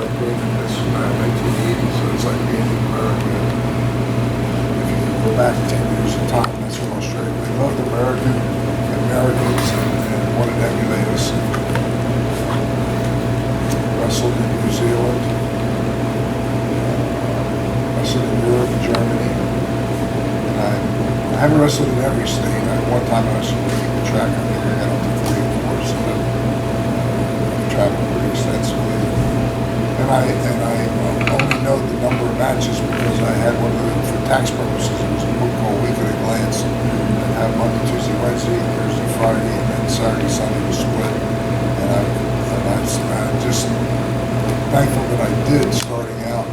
like being in this 1980, so it's like being in America. If you go back 10 years in time, that's what Australia. They loved America, Americans, and wanted to emulate us. Wrestled in New Zealand, wrestled in Europe, Germany, and I haven't wrestled in every state. One time I was keeping track. I think I got up to 44, so I traveled pretty extensively. And I only know the number of matches because I had one of them for tax purposes. It was a book called Week at a Glance. I'd have Monday, Tuesday, Wednesday, Thursday, Friday, and then Saturday, Sunday was split. And I'm just thankful that I did starting out.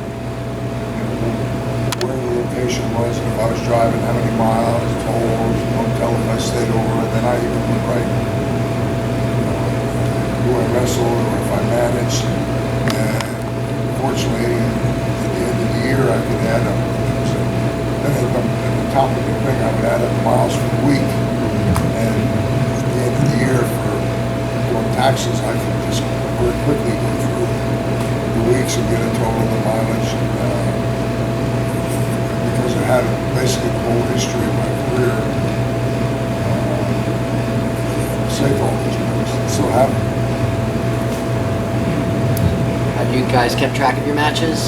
Where the location was, and if I was driving, how many miles, tolls, hotel if I stayed over, and then I even would write who I wrestled or if I managed. And fortunately, at the end of the year, I could add up. Then at the top of the thing, I would add up miles for the week. And at the end of the year, for doing taxes, I could just very quickly go through the weeks and get a total of the mileage. Because I had basically the whole history of my career. Saved all those memories. Still have them. Have you guys kept track of your matches?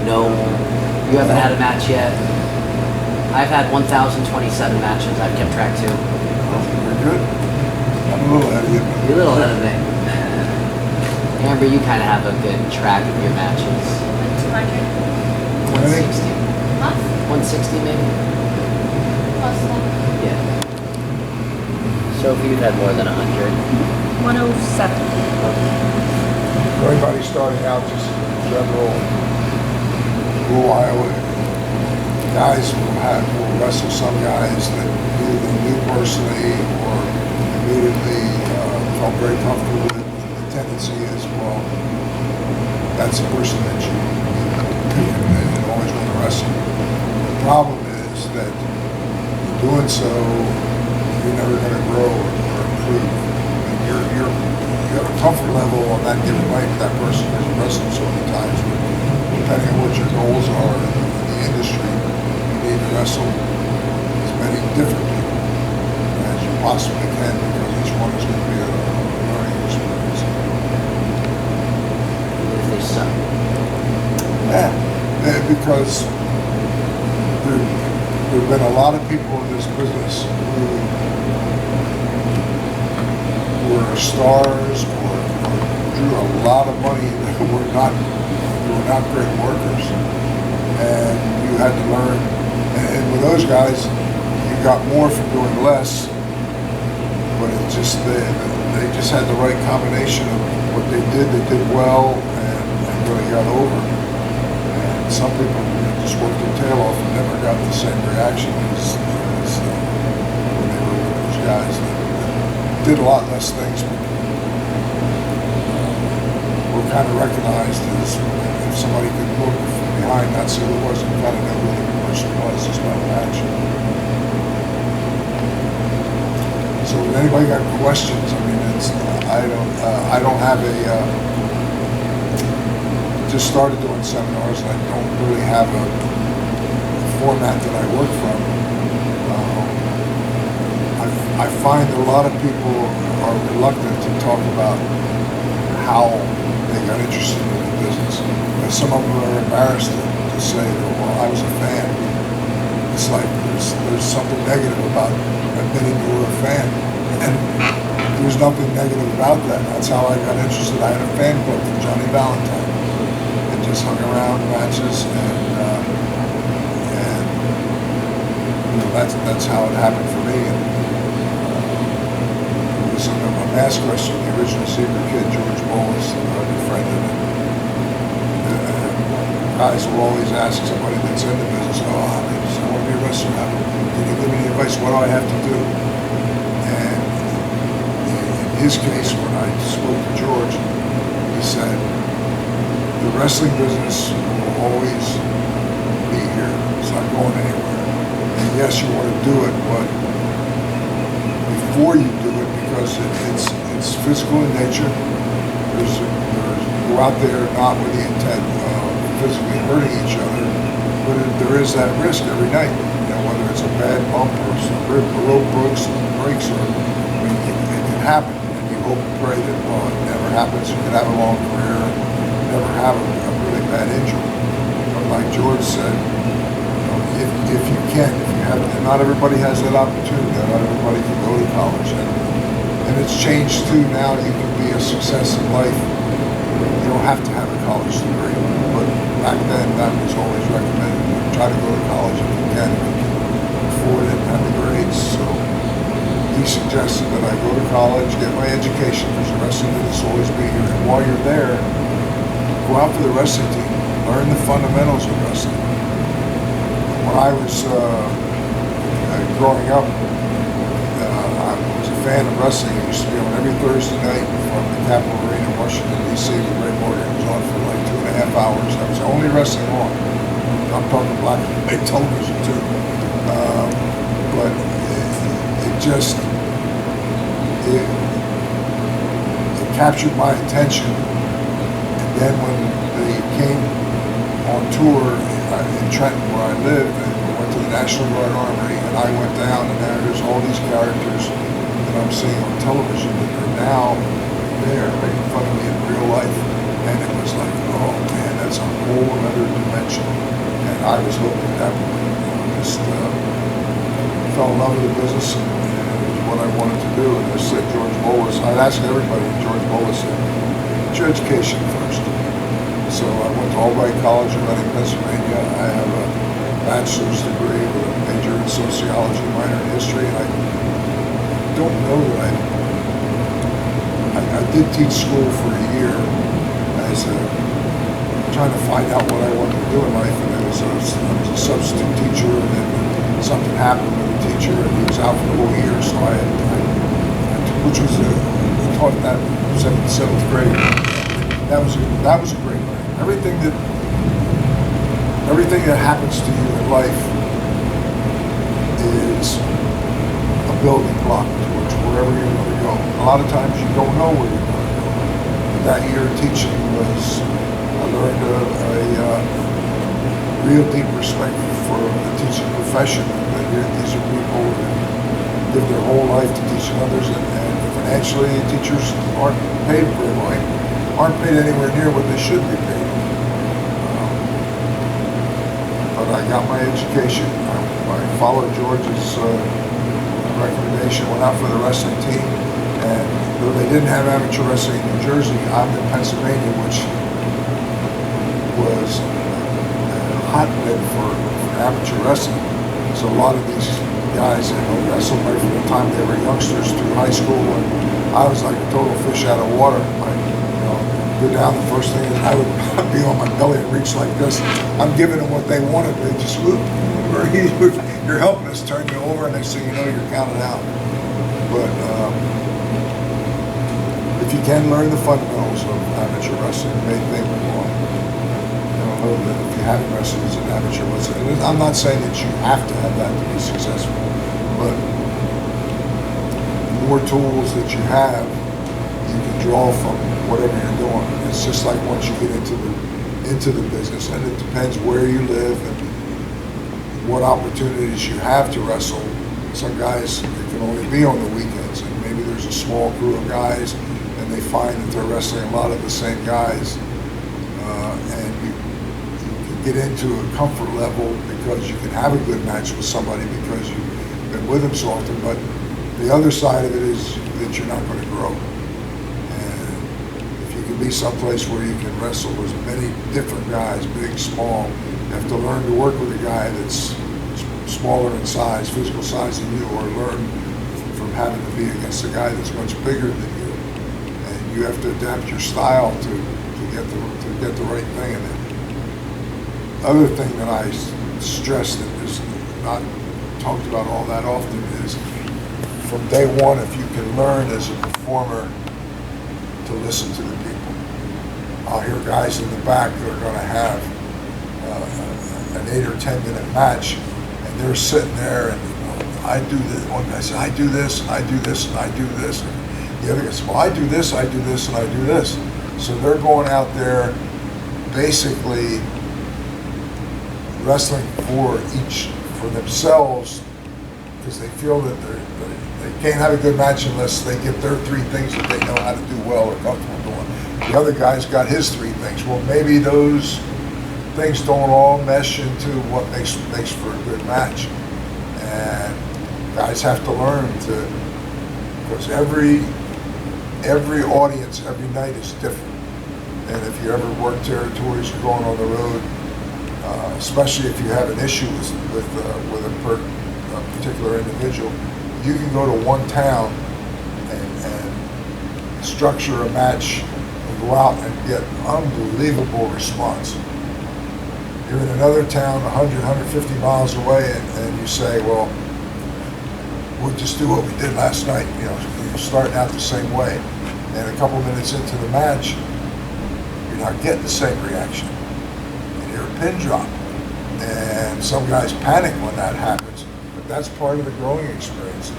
No. You haven't had a match yet? I've had 1,027 matches. I've kept track too. You're good. I'm a little ahead of you. You're a little ahead of me. Amber, you kind of have a good track of your matches. Like 200? 160. Huh? 160 maybe? Plus one. Yeah. Sophie, you've had more than 100. 107. For anybody starting out, just in general, rural Iowa, guys will wrestle some guys that either they knew personally or immediately felt very comfortable with. The tendency is, well, that's the person that you always want to wrestle. The problem is that in doing so, you're never going to grow or improve. And you have a comfort level on that given night with that person because you wrestled so many times. But depending on what your goals are in the industry, you need to wrestle as many different people as you possibly can because each one is going to be a learning experience. If they suck. Yeah, because there have been a lot of people in this business who were stars or drew a lot of money that were not great workers, and you had to learn. And with those guys, you got more from doing less, but it just they just had the right combination of what they did. They did well and really got over. And some people just worked their tail off and never got the same reaction as when they were with those guys that did a lot less things, but were kind of recognized as if somebody could look from behind, not see who it was, and kind of know who the person was just by the match. So if anybody got questions, I mean, I don't have just started doing seminars, and I don't really have a format that I work from. I find that a lot of people are reluctant to talk about how they got interested in the business. And some of them are embarrassed to say, well, I was a fan. It's like there's something negative about admitting you were a fan. And there's nothing negative about that. That's how I got interested. I had a fan club for Johnny Valentine. And just hung around matches and you know, that's how it happened for me. And, a mass wrestler, the original Secret Kid, George Bolus, befriended him. Guys will always ask somebody that's in the business, I want to be a wrestler. Can you give me any advice? What do I have to do? And in his case, when I spoke to George, he said, the wrestling business will always be here. It's not going anywhere. And yes, you want to do it, but before you do it, because it's physical in nature, there's go out there not with the intent of physically hurting each other, but there is that risk every night. You know, whether it's a bad bump or some rib, a rope breaks, or I mean, it can happen. And you hope and pray that it never happens. You can have a long career, and never have a really bad injury. But like George said, if you can, if you have, and not everybody has that opportunity. Not everybody can go to college, and it's changed too. Now you can be a success in life. You don't have to have a college degree, but back then that was always recommended. Try to go to college if you can afford it and have the grades. So he suggested that I go to college, get my education, because the wrestling will always be here. And while you're there, go out for the wrestling team, learn the fundamentals of wrestling. When I was growing up, I was a fan of wrestling. It used to be on every Thursday night from the Capitol Arena in Washington, D.C. with Ray Morgan. It was on for like 2.5 hours. That was the only wrestling on. I'm talking black and white television too. But it captured my attention. And then when they came on tour in Trenton, where I lived, and we went to the National Guard Armory, and I went down, and there's all these characters that I'm seeing on television that are now there making fun of me in real life. And it was like, oh man, that's a whole other dimension. And I was hooked at that point. Just fell in love with the business, and it was what I wanted to do. And I said, George Bolus, I'd ask everybody, George Bolus said, get your education first. So I went to Albright College in Reading, Pennsylvania. I have a bachelor's degree with a major in sociology, minor in history. And I don't know that I did teach school for a year as trying to find out what I wanted to do in life. And I was a substitute teacher, and then something happened with the teacher, and he was out for the whole year. So which was I taught that seventh grade. That was a great learning. Everything that happens to you in life is a building block towards wherever you're going to go. A lot of times you don't know where you're going to go. But that year of teaching I learned a real deep respect for the teaching profession. These are people that live their whole life to teaching others, and financially teachers aren't paid very well. Aren't paid anywhere near what they should be paid. But I got my education. I followed George's recommendation, went out for the wrestling team, and though they didn't have amateur wrestling in New Jersey, I'm in Pennsylvania, which was a hotbed for amateur wrestling. So a lot of these guys wrestled right from the time they were youngsters through high school, and I was like a total fish out of water. Go down, the first thing is I would be on my belly and reach like this. I'm giving them what they wanted. They just whoop, you're helping us turn you over, and next thing you know, you're counted out. But if you can learn the fundamentals of amateur wrestling, you may think, well, I don't know that if you haven't wrestled as an amateur wrestler. I'm not saying that you have to have that to be successful, but the more tools that you have, you can draw from whatever you're doing. It's just like once you get into the business, and it depends where you live and what opportunities you have to wrestle. Some guys, it can only be on the weekends, and maybe there's a small crew of guys, and they find that they're wrestling a lot of the same guys, and you can get into a comfort level because you can have a good match with somebody because you've been with them so often. But the other side of it is that you're not going to grow. Be someplace where you can wrestle with many different guys, big, small. You have to learn to work with a guy that's smaller in size, physical size than you, or learn from having to be against a guy that's much bigger than you. And you have to adapt your style to get the right thing. And the other thing that I stress that is not talked about all that often is from day one, if you can learn as a performer to listen to the people. I'll hear guys in the back that are going to have an 8 or 10 minute match, and they're sitting there, and I do this. One guy said, I do this, and I do this, and I do this. And the other guy said, well, I do this, I do this, and I do this. So they're going out there basically wrestling for themselves, because they feel that they can't have a good match unless they get their three things that they know how to do well or comfortable doing. The other guy's got his three things. Well, maybe those things don't all mesh into what makes for a good match. And guys have to learn to, because every audience, every night is different. And if you ever work territories, you're going on the road, especially if you have an issue with a particular individual, you can go to one town and structure a match and go out and get unbelievable response. You're in another town 100, 150 miles away, and you say, well, we'll just do what we did last night. You know, you're starting out the same way. And a couple minutes into the match, you're not getting the same reaction. You hear a pin drop. And some guys panic when that happens, but that's part of the growing experience.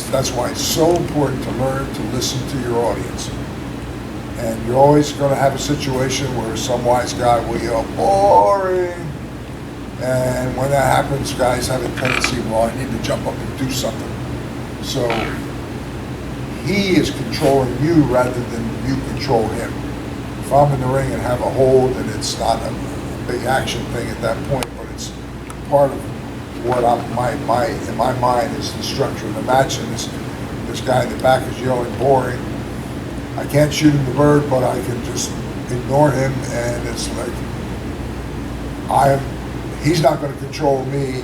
That's why it's so important to learn to listen to your audience. And you're always going to have a situation where some wise guy will yell, boring. And when that happens, guys have a tendency, well, I need to jump up and do something. So he is controlling you rather than you control him. If I'm in the ring and have a hold, and it's not a big action thing at that point, but it's part of what in my mind is the structure of the match. And this guy in the back is yelling boring. I can't shoot him the bird, but I can just ignore him, and it's like he's not going to control me.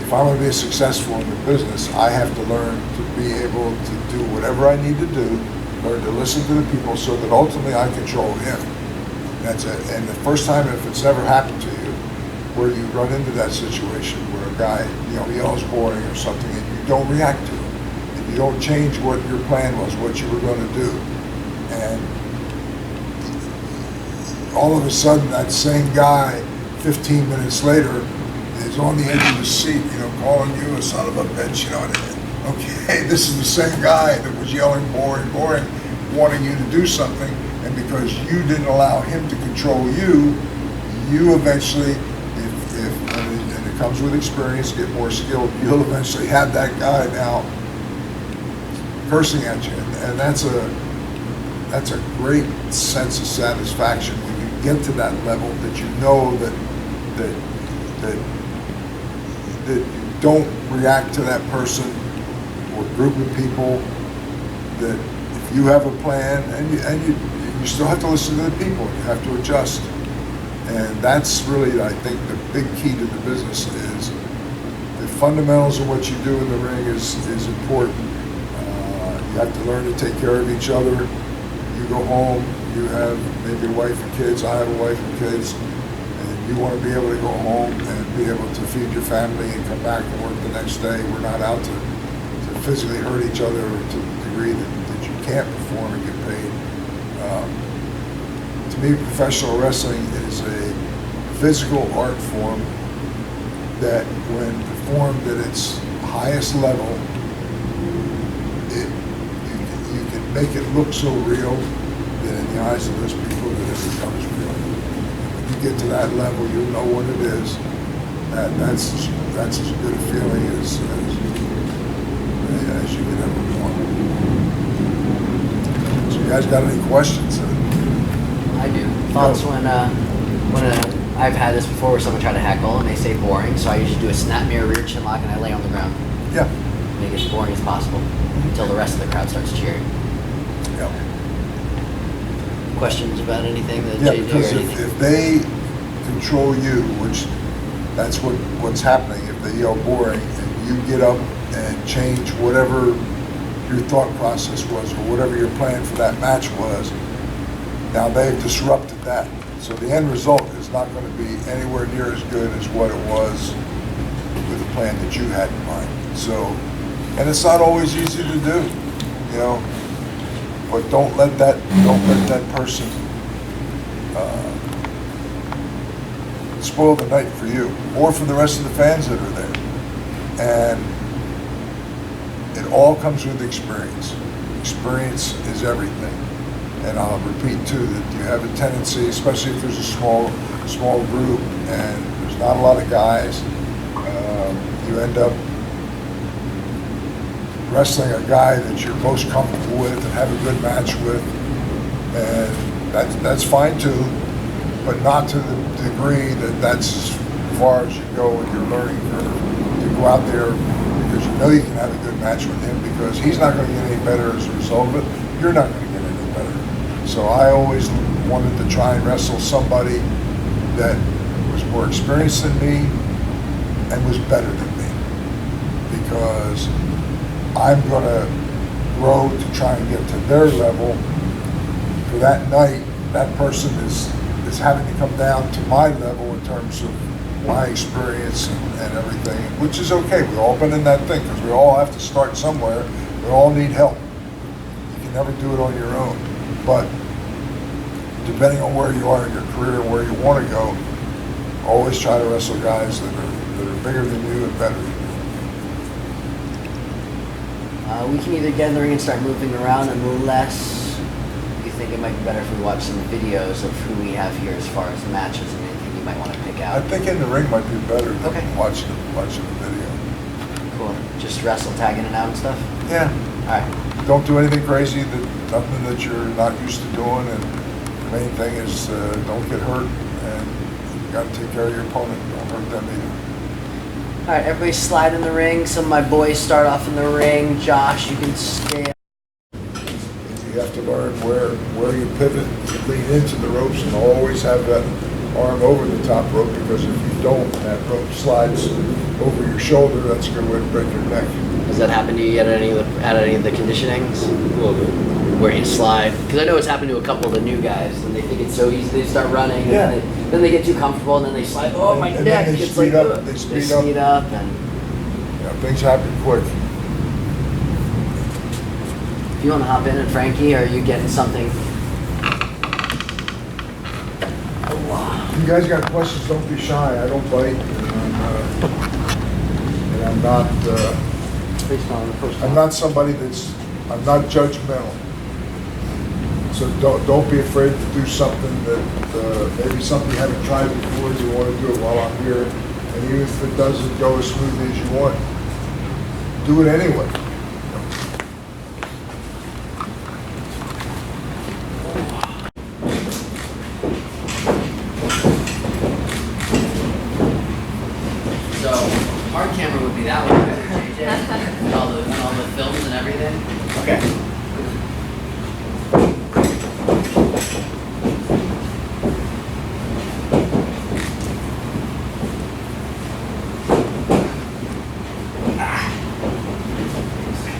If I'm going to be successful in the business, I have to learn to be able to do whatever I need to do, learn to listen to the people, so that ultimately I control him. That's it. And the first time, if it's ever happened to you, where you run into that situation where a guy, yells boring or something, and you don't react to it, and you don't change what your plan was, what you were going to do, and all of a sudden that same guy, 15 minutes later, is on the edge of the seat, calling you a son of a bitch, and okay, this is the same guy that was yelling boring, wanting you to do something, and because you didn't allow him to control you, you eventually, and it comes with experience, get more skilled, you'll eventually have that guy now cursing at you, and that's a great sense of satisfaction when you get to that level, that you know that you don't react to that person or group of people, that if you have a plan, and you still have to listen to the people, you have to adjust. And that's really, I think, the big key to the business is the fundamentals of what you do in the ring is important. You have to learn to take care of each other. You go home, you have maybe a wife and kids, I have a wife and kids, and you want to be able to go home and be able to feed your family and come back and work the next day. We're not out to physically hurt each other to the degree that you can't perform and get paid. To me, professional wrestling is a physical art form that, when performed at its highest level, you can make it look so real that in the eyes of those people that it becomes real. When you get to that level, you'll know what it is. That's as good a feeling as you could ever want. So you guys got any questions? I do. Thoughts when I've had this before where someone tried to heckle and they say boring, so I usually do a snap mirror rear chin lock and I lay on the ground. Yeah. Make it as boring as possible until the rest of the crowd starts cheering. Yeah. Questions about anything that Yeah, JJ because or anything? if they control you, which that's what's happening, if they yell boring and you get up and change whatever your thought process was or whatever your plan for that match was, now they've disrupted that. So the end result is not going to be anywhere near as good as what it was with the plan that you had in mind. So, and it's not always easy to do, but don't let that person spoil the night for you or for the rest of the fans that are there. And it all comes with experience. Experience is everything. And I'll repeat too, that you have a tendency, especially if there's a small group and there's not a lot of guys, you end up wrestling a guy that you're most comfortable with and have a good match with, and that's fine too, but not to the degree that that's as far as you go in your learning curve. To go out there because you know you can have a good match with him, because he's not going to get any better as a result of it. You're not going to get any better. So I always wanted to try and wrestle somebody that was more experienced than me and was better than me, because I'm going to grow to try and get to their level. For that night, that person is having to come down to my level in terms of my experience and everything, which is okay. We've all been in that thing, because we all have to start somewhere. We all need help. You can never do it on your own. But depending on where you are in your career and where you want to go, always try to wrestle guys that are bigger than you and better than you. We can either get in the ring and start moving around, unless you think it might be better if we watch some videos of who we have here as far as the matches and anything you might want to pick I out. think in the ring might be better than Okay. watching the video. Cool. Just wrestle, tagging it out and stuff? Yeah. All right. Don't do anything crazy, nothing that you're not used to doing, and the main thing is don't get hurt, and you got to take care of your opponent. Don't hurt them either. All right, everybody slide in the ring. Some of my boys start off in the ring. Josh, you can stay. You have to learn where you pivot, lean into the ropes, and always have that arm over the top rope, because if you don't, that rope slides over your shoulder. That's a good way to break your neck. Has that happened to you at any of the conditionings? A little bit. Where you slide? Because I know it's happened to a couple of the new guys, and they think it's so easy. They start running, and Yeah. then they get too comfortable, and then they slide. Oh, my And neck! then they It's speed like, up. ugh. They They speed up. speed up, and Things happen quick. if you want to hop in, and Frankie, are you getting something? If you guys got questions, don't be shy. I don't bite, and I'm not. I'm not somebody I'm not judgmental. So don't be afraid to do something that maybe something you haven't tried before. You want to do it while I'm here, and even if it doesn't go as smoothly as you want, do it anyway. So, hard camera would be that one, right, JJ? And all the films and everything. Okay.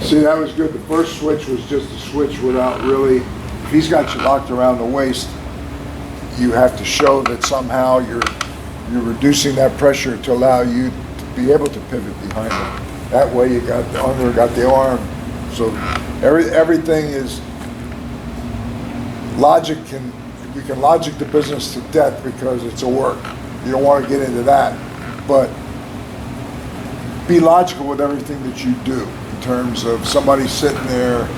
See, that was good. The first switch was just a switch without really, if he's got you locked around the waist, you have to show that somehow you're reducing that pressure to allow you to be able to pivot behind him. That way you got the under, got the arm. So everything is logic. We can logic the business to death because it's a work. You don't want to get into that, but be logical with everything that you do. In terms of somebody sitting there,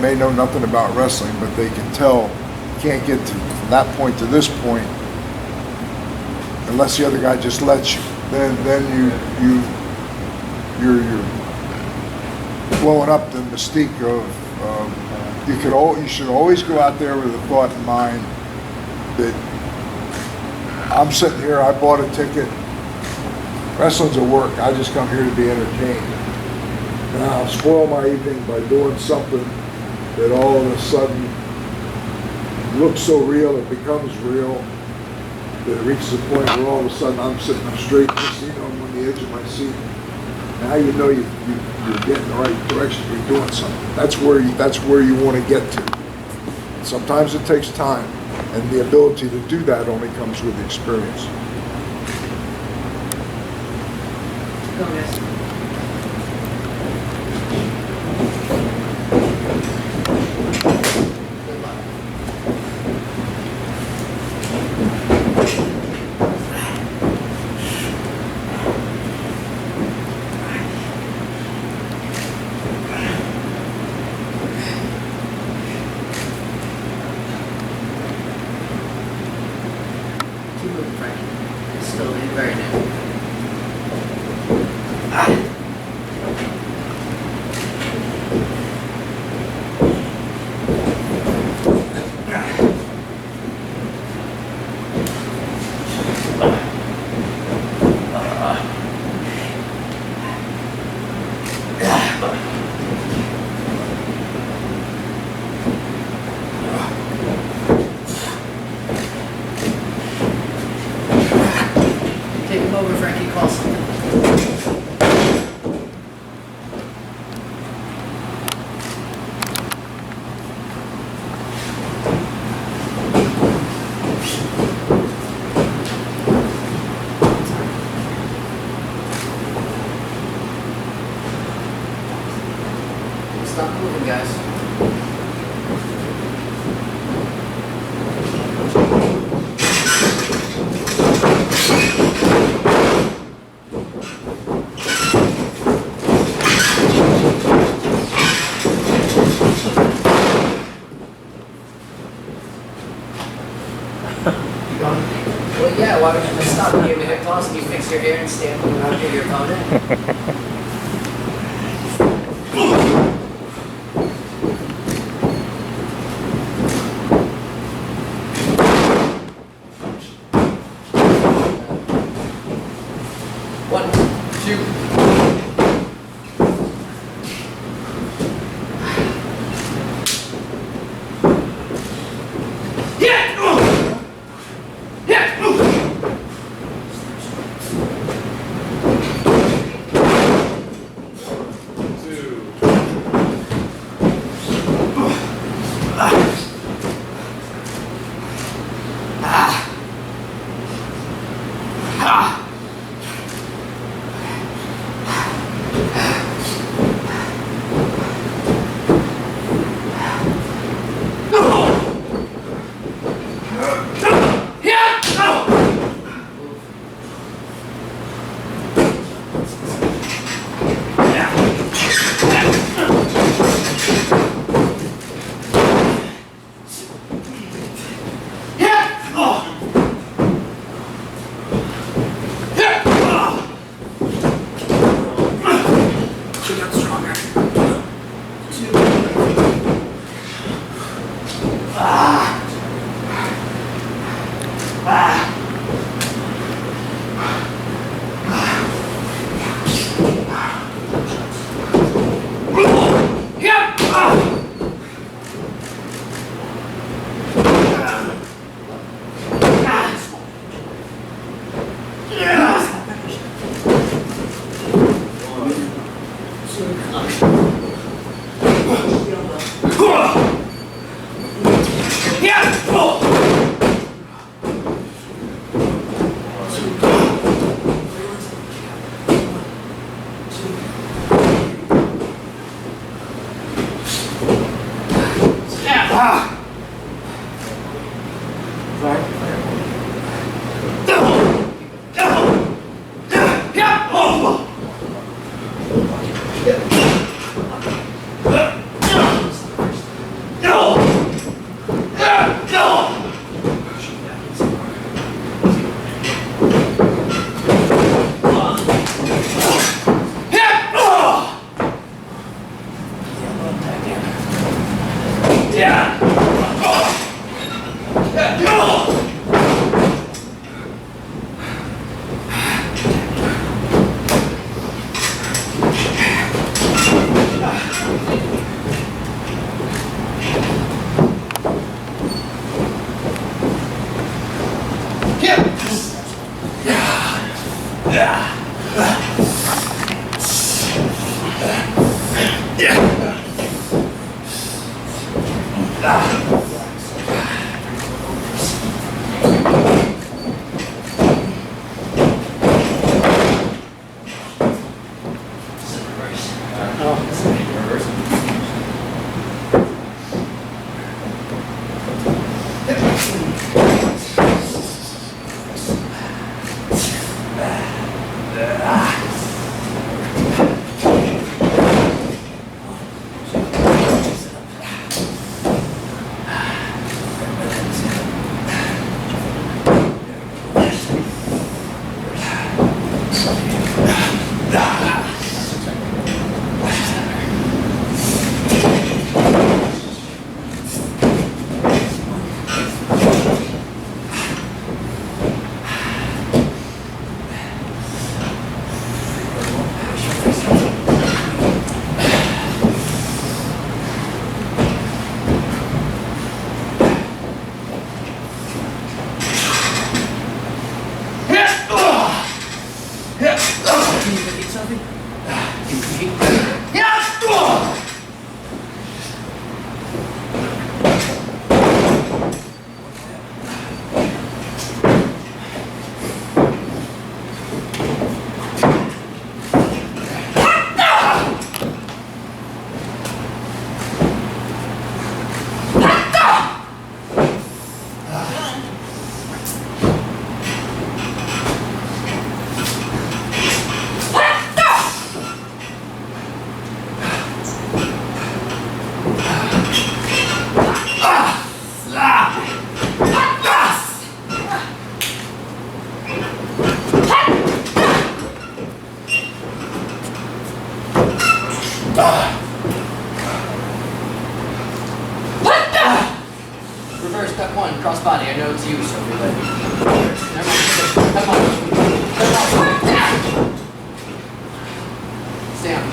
may know nothing about wrestling, but they can tell you can't get from that point to this point unless the other guy just lets you. Then you're blowing up the mystique of you should always go out there with a thought in mind that I'm sitting here, I bought a ticket. Wrestling's a work. I just come here to be entertained. And I'll spoil my evening by doing something that all of a sudden looks so real, it becomes real, that it reaches a point where all of a sudden I'm sitting up straight, I'm on the edge of my seat. Now you know you're getting the right direction, you're doing something. That's where you want to get to. Sometimes it takes time, and the ability to do that only comes with experience. Go, guys. Good luck. moving, Frankie. It's still very new. Take him over, Frankie. Call something. Stop moving, guys. Well, yeah, why would you just stop and give me a toss and you fix your hair and stand around your opponent? One, two. Reverse, step one, cross body. I know it's you, Sophie, but. Never mind. Come on. Stay on.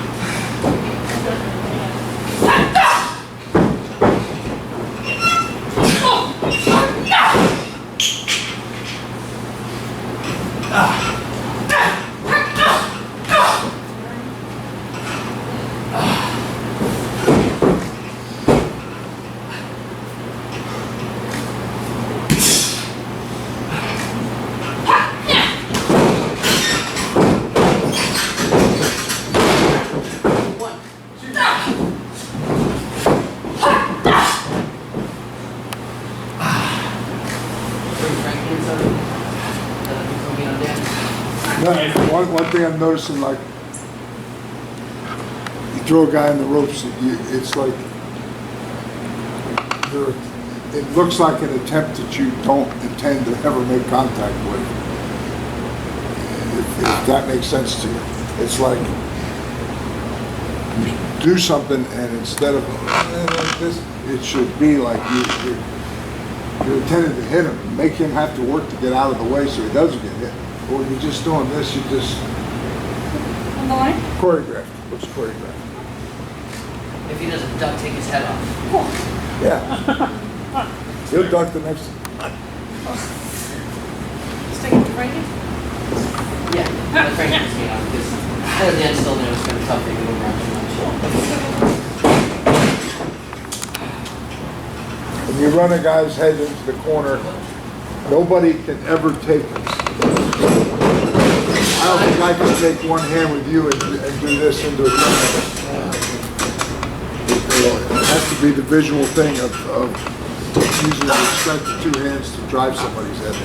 One thing I'm noticing, like, you throw a guy in the ropes, it's like, it looks like an attempt that you don't intend to ever make contact with. If that makes sense to you. It's like, you do something and instead of like this, it should be like you're intending to hit him, make him have to work to get out of the way so he doesn't get hit. Or you're just doing this, you just On the line? choreographed. What's choreographed? If he doesn't duck, take his head off. Yeah. He'll duck the next. Stick it to Frankie? Yeah, let Frank just get on because at the end, still knew it was going to be tough to move around too much. When you run a guy's head into the corner, nobody can ever take it. I don't think I can take one hand with you and do this into a corner. It has to be the visual thing of using the strength of two hands to drive somebody's head.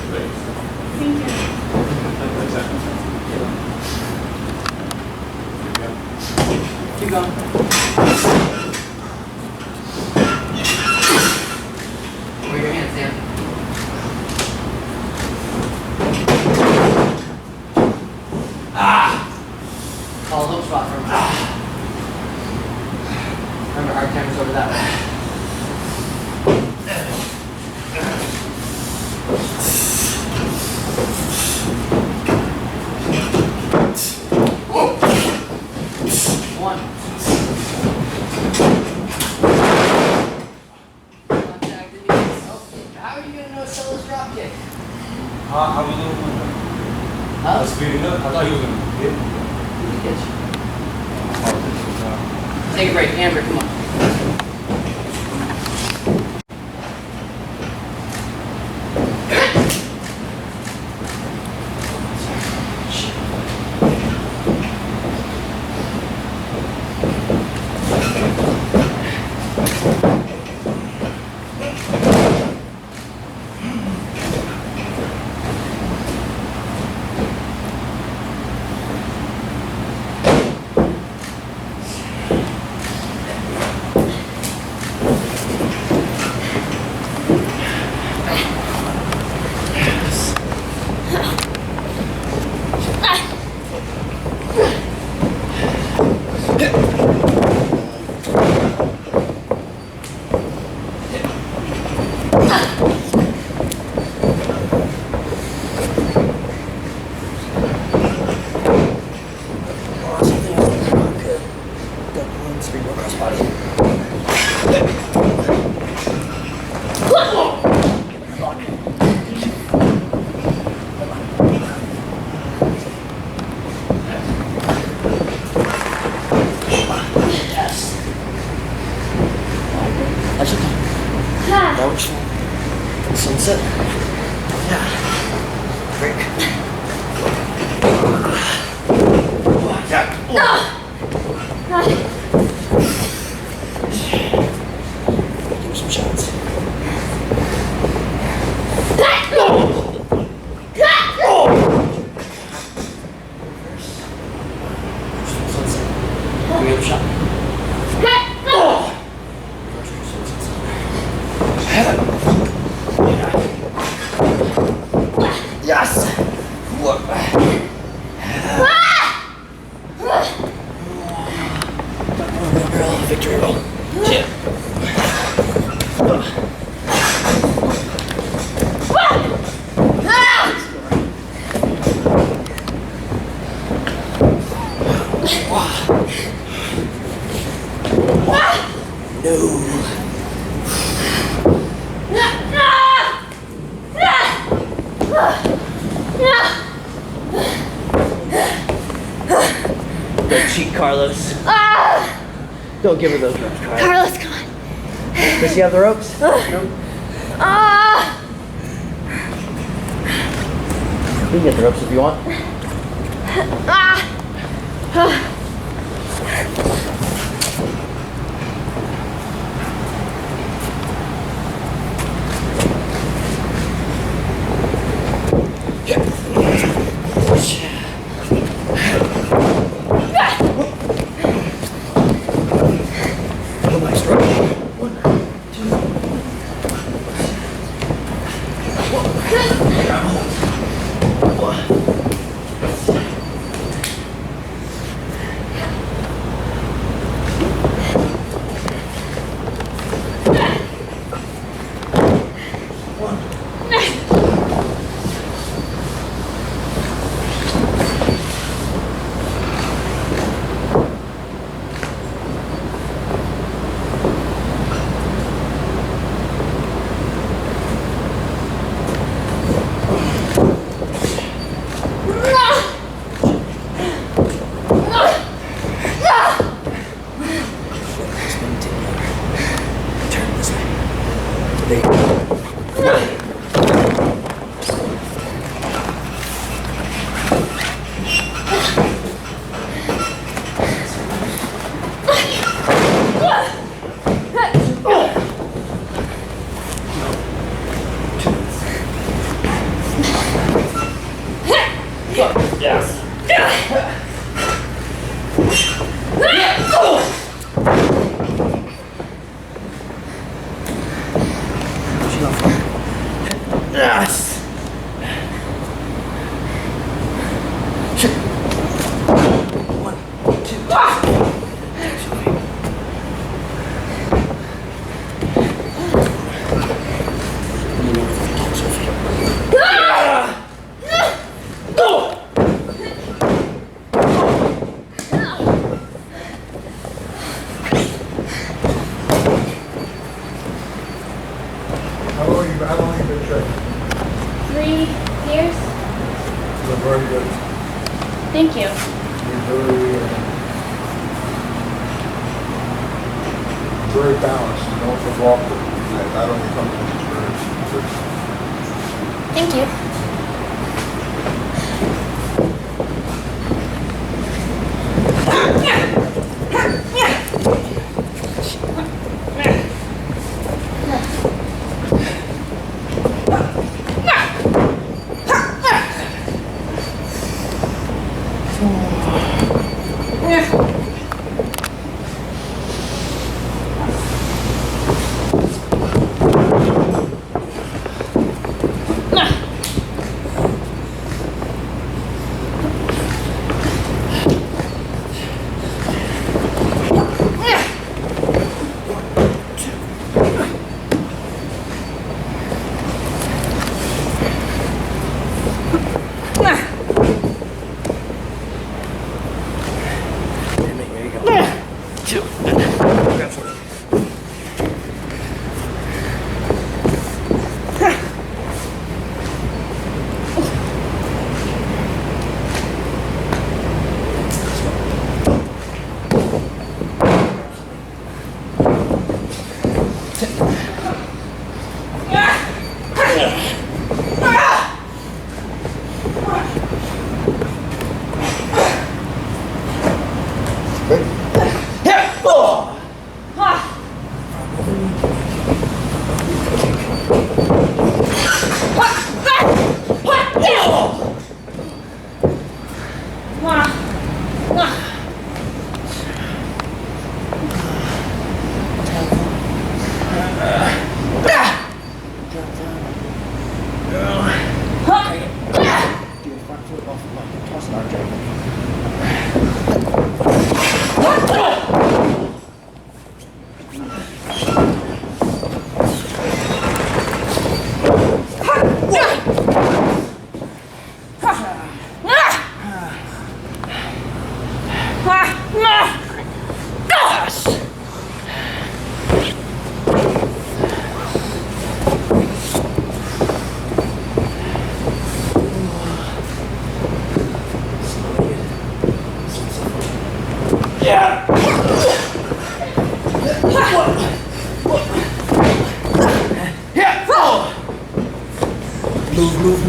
Thank you. Keep going. Where are your hands, Dan? Call a hook spot for him. Remember, hard camera's over that way. One. Contact in the knees. Oh, how are you going to know Stella's drop kick? I was I Huh? was speeding up. I thought he was gonna hit. Take a break, Amber, come on. That's okay. That was fun. Sunset. Yeah. Break. Give me some shots. Sunset. Give me a shot. Yes! Look. Girl. Don't cheat, Carlos. Don't give her those ropes, Carlos. Carlos, come on. Does she have the ropes? No. You can get the ropes if you want. How long have you been training? 3 years. You're very good. Thank you. You're very balanced. You don't look awkward. That only comes with experience. Thank you. Move.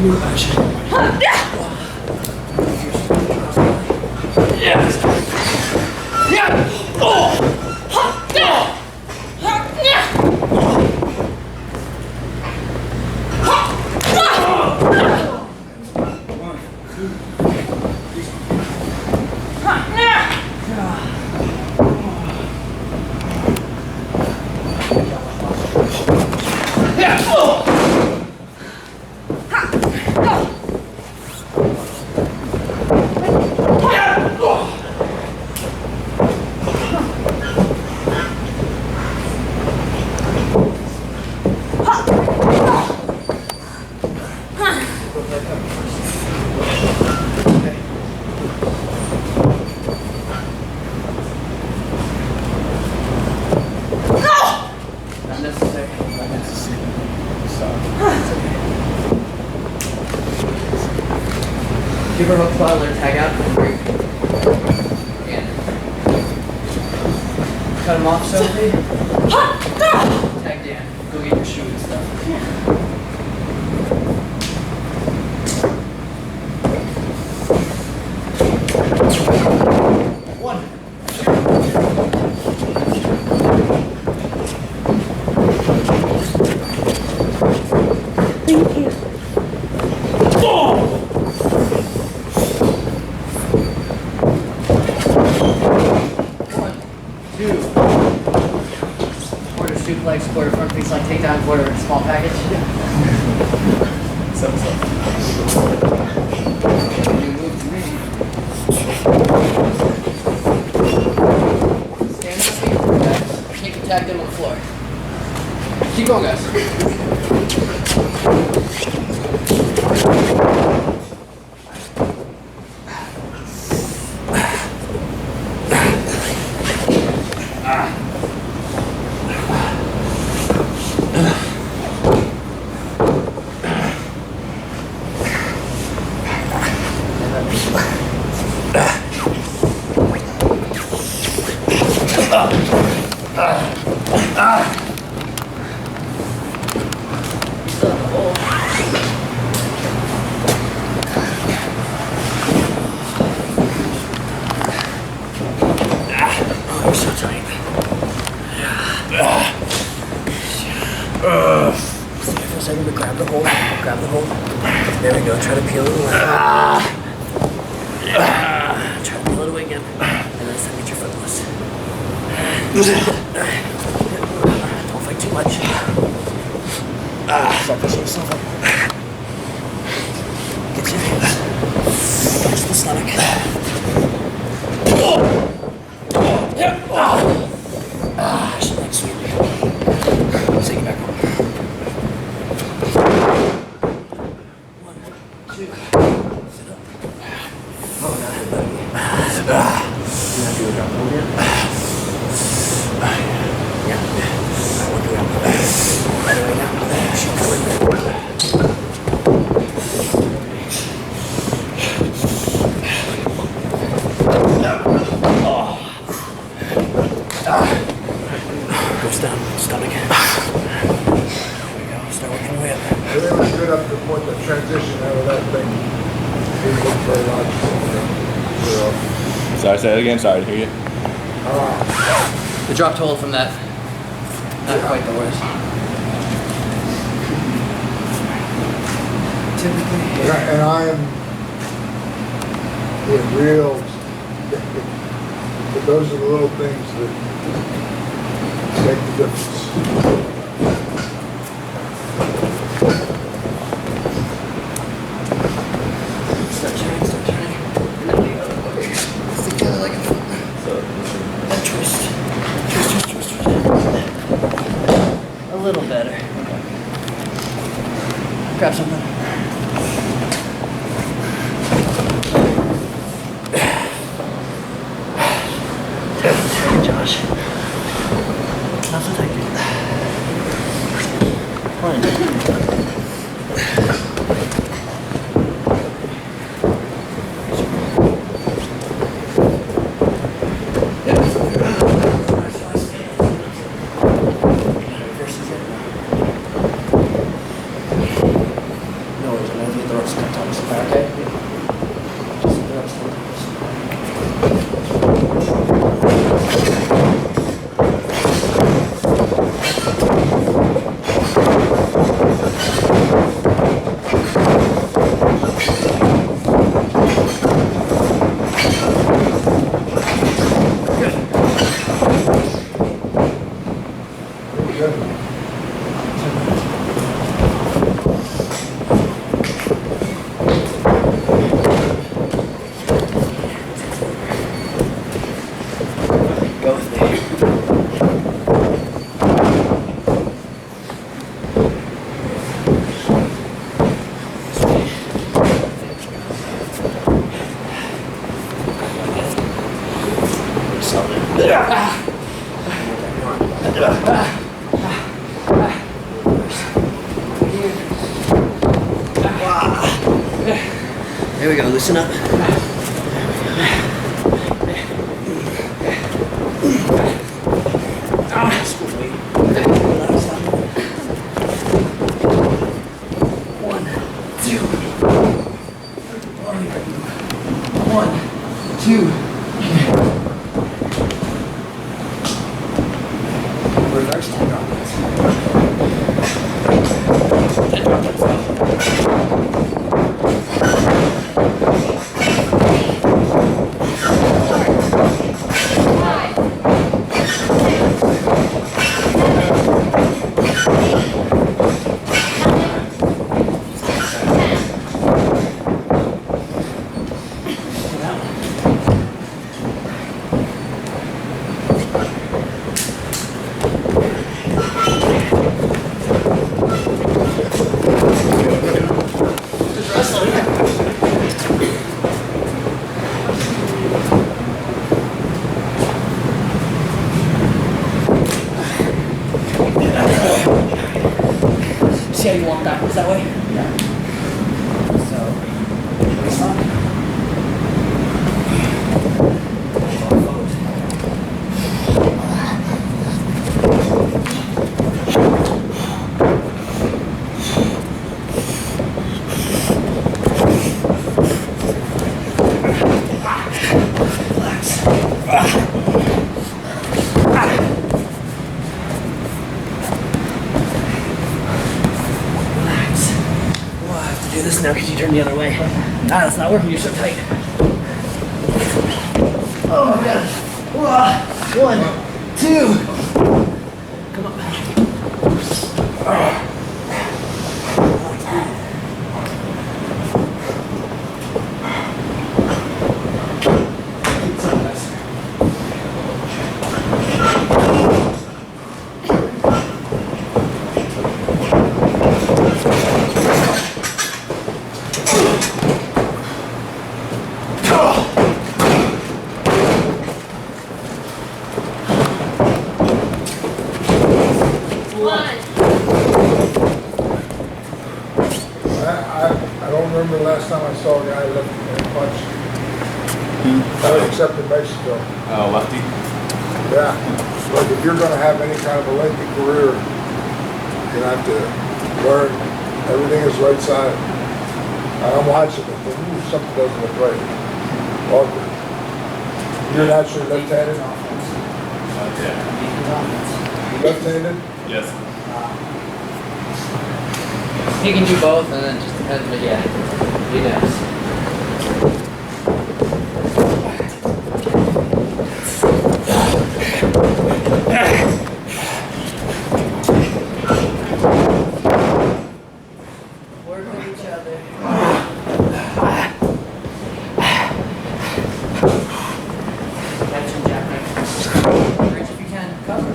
Give her a hook spot, let her tag out, and break. And cut him off, Sophie. Tag Dan. Go get your shoe and stuff. One. Thank you. Quarter suplex, quarter front face like takedown, quarter small package. So. You move to me. Stand up, feet, guys. Keep attack them on the floor. Keep going, guys. I'm so tight. Stay for a second, but grab the hold. Grab the hold. There we go. Try to peel it away. Try to peel it away again. And this time get your foot loose. Don't fight too much. Stop pushing yourself up. Get your hands. Touch the stomach. She likes sweet. Take it back home. 1, 2. Sit up. Oh, now headbutt me. You not do a drop hold yet? Yeah. Work it out. Right away now. She's going there. Goes down, stomach. There we go. Start working your way up. Everything was good up to the point that transition out of that thing. Didn't look very logical. Sorry, say that again. Sorry to hear you. The drop hold from that. Not quite the worst. Typically. And I am in real, but those are the little things that make the difference. Start turning, start turning. And then the other way. Stick together like a foot. And twist. Twist. A little better. Grab something. Josh. Not so tight. Fine. No worries. Okay. Good. Go with me. There we go, loosen up. One, two. One, two. Very nice to See how you walk backwards that way? Yeah. So, waist up. Do this now because you turned the other way. Ah, that's not working, you're so tight. Oh my god. Whoa. One, two. Come on. I don't remember the last time I saw a guy lift and punch. Except in Mexico. Oh, lefty. Yeah. Like if you're gonna have any kind of a lengthy career, you're gonna have to learn everything is right side. I'm watching it, but something doesn't look right. Awkward. You're naturally left-handed? Yeah. You left-handed? Yes. He can do both and then just depends, but yeah, he does. Work with each other. Catch him, Jack. Reach if you can. Cover.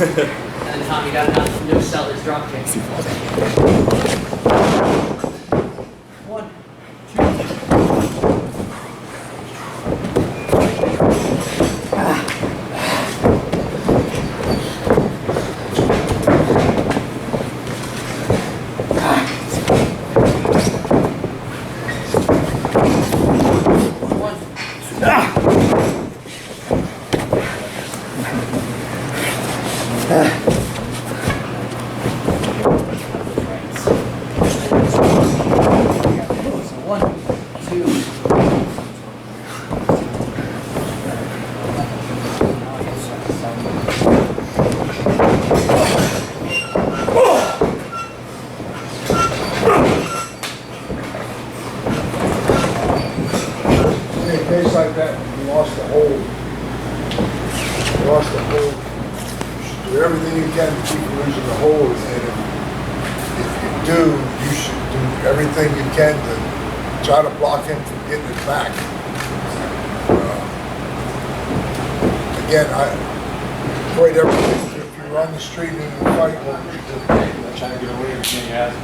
And Tommy got enough no sellers drop kicks. One, In a case like that, you lost the hold. You lost the hold. You should do everything you can to keep from losing the hold. And if you do, you should do everything you can to try to block him from getting it back. Again, I avoid everything. If you're on the street and you fight, what would you do? Trying to get away with getting ass.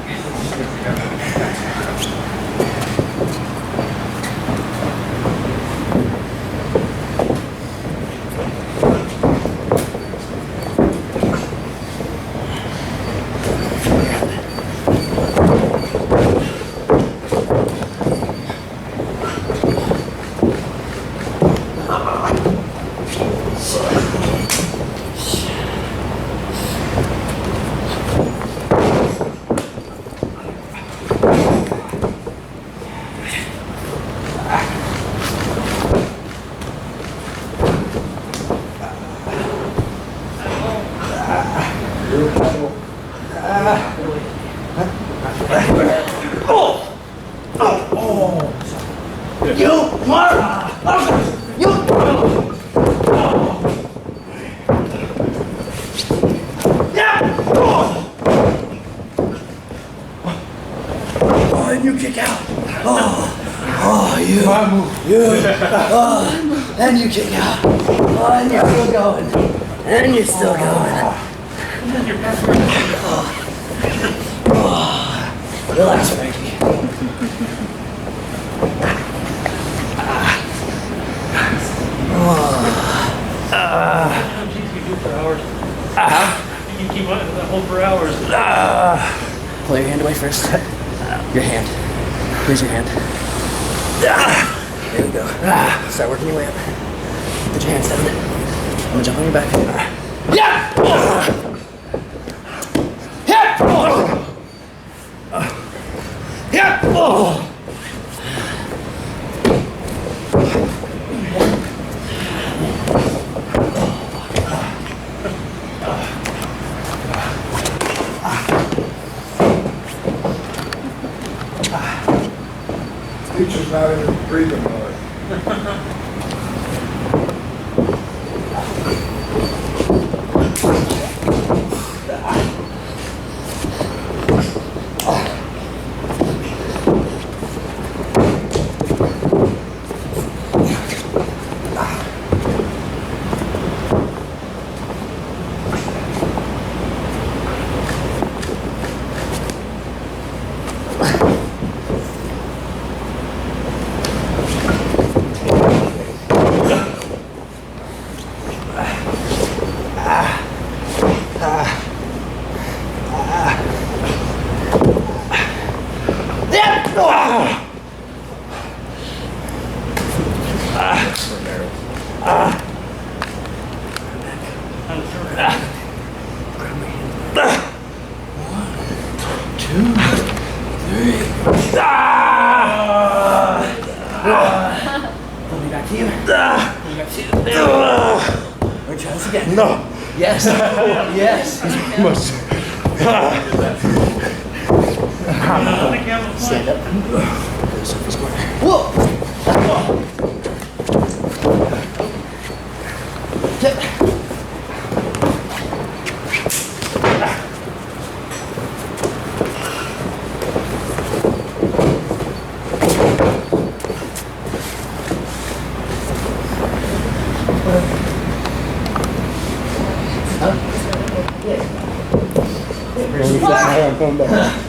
you kick out. And you kick out. Oh, and you're still going. And you're still going. Relax, Frankie. You can keep on that hold for hours. Pull your hand away first. Your hand. Here's your hand. There we go. Start working your way up. Put your hands down. I'm gonna jump on your back. Yeah! Yeah! Yeah! Teacher's not even breathing hard. No. Yes. Yes. Stand up. Go to Sophie's corner. Whoa. coming back.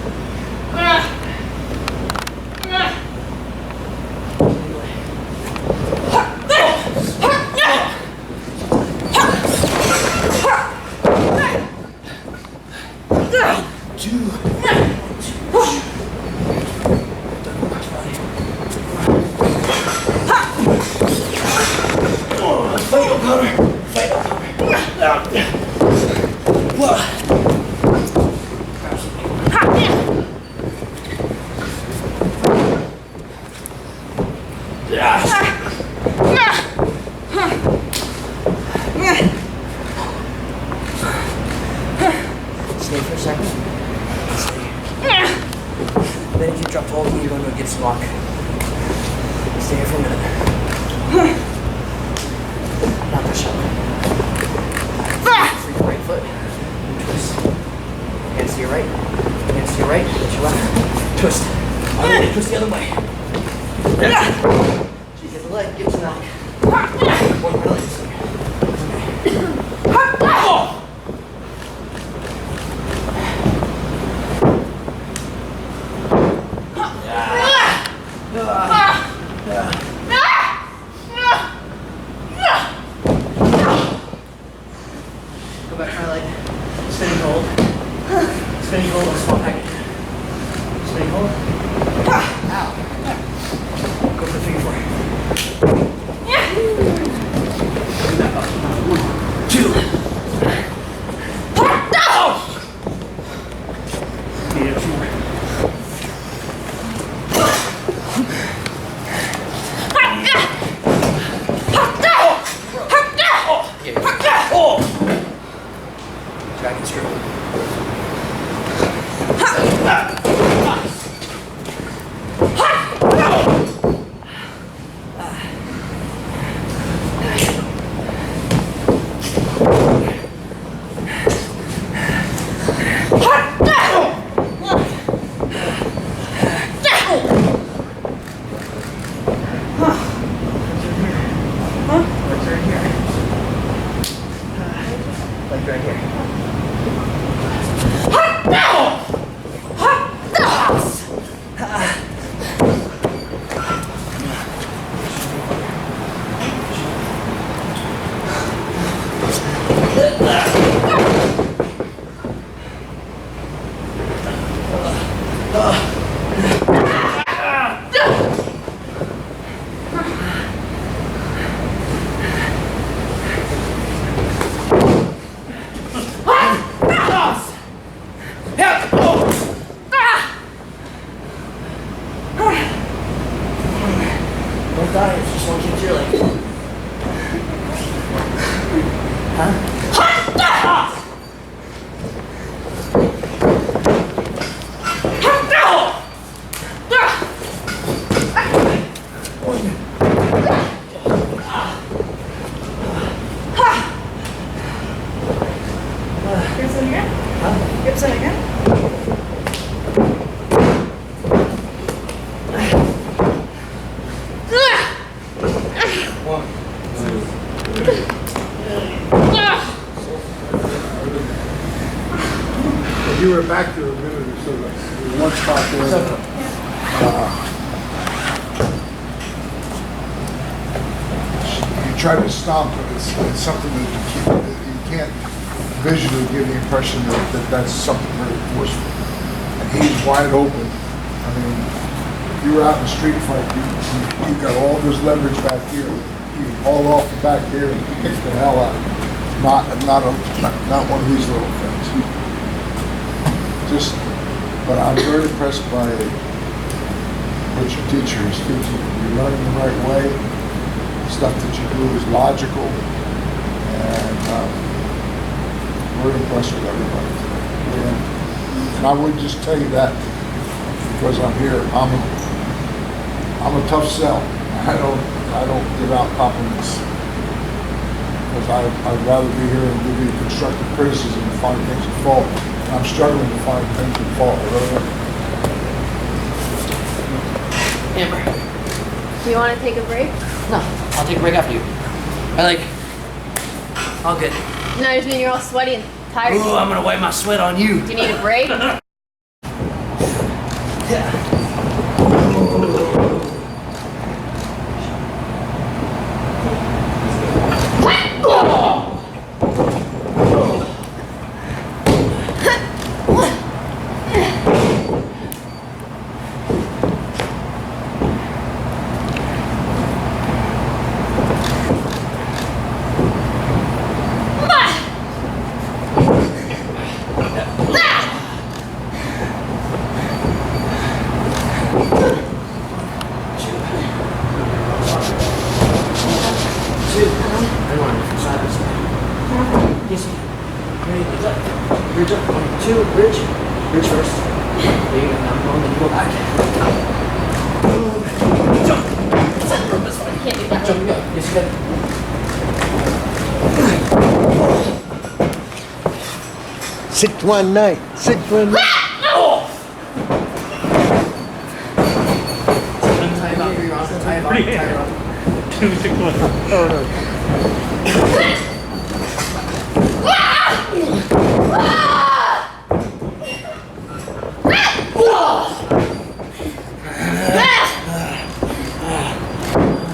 Stay for a second. Stay. Then if you drop hold, you're going to get some lock. Stay here for a minute. Now push up. Free your right foot. Twist. Hands to your right. Hands to your right. Get your left. Twist. All the way. Twist the other way. Get the leg. Get to knock. One more leg. Go back my leg. Spinning hold. Spinning hold on small packet. Spinning hold. Ow. Go for the figure four. Back up. 1, 2. Yeah, 2 more. Back and straight. Like right here. Don't die, it's just one kick to your leg. Huh? Hips in again? Huh? Hips in again? One. You were back there a minute or so, there was one spot there. You try to stomp, but it's something that you can't visually give the impression that that's something very forceful. And he's wide open. I mean, if you were out in a street fight, you got all this leverage back here. You haul off the back here and kick the hell out of him. Not one of these little things. But I'm very impressed by what your teacher is teaching. You're learning the right way. Stuff that you do is logical, and very impressed with everybody today. And I would just tell you that because I'm here. I'm a tough sell. I don't give out compliments because I'd rather be here and give you constructive criticism and find things at fault. I'm struggling to find things at fault. I really am. Amber. Do you want to take a break? No, I'll take a break after you. All good. No, I just mean you're all sweaty and tired. Ooh, I'm gonna wipe my sweat on you. Do you need a break? Bridge up. 1, 2, bridge. Bridge first. There you go. Now I'm going, then you go back. Jump. That's fine. Can't do that. Jump, you go. Yes, you can. 619. 619. Tie about 3 rounds. Tie about. Pretty Tie about. 2, 6, 1. Oh, no.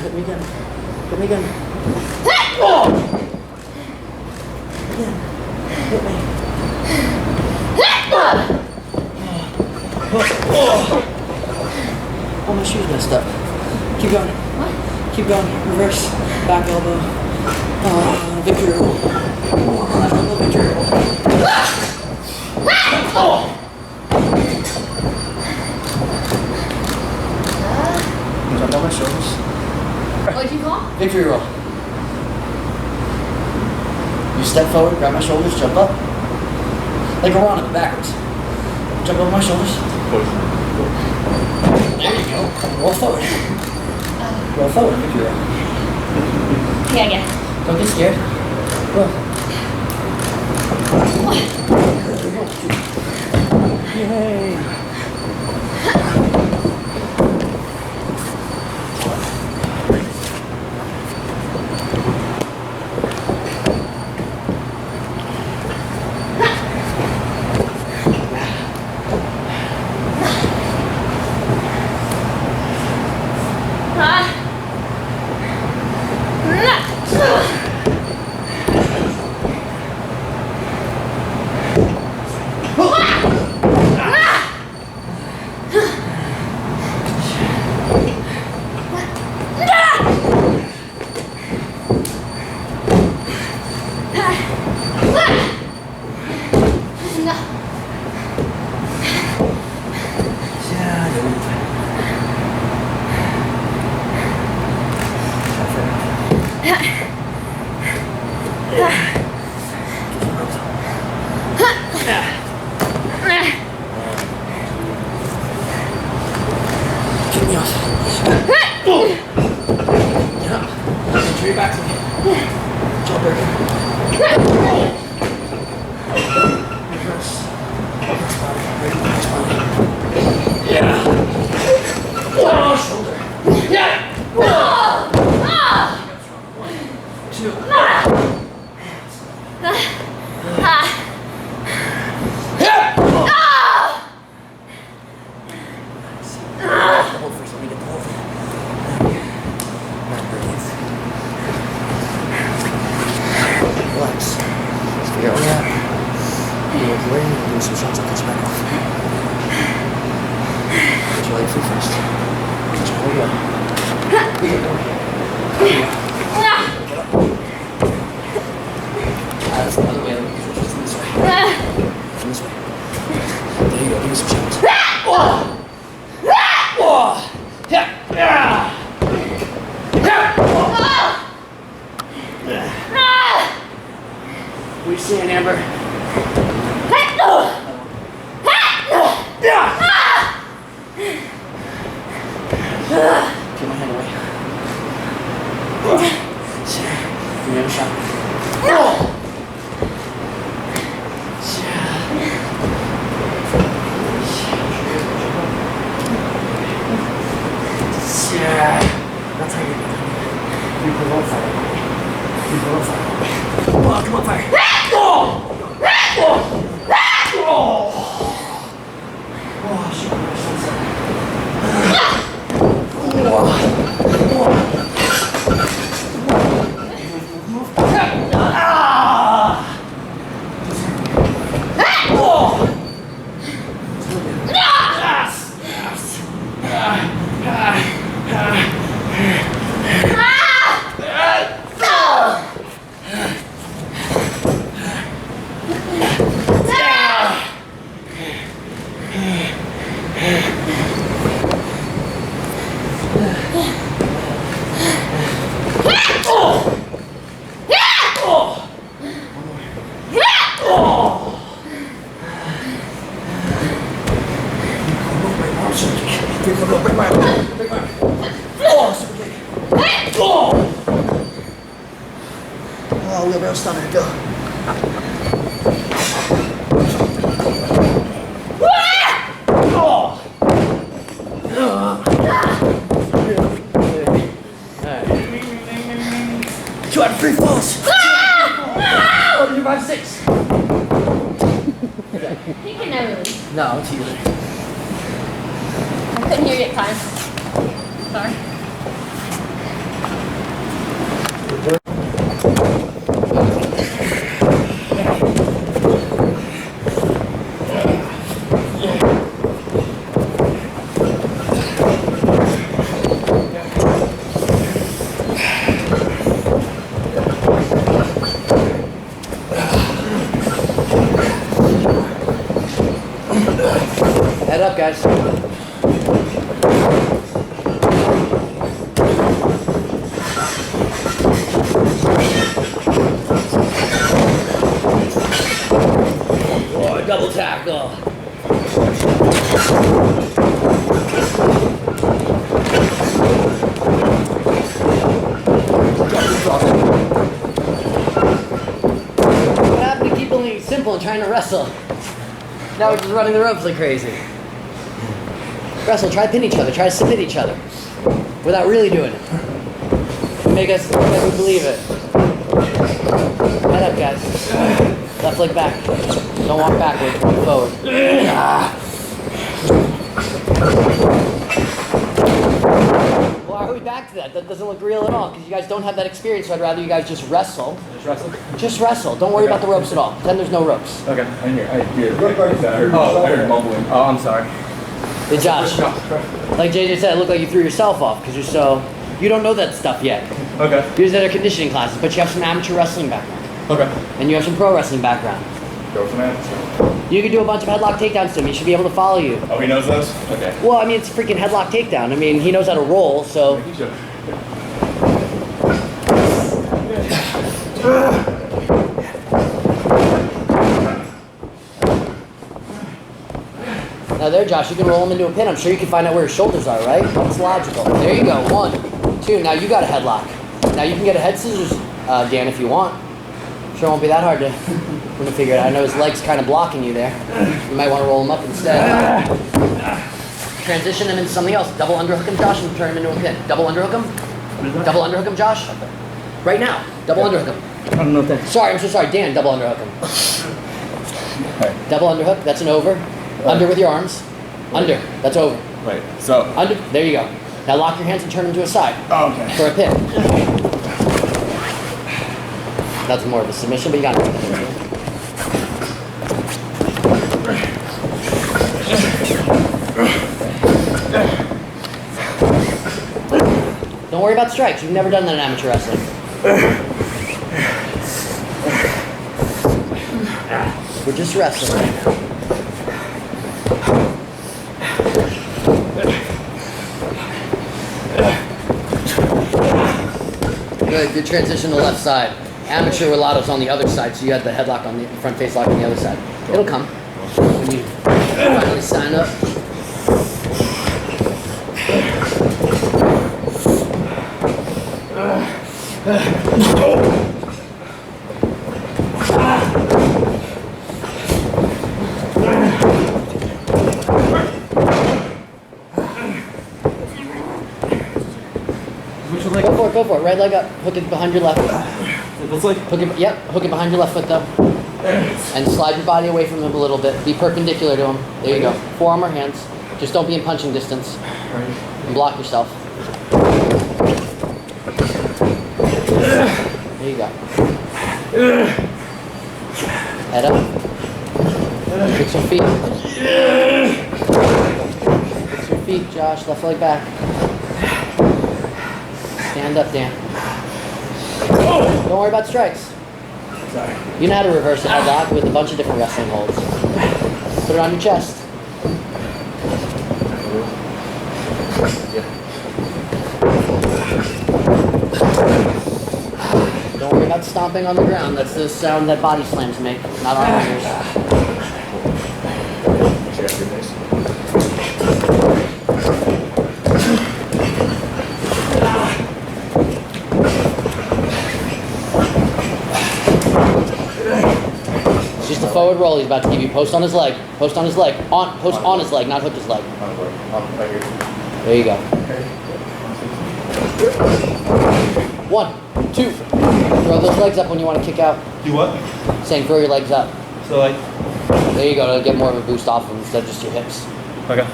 Hit me again. Hit me again. Again. Hit me. Oh, my shoe's messed up. Keep going. What? Keep going. Reverse. Back elbow. Victory roll. Left elbow, victory roll. Jump on my shoulders. What'd you call? Victory roll. You step forward, grab my shoulders, jump up. Like a Veronica, backwards. Jump over my shoulders. There you go. Roll forward. Roll forward, victory roll. Yeah, I get it. Don't get scared. Roll. Yay. Get me off. Turn your back to me. Jump back. Reverse. Yeah. Oh, shoulder. Yeah. 2. Hold first, let me get the hold. Now breathe. Relax. Let's figure out where you're at. You look away, you do some shots, I'll catch you back off. Get your leg free first. Catch your leg up. Get up. That's the other way. Let me switch this this way. From this way. There you go, give me some shots. What are you saying, Amber? Get my hand away. Give me another shot. That's how you do it. You provoke fire. You provoke fire. Come on, fire. Oh, shit, my sunset. Oh, wheelbarrow stomach, go. Two out of three falls. 1, 2, 5, 6. He can never leave. No, it's you. I couldn't hear you at times. Sorry. Head up, guys. Oh, double tackle. What happened to keeping it simple and trying to wrestle? Now we're just running the ropes like crazy. Wrestle, try to pin each other, try to submit each other without really doing it. Make us believe it. Head up, guys. Left leg back. Don't walk backwards, walk forward. Why are we back to that? That doesn't look real at all because you guys don't have that experience, so I'd rather you guys just wrestle. Just wrestle? Just wrestle. Don't worry about the ropes at all. Pretend there's no ropes. Okay, I heard mumbling. Oh, I'm sorry. Hey, Josh. Like JJ said, it looked like you threw yourself off because you don't know that stuff yet. Okay. You're just at our conditioning classes, but you have some amateur wrestling background. Okay. And you have some pro wrestling background. Go for that. You can do a bunch of headlock takedowns to him. He should be able to follow you. Oh, he knows those? Okay. Well, I mean, it's a freaking headlock takedown. I mean, he knows how to roll, so. He should. Now there, Josh, you can roll him into a pin. I'm sure you can find out where his shoulders are, right? It's logical. There you go. 1, 2. Now you got a headlock. Now you can get a head scissors, Dan, if you want. Sure won't be that hard to figure it out. I know his leg's kind of blocking you there. You might want to roll him up instead. Transition him into something else. Double underhook him, Josh, and turn him into a pin. Double underhook him. Double underhook him, Josh. Right now. Double underhook him. I don't know if that's... Sorry, I'm so sorry. Dan, double underhook him. Okay. Double underhook. That's an over. Under with your arms. Under. That's over. Wait, so. Under. There you go. Now lock your hands and turn them to a side. Oh, okay. For a pin. That's more of a submission, but you got it. Don't worry about strikes. You've never done that in amateur wrestling. We're just wrestling right now. Good transition to the left side. Amateur Rolato's on the other side, so you had the headlock on the front face lock on the other side. It'll come when you finally sign up. Go for it. Right leg up. Hook it behind your left. Looks like. Hook it, yep. Hook it behind your left foot though. And slide your body away from him a little bit. Be perpendicular to him. There you go. Forearm or hands. Just don't be in punching distance. And block yourself. There you go. Head up. Fix your feet. Fix your feet, Josh. Left leg back. Stand up, Dan. Don't worry about strikes. Sorry. You know how to reverse a headlock with a bunch of different wrestling holds. Put it on your chest. Don't worry about stomping on the ground. That's the sound that body slams make, not our ears. Check your face. It's just a forward roll he's about to give you. Post on his leg. Post on his leg. Post on his leg, not hook his leg. Right here. There you go. Okay. 1, 2. Throw those legs up when you want to kick out. Do what? Saying throw your legs up. So like, There you go. To get more of a boost off them instead of just your hips. okay.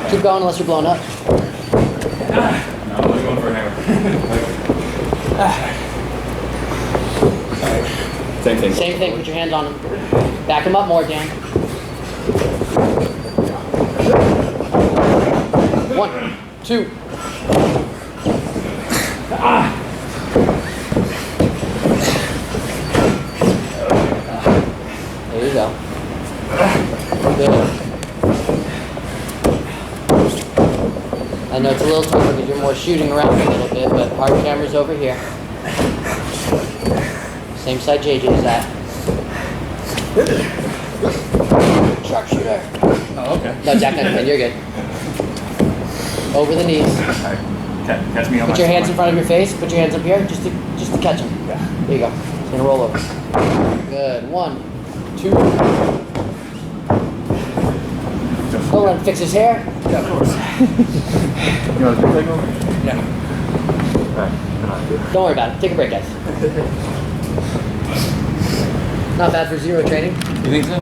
Keep going unless you're blown up. No, I'm going for a hammer. Same thing. Same thing. Put your hands on him. Back him up more, Dan. 1, 2. There you go. Good. I know it's a little tougher because you're more shooting around a little bit, but hard camera's over here. Same side JJ is at. Sharpshooter. Oh, okay. No, jackknife pin, you're good. Over the knees. Alright. Catch me on Put your hands in front of your face. Put your hands up here just to catch them. Yeah. There you go. It's gonna roll over. Good. 1, 2. Go let him fix his hair. Yeah, of course. You want to take over? Yeah. Alright. Don't worry about it. Take a break, guys. Not bad for zero training. You think so?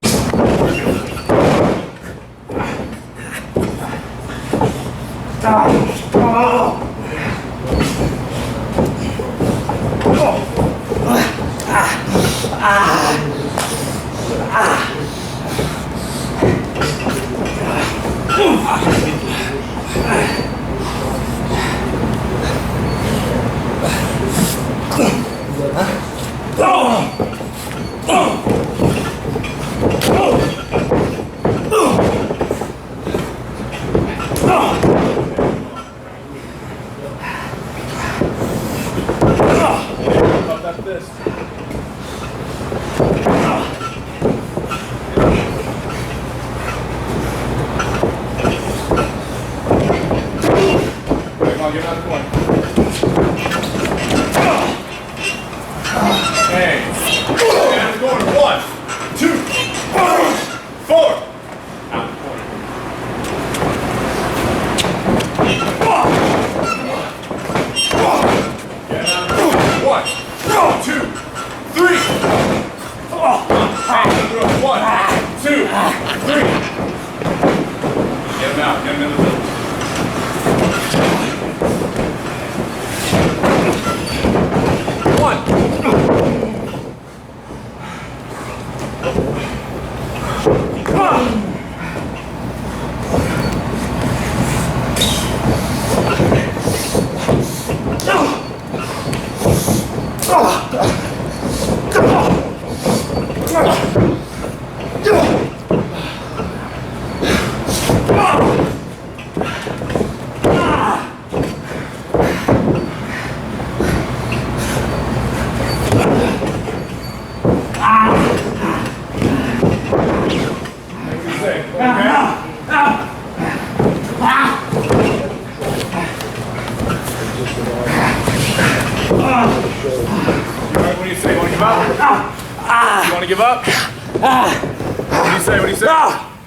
Give up? What do you say? What do you say?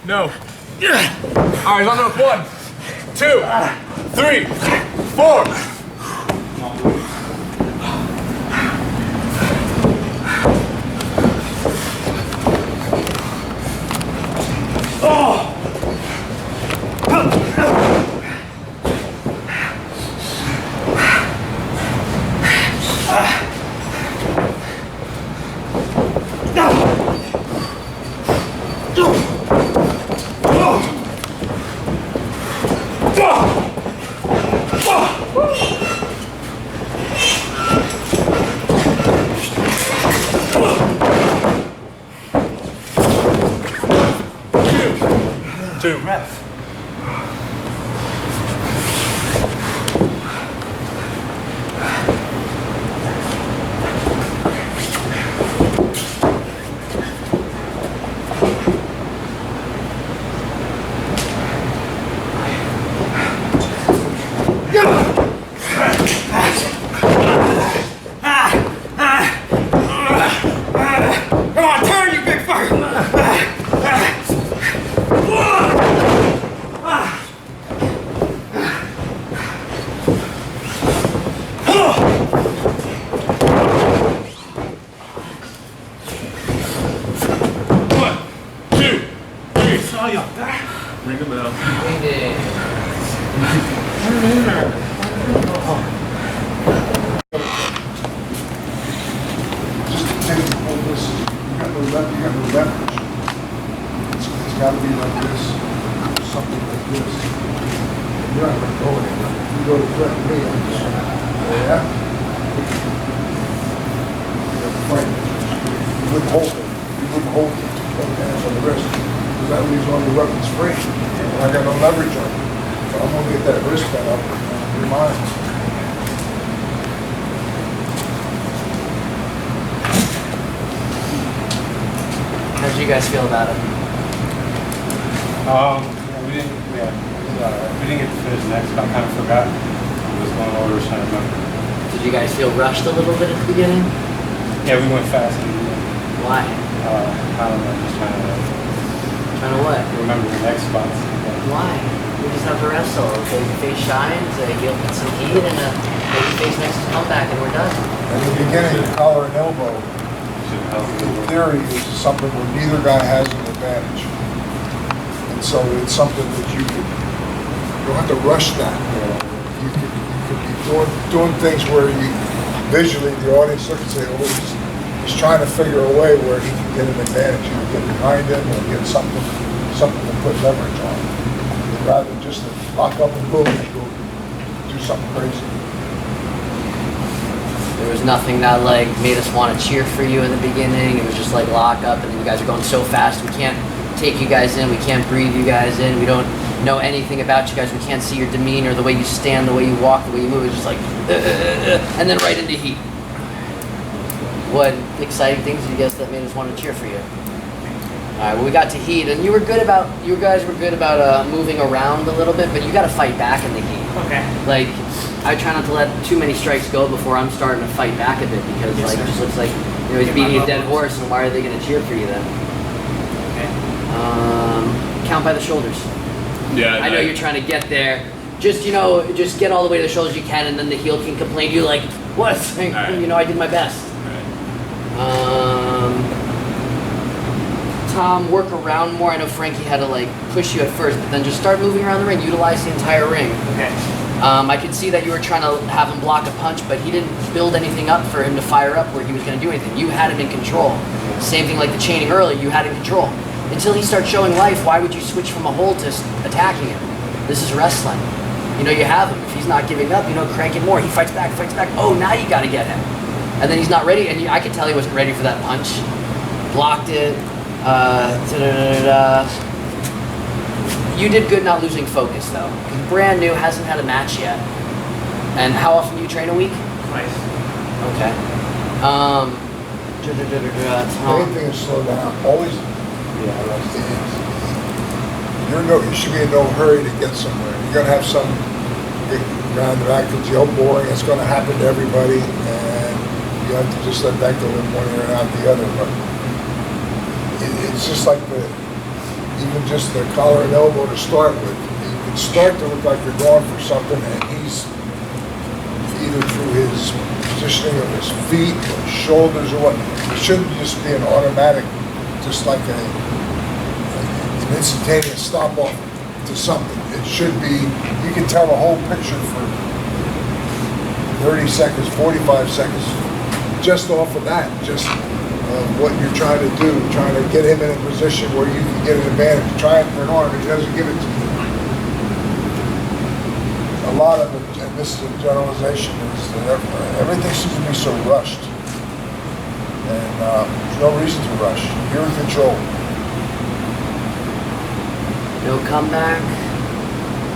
No. All right, he's on the 1, 2, 3, 4. 2. Ref. Come on, turn, you big fucker! One, two, three. Saw you. Ring the bell. Just to take the whole this, you got no leverage. It's got to be like this, something like this. You're not going to go anywhere. You go to threaten me, I'm just, yeah? You're fighting. You wouldn't hold it. You wouldn't hold it. Both hands on the wrist. Because that leaves all your weapons free. And I got no leverage on you. So I'm going to get that wrist bent up and you're mine. How did you guys feel about it? We didn't get to finish next, but I kind of forgot. I was going over, trying to remember. Did you guys feel rushed a little bit at the beginning? Yeah, we went fast. Why? I don't know, just trying to Trying to what? remember the next spots. Why? We just have to wrestle. A babyface shines, a heel gets some heat, and a babyface makes his comeback, and we're done. In the beginning, the collar and elbow, Should help a in little bit. theory, is something where neither guy has an advantage. And so it's something that you don't have to rush that. You could be doing things where you visually, the audience look and say, oh, he's trying to figure a way where he can get an advantage. You can get behind him or get something to put leverage on. Rather than just to lock up and boom, and go do something crazy. There was nothing that like made us want to cheer for you in the beginning. It was just like lock up, and then you guys are going so fast. We can't take you guys in. We can't breathe you guys in. We don't know anything about you guys. We can't see your demeanor, the way you stand, the way you walk, the way you move. It's just like, and then right into heat. What exciting things did you guys that made us want to cheer for you? All right, well, we got to heat, and you guys were good about moving around a little bit, but you got to fight back in the heat. Okay. Like, I try not to let too many strikes go before I'm starting to fight back a bit, because Yes, like sir. it just looks like he's beating a dead horse, and why are they going to cheer for you then? Okay. Count by the shoulders. Yeah, I know you're trying to get there. Just just get all the way to the shoulders you can, and then the heel can complain to you like, what? right. I did my best. Tom, work around more. I know Frankie had to like push you at first, but then just start moving around the ring. Utilize the entire ring. Okay. I could see that you were trying to have him block a punch, but he didn't build anything up for him to fire up where he was going to do anything. You had him in control. Same thing like the chaining earlier, you had in control. Until he starts showing life, why would you switch from a hold to attacking him? This is wrestling. You have him. If he's not giving up, crank it more. He fights back. Oh, now you got to get him. And then he's not ready, and I could tell he wasn't ready for that punch. Blocked it. You did good not losing focus, though. Brand new, hasn't had a match yet. And how often do you train a week? Twice. Okay. The main thing is slow down. Always, you should be in no hurry to get somewhere. You're gonna have some round of activity, boring. It's gonna happen to everybody, and you have to just let that go in one ear and out the other. But it's just like even just the collar and elbow to start with. You can start to look like you're going for something, and he's either through his positioning of his feet or his shoulders or what. It shouldn't just be an automatic, just like an instantaneous stop off to something. It should be, you can tell the whole picture for 30 seconds, 45 seconds, just off of that, just what you're trying to do, trying to get him in a position where you can get an advantage. Try it for an arm, he doesn't give it to you. A lot of it, and this is a generalization, is that everything seems to be so rushed. And there's no reason to rush. You're in control. no comeback.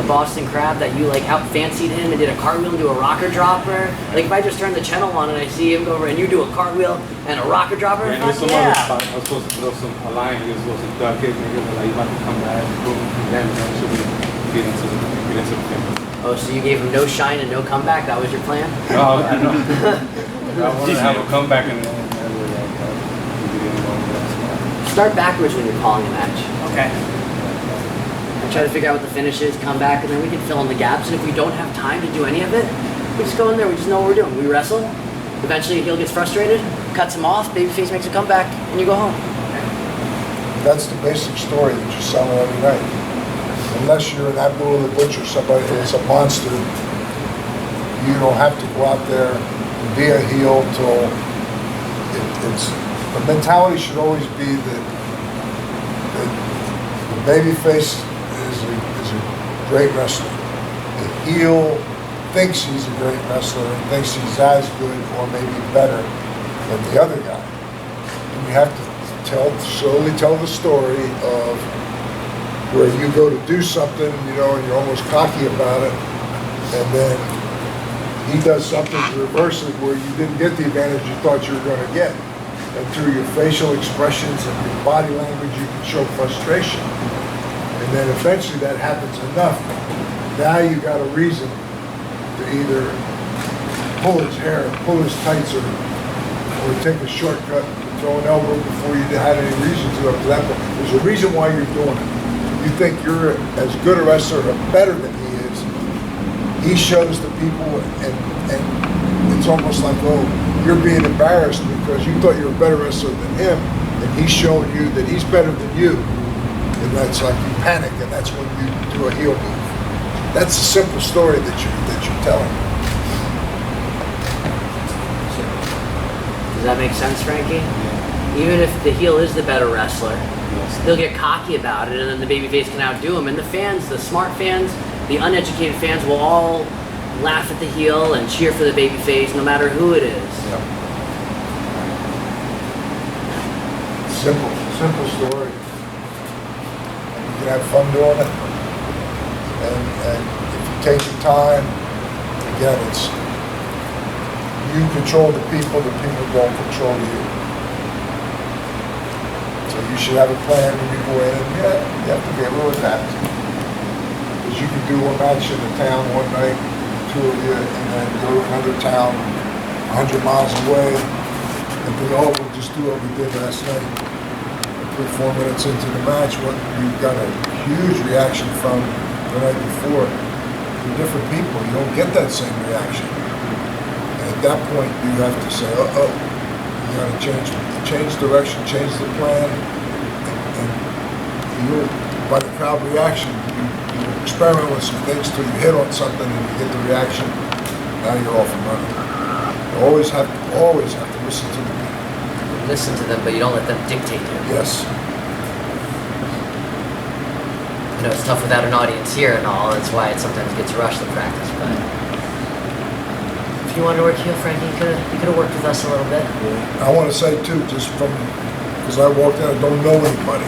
A Boston Crab that you like out fancied him and did a cartwheel and do a rocker dropper. Like if I just turn the channel on and I see him go over and you do a cartwheel and a rocker dropper, And there's fuck some other yeah. spot. I was supposed to throw a line, he was supposed to duck it, and he was like, you about to come back, boom, and then eventually get into the thing. Oh, so you gave him no shine and no comeback? That was your plan? No, I know. I wanted to have a comeback and then we didn't go to that spot. Start backwards when you're calling a match. Okay. And try to figure out what the finish is, come back, and then we can fill in the gaps. And if we don't have time to do any of it, we just go in there, we just know what we're doing. We wrestle. Eventually heel gets frustrated, cuts him off, babyface makes a comeback, and you go home. That's the basic story that you're selling every night. Unless you're an Abdullah the Butcher, somebody that's a monster, you don't have to go out there and be a heel till it's the mentality should always be that the babyface is a great wrestler. The heel thinks he's a great wrestler and thinks he's as good or maybe better than the other guy. And you have to slowly tell the story of where you go to do something, and you're almost cocky about it, and then he does something to reverse it where you didn't get the advantage you thought you were going to get. And through your facial expressions and your body language, you can show frustration. And then eventually that happens enough. Now you got a reason to either pull his hair, pull his tights, or take a shortcut, throw an elbow before you had any reason to up to that point. There's a reason why you're doing it. You think you're as good a wrestler or better than he is. He shows the people, and it's almost like, oh, you're being embarrassed because you thought you were a better wrestler than him, and he's showing you that he's better than you. And that's like you panic, and that's when you do a heel move. That's a simple story that you're telling. Does that make sense, Frankie? Even if the heel is the better wrestler, they'll get cocky about it, and then the babyface can outdo him. And the fans, the smart fans, the uneducated fans will all laugh at the heel and cheer for the babyface, no matter who it is. Yeah. Simple story. And you can have fun doing it. And if you take your time, again, it's you control the people don't control you. So you should have a plan when you go in, and you have to be able to adapt. Because you can do one match in the town one night, two of you, and then go to another town 100 miles away, and we all will just do what we did last night. 3-4 minutes into the match, what you got a huge reaction from the night before. You're different people, you don't get that same reaction. And at that point, you have to say, you got to change direction, change the plan, and you, by the crowd reaction, you experiment with some things till you hit on something and you get the reaction. Now you're off and running. You always have to listen to the people. Listen to them, but you don't let them dictate you. Yes. I know it's tough without an audience here and all. That's why it sometimes gets rushed in practice. But if you wanted to work heel, Frankie, you could have worked with us a little bit. I want to say too, just because I walked in, I don't know anybody,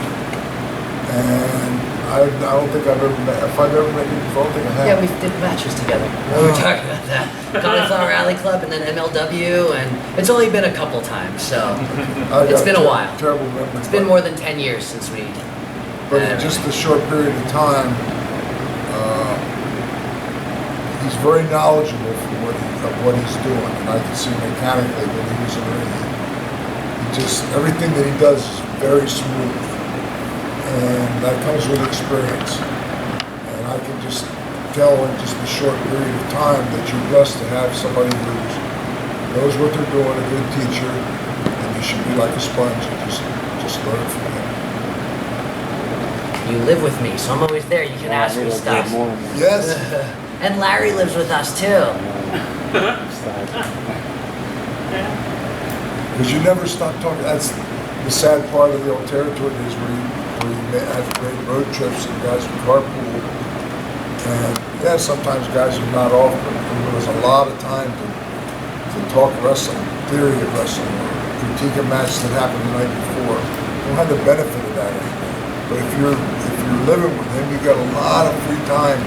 and I don't think I've ever met. If I've ever met you before, I don't think I have. Yeah, we did matches together. We were talking about that. Cauliflower Rally Club and then MLW, and it's only been a couple times, so it's been a while. Terrible memory. It's been more than 10 years since we. But in just a short period of time, he's very knowledgeable of what he's doing, and I can see mechanically when he was in the ring. Everything that he does is very smooth, and that comes with experience. And I can just tell in just a short period of time that you're blessed to have somebody who knows what they're doing, a good teacher, and you should be like a sponge and just learn from him. You live with me, so I'm always there. You can ask me stuff. Yes. And Larry lives with us too. Because you never stop talking. That's the sad part of the old territory is where you have great road trips and guys would carpool. And yeah, sometimes guys are not off, but there was a lot of time to talk wrestling, theory of wrestling, or critique a match that happened the night before. You don't have the benefit of that anymore. But if you're you're living with him, you got a lot of free time,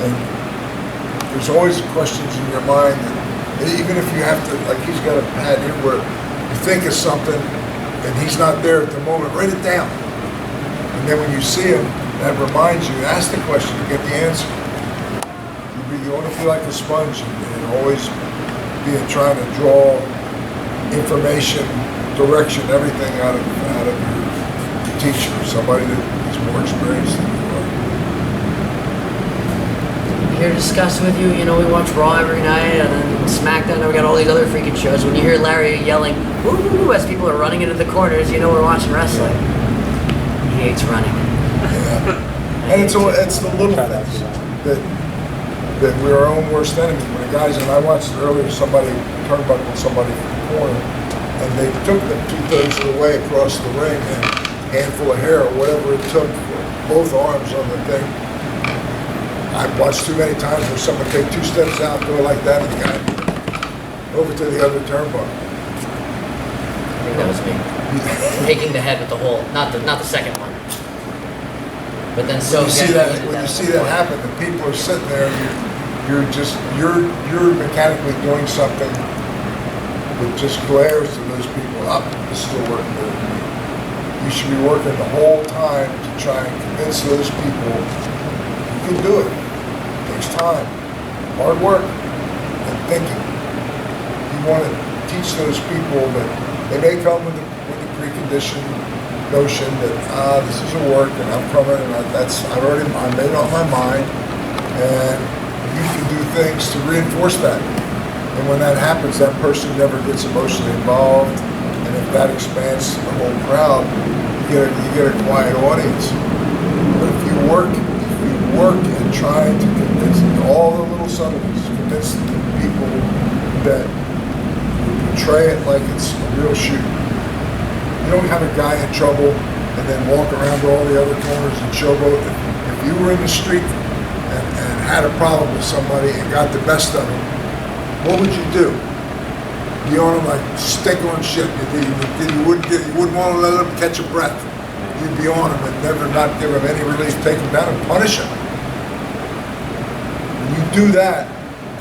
and there's always questions in your mind that even if you have to, like he's got a pad here where you think of something and he's not there at the moment, write it down. And then when you see him, that reminds you, ask the question, you get the answer. You want to feel like a sponge and always trying to draw information, direction, everything out of your teacher, somebody that is more experienced than you are. Here to discuss with you, we watch Raw every night and then SmackDown, and we got all these other freaking shows. When you hear Larry yelling, woo, as people are running into the corners, we're watching wrestling. He hates running. Yeah. And it's the little things that we're our own worst enemy. When the guys, and I watched earlier, somebody turnbuckle somebody from the corner, and they took them 2/3 of the way across the ring, and a handful of hair, or whatever it took, both arms on the thing. I've watched too many times where someone take 2 steps out, go like that, and the guy over to the other turnbuckle. I think that was me. Taking the head with the whole, not the second one. But then When you see that happen, the people are sitting there, and you're mechanically doing something that just glares to those people up. This is still working good for me. You should be working the whole time to try and convince those people you can do it. It takes time, hard work, and thinking. You want to teach those people that they may come with the preconditioned notion that this isn't work and I'm coming and I made up my mind, and you can do things to reinforce that. And when that happens, that person never gets emotionally involved, and if that expands to the whole crowd, you get a quiet audience. But if you work and try to convince all the little subtleties, convince the people that you portray it like it's a real shoot. You don't have a guy in trouble and then walk around to all the other corners and showboat. If you were in the street and had a problem with somebody and got the best of them, what would you do? Be on them like stick on shit. You wouldn't want to let them catch a breath. You'd be on them and never not give them any relief, take them down and punish them. When you do that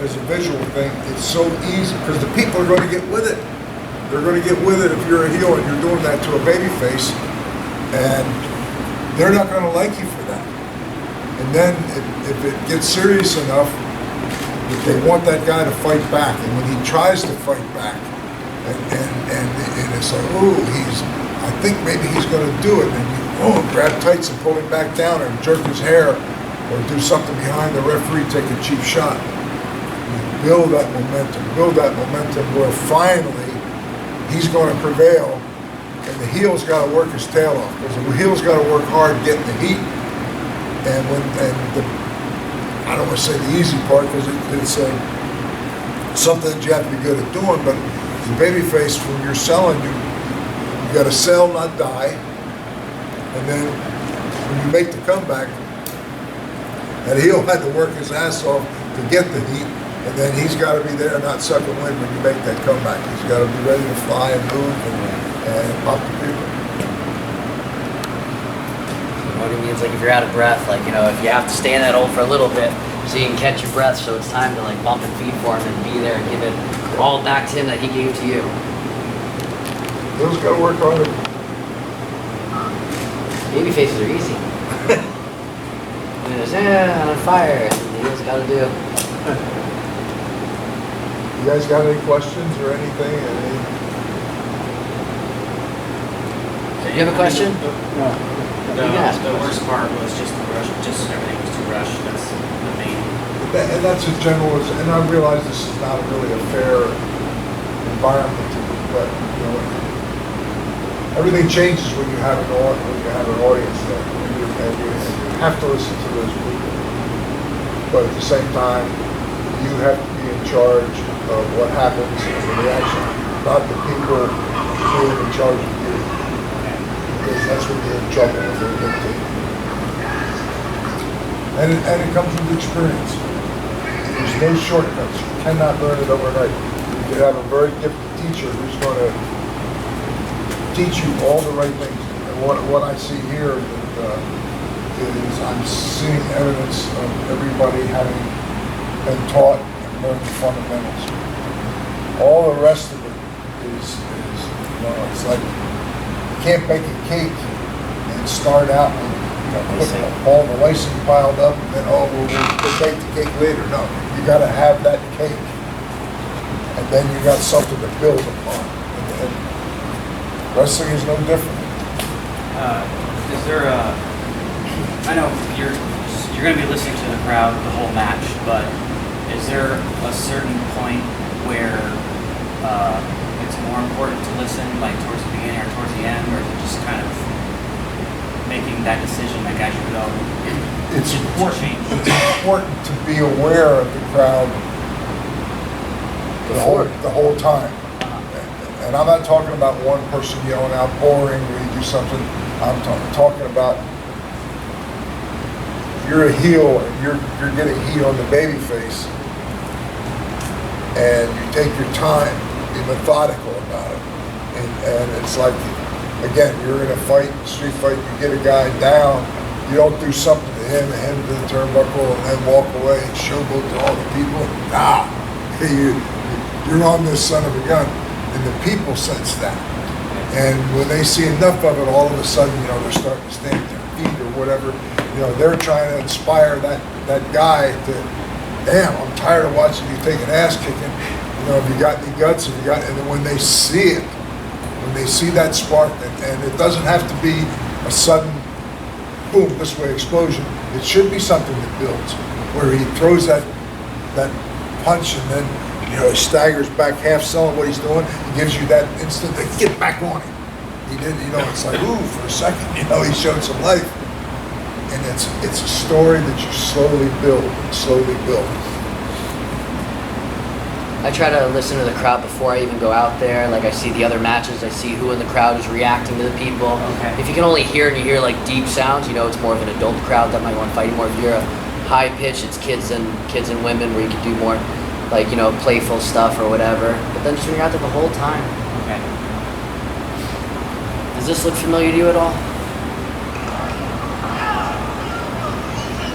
as a visual thing, it's so easy because the people are going to get with it. They're going to get with it if you're a heel and you're doing that to a baby face, and they're not going to like you for that. And then if it gets serious enough that they want that guy to fight back, and when he tries to fight back, and it's like, I think maybe he's going to do it, and you grab tights and pull him back down and jerk his hair or do something behind the referee, take a cheap shot. You build that momentum where finally he's going to prevail, and the heel's got to work his tail off, because the heel's got to work hard getting the heat. And I don't want to say the easy part, because it's something that you have to be good at doing, but as a babyface, when you're selling, you got to sell, not die. And then when you make the comeback, that heel had to work his ass off to get the heat. And then he's got to be there, not sucking wind when you make that comeback. He's got to be ready to fly and move and pop the people. What he means, like if you're out of breath, if you have to stay in that hole for a little bit so you can catch your breath, so it's time to bump and feed for him and be there and give it all back to him that he gave to you. He's got to work harder. Baby faces are easy. It's on fire. He's got to do. You guys got any questions or anything? Do you have a question? No. You can ask. The worst part was just the rush. Just everything was too rushed. That's the main. And that's a general, and I realize this is not really a fair environment, but everything changes when you have an audience there, and you have to listen to those people. But at the same time, you have to be in charge of what happens in the reaction, not the people who are in charge of you. Because that's when you're in trouble with a good team. And it comes with experience. There's no shortcuts. You cannot learn it overnight. You can have a very gifted teacher who's going to teach you all the right things. And what I see here, is I'm seeing evidence of everybody having been taught and learned the fundamentals. All the rest of it is it's like you can't bake a cake and start out with all the icing piled up and then, we'll bake the cake later. No, you got to have that cake. And then you got something to build upon. And wrestling is no different. Is there I know you're going to be listening to the crowd the whole match, but is there a certain point where it's more important to listen, like towards the beginning or towards the end, or is it just kind of making that decision, like as you go? It's important. It's important to be aware of the crowd the whole time. And I'm not talking about one person yelling out boring when you do something. I'm talking about you're a heel and you're getting heat on the baby face, and you take your time, be methodical about it. And it's like, again, you're in a fight, street fight, you get a guy down, you don't do something to him and him to the turnbuckle and then walk away and showboat to all the people. Nah, you're on this son of a gun. And the people sense that. And when they see enough of it, all of a sudden, they're starting to stand at their feet or whatever. They're trying to inspire that guy to, damn, I'm tired of watching you take an ass kicking. Have you got any guts? And then when they see it, when they see that spark, and it doesn't have to be a sudden, boom, this way explosion. It should be something that builds, where he throws that punch and then, he staggers back, half selling what he's doing. He gives you that instant to get back on him. He did, it's like, ooh, for a second, he showed some life. And it's a story that you slowly build and slowly build. I try to listen to the crowd before I even go out there. Like I see the other matches, I see who in the crowd is reacting to the people. Okay. If you can only hear and you hear like deep sounds, it's more of an adult crowd that might want to fight more. If you're a high pitch, it's kids and women where you can do more like, playful stuff or whatever. But then just when you're out there the whole time. Okay. Does this look familiar to you at all?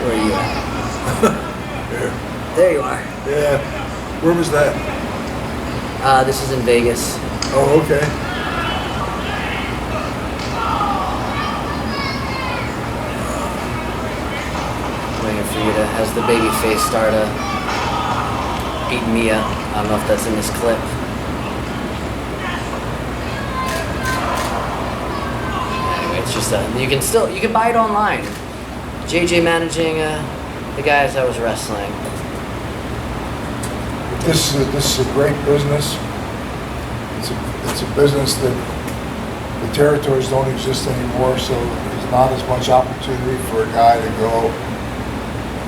Where are you at? Here. There you are. Yeah. Where was that? This is in Vegas. Oh, okay. Waiting for you to, as the baby face start beating me up. I don't know if that's in this clip. Anyway, it's just you can buy it online. JJ managing the guys I was wrestling. This is a great business. It's a business that the territories don't exist anymore, so there's not as much opportunity for a guy to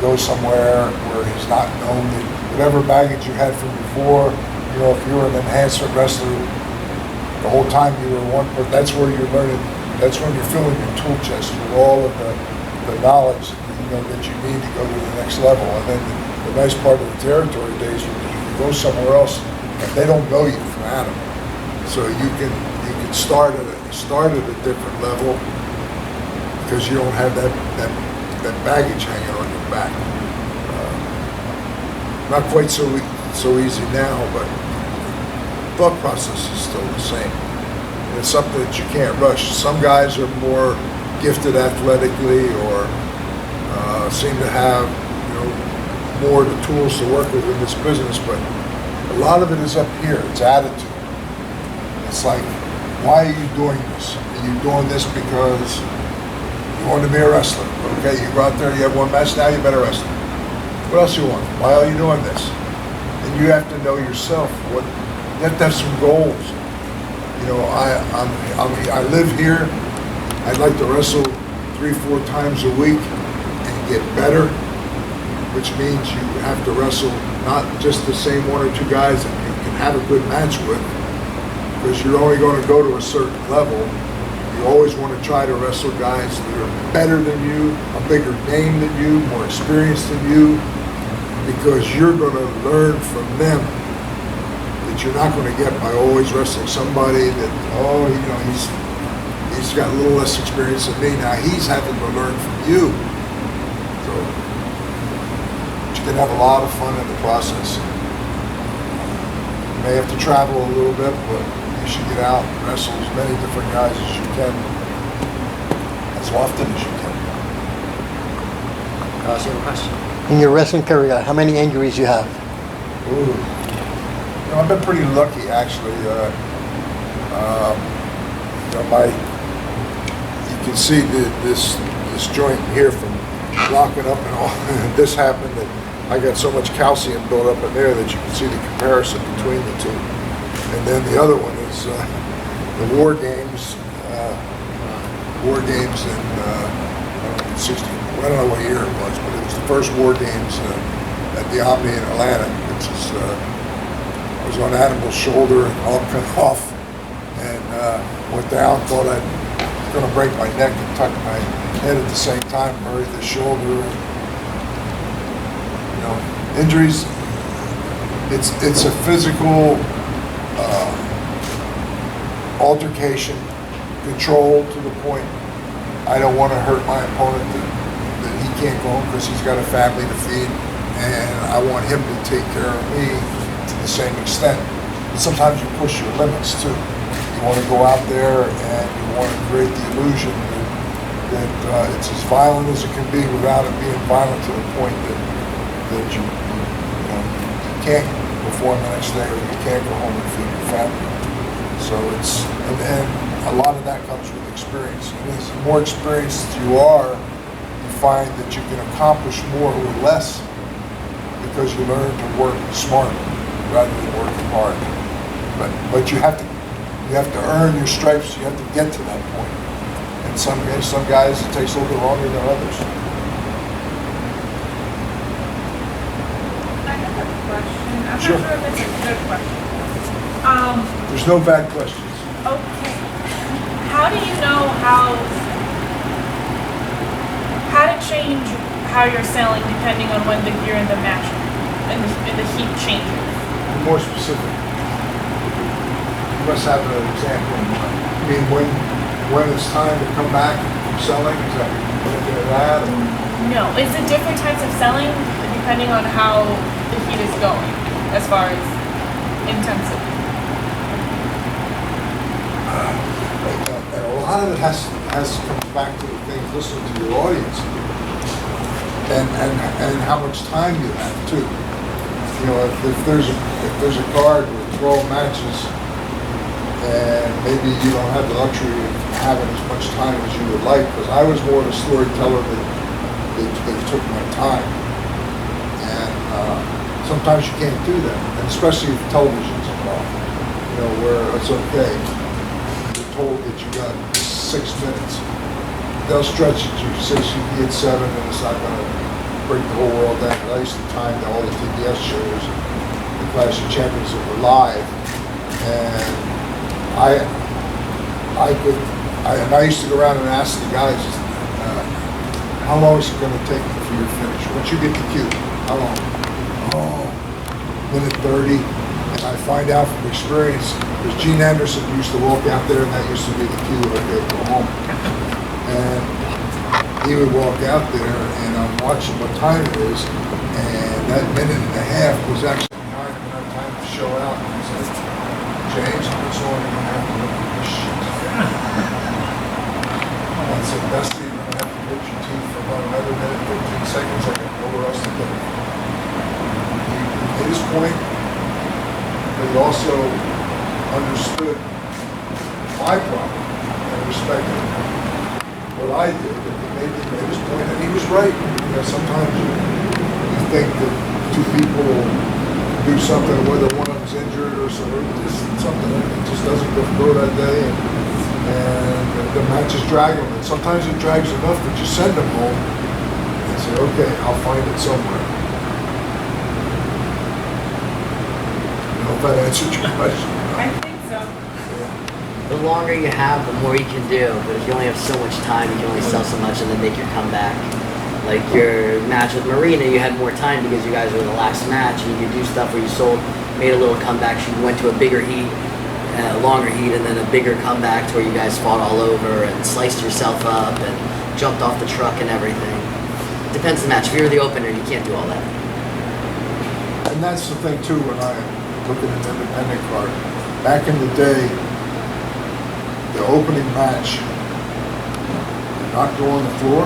go somewhere where he's not known. Whatever baggage you had from before, if you were an enhancement wrestler, the whole time you were one, but that's where you're learning. That's when you're filling your tool chest with all of the knowledge that you need to go to the next level. And then the nice part of the territory days when you go somewhere else and they don't know you from Adam, so you can start at a different level because you don't have that baggage hanging on your back. Not quite so easy now, but the thought process is still the same. And it's something that you can't rush. Some guys are more gifted athletically or seem to have more the tools to work with in this business, but a lot of it is up here. It's attitude. It's like, why are you doing this? Are you doing this because you want to be a wrestler? Okay, you go out there, you have one match, now you better wrestle. What else you want? Why are you doing this? And you have to know yourself. You have to have some goals. I live here. I'd like to wrestle 3-4 times a week and get better, which means you have to wrestle not just the same one or two guys that you can have a good match with, because you're only going to go to a certain level. You always want to try to wrestle guys that are better than you, a bigger name than you, more experienced than you, because you're going to learn from them that you're not going to get by always wrestling somebody that, He's got a little less experience than me. Now he's having to learn from you. So you can have a lot of fun in the process. You may have to travel a little bit, but you should get out and wrestle as many different guys as you can, as often as you can. Carlos, you have a question? In your wrestling career, how many injuries you have? Ooh. I've been pretty lucky, actually. You can see this joint here from locking up and all. This happened that I got so much calcium built up in there that you can see the comparison between the two. And then the other one is the War Games. War Games in 60. I don't know what year it was, but it was the first War Games at the Omni in Atlanta, which is. I was on Animal's shoulder and all cut off, and went down. Thought I was going to break my neck and tuck my head at the same time, buried the shoulder. And, injuries. It's a physical altercation, controlled to the point I don't want to hurt my opponent that he can't go home because he's got a family to feed, and I want him to take care of me to the same extent. But sometimes you push your limits too. You want to go out there and you want to create the illusion that it's as violent as it can be without it being violent to the point that you can't perform the next day or you can't go home and feed your family. So it's, and a lot of that comes with experience. And as the more experienced you are, you find that you can accomplish more with less because you learn to work smart rather than working hard. But you have to earn your stripes. You have to get to that point. And some guys it takes a little bit longer than others. I have a question. I'm Sure. not sure if it's a good question. There's no bad questions. Okay. How do you know how to change how you're selling depending on when the gear in the match and the heat changes? Be more specific. You must have an example in mind. I mean, when it's time to come back from selling, is that looking at that? Or? No. Is it different types of selling depending on how the heat is going as far as intensity? And a lot of it has to come back to the things, listening to your audience and how much time you have too. If there's a card with 12 matches and maybe you don't have the luxury of having as much time as you would like, because I was more of a storyteller that took my time, and sometimes you can't do that, and especially if television's involved, where it's okay. Told that you got 6 minutes. They'll stretch it to 6, you can get 7, and it's not going to break the whole world down. But I used to time all the TBS shows, the Clash of Champions that were live, and I used to go around and ask the guys, how long is it going to take for your finish? Once you get the cue, how long? Minute 30. And I find out from experience, because Gene Anderson used to walk out there, and that used to be the cue, okay, go home. And he would walk out there, and I'm watching what time it is, and that minute and a half was actually behind enough time to show out. And he said, James, how much longer do you have to look at this shit? I said, Dusty, you're going to have to put your teeth for about another minute, 15 seconds. I got nowhere else to go. He made his point. But he also understood my problem and respected what I did. And he made his point, and he was right. Sometimes you think that two people do something, whether one of them's injured or something that just doesn't go that day, and the match is dragging. And sometimes it drags enough that you send them home and say, okay, I'll find it somewhere. I hope that answered your question. I think so. The longer you have, the more you can do. But if you only have so much time, you can only sell so much and then make your comeback. Like your match with Marina, you had more time because you guys were the last match, and you could do stuff where you made a little comeback. You went to a bigger heat, longer heat, and then a bigger comeback to where you guys fought all over and sliced yourself up and jumped off the truck and everything. Depends on the match. If you're the opener, you can't do all that. And that's the thing too, when I look at an independent card. Back in the day, the opening match, you not go on the floor,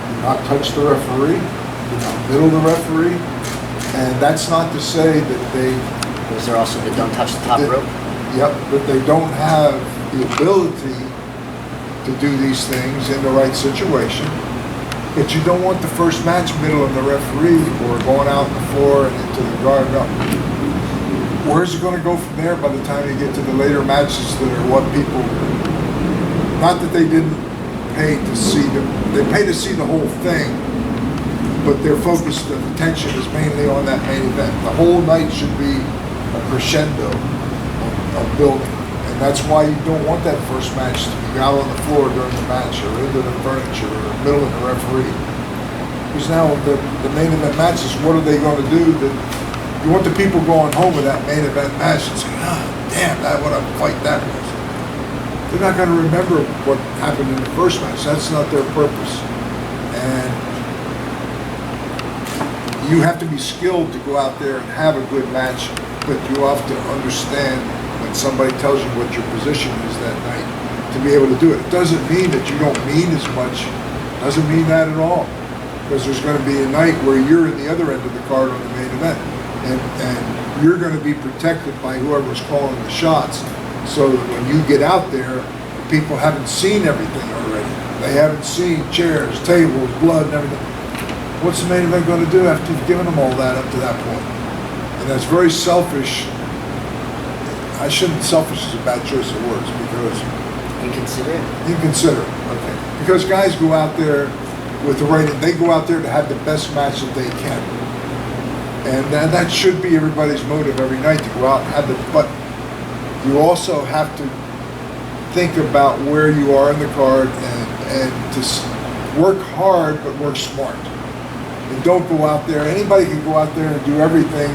you not touch the referee, you not middle the referee, and that's not to say that they... Was there also the don't touch the top rope? Yep, but they don't have the ability to do these things in the right situation. But you don't want the first match middling the referee or going out on the floor and into the guard up. Where's it going to go from there by the time you get to the later matches that are what people, not that they didn't pay to see they pay to see the whole thing, but their focus of attention is mainly on that main event. The whole night should be a crescendo of building. And that's why you don't want that first match to be out on the floor during the match or into the furniture or middle of the referee. Because now the main event matches, what are they going to do? That you want the people going home with that main event match and saying, ah, damn, what a fight that was. They're not going to remember what happened in the first match. That's not their purpose. And you have to be skilled to go out there and have a good match, but you have to understand when somebody tells you what your position is that night to be able to do it. It doesn't mean that you don't mean as much. It doesn't mean that at all. Because there's going to be a night where you're in the other end of the card on the main event. And you're going to be protected by whoever's calling the shots. So that when you get out there, people haven't seen everything already. They haven't seen chairs, tables, blood, and everything. What's the main event going to do after you've given them all that up to that point? And that's very selfish. Selfish is a bad choice of words because... Inconsiderate? Inconsiderate, okay. Because guys go out there with the rating, they go out there to have the best match that they can. And that should be everybody's motive every night, to go out and have but you also have to think about where you are in the card and to work hard but work smart. And don't go out there, anybody can go out there and do everything,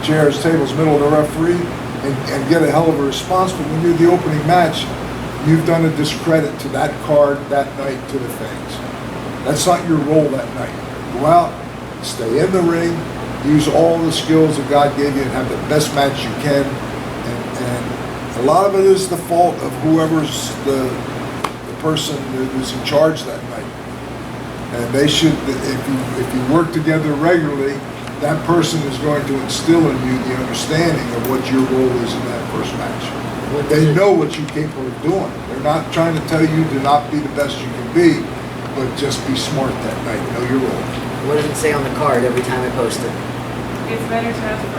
chairs, tables, middle of the referee, and get a hell of a response, but when you're the opening match, you've done a discredit to that card that night to the fans. That's not your role that night. Go out, stay in the ring, use all the skills that God gave you and have the best match you can. And a lot of it is the fault of whoever's the person who's in charge that night. And they should, if you work together regularly, that person is going to instill in you the understanding of what your role is in that first match. They know what you're capable of doing. They're not trying to tell you to not be the best you can be, but just be smart that night. Know your role. What does it say on the card every time I post it? It's better to ask for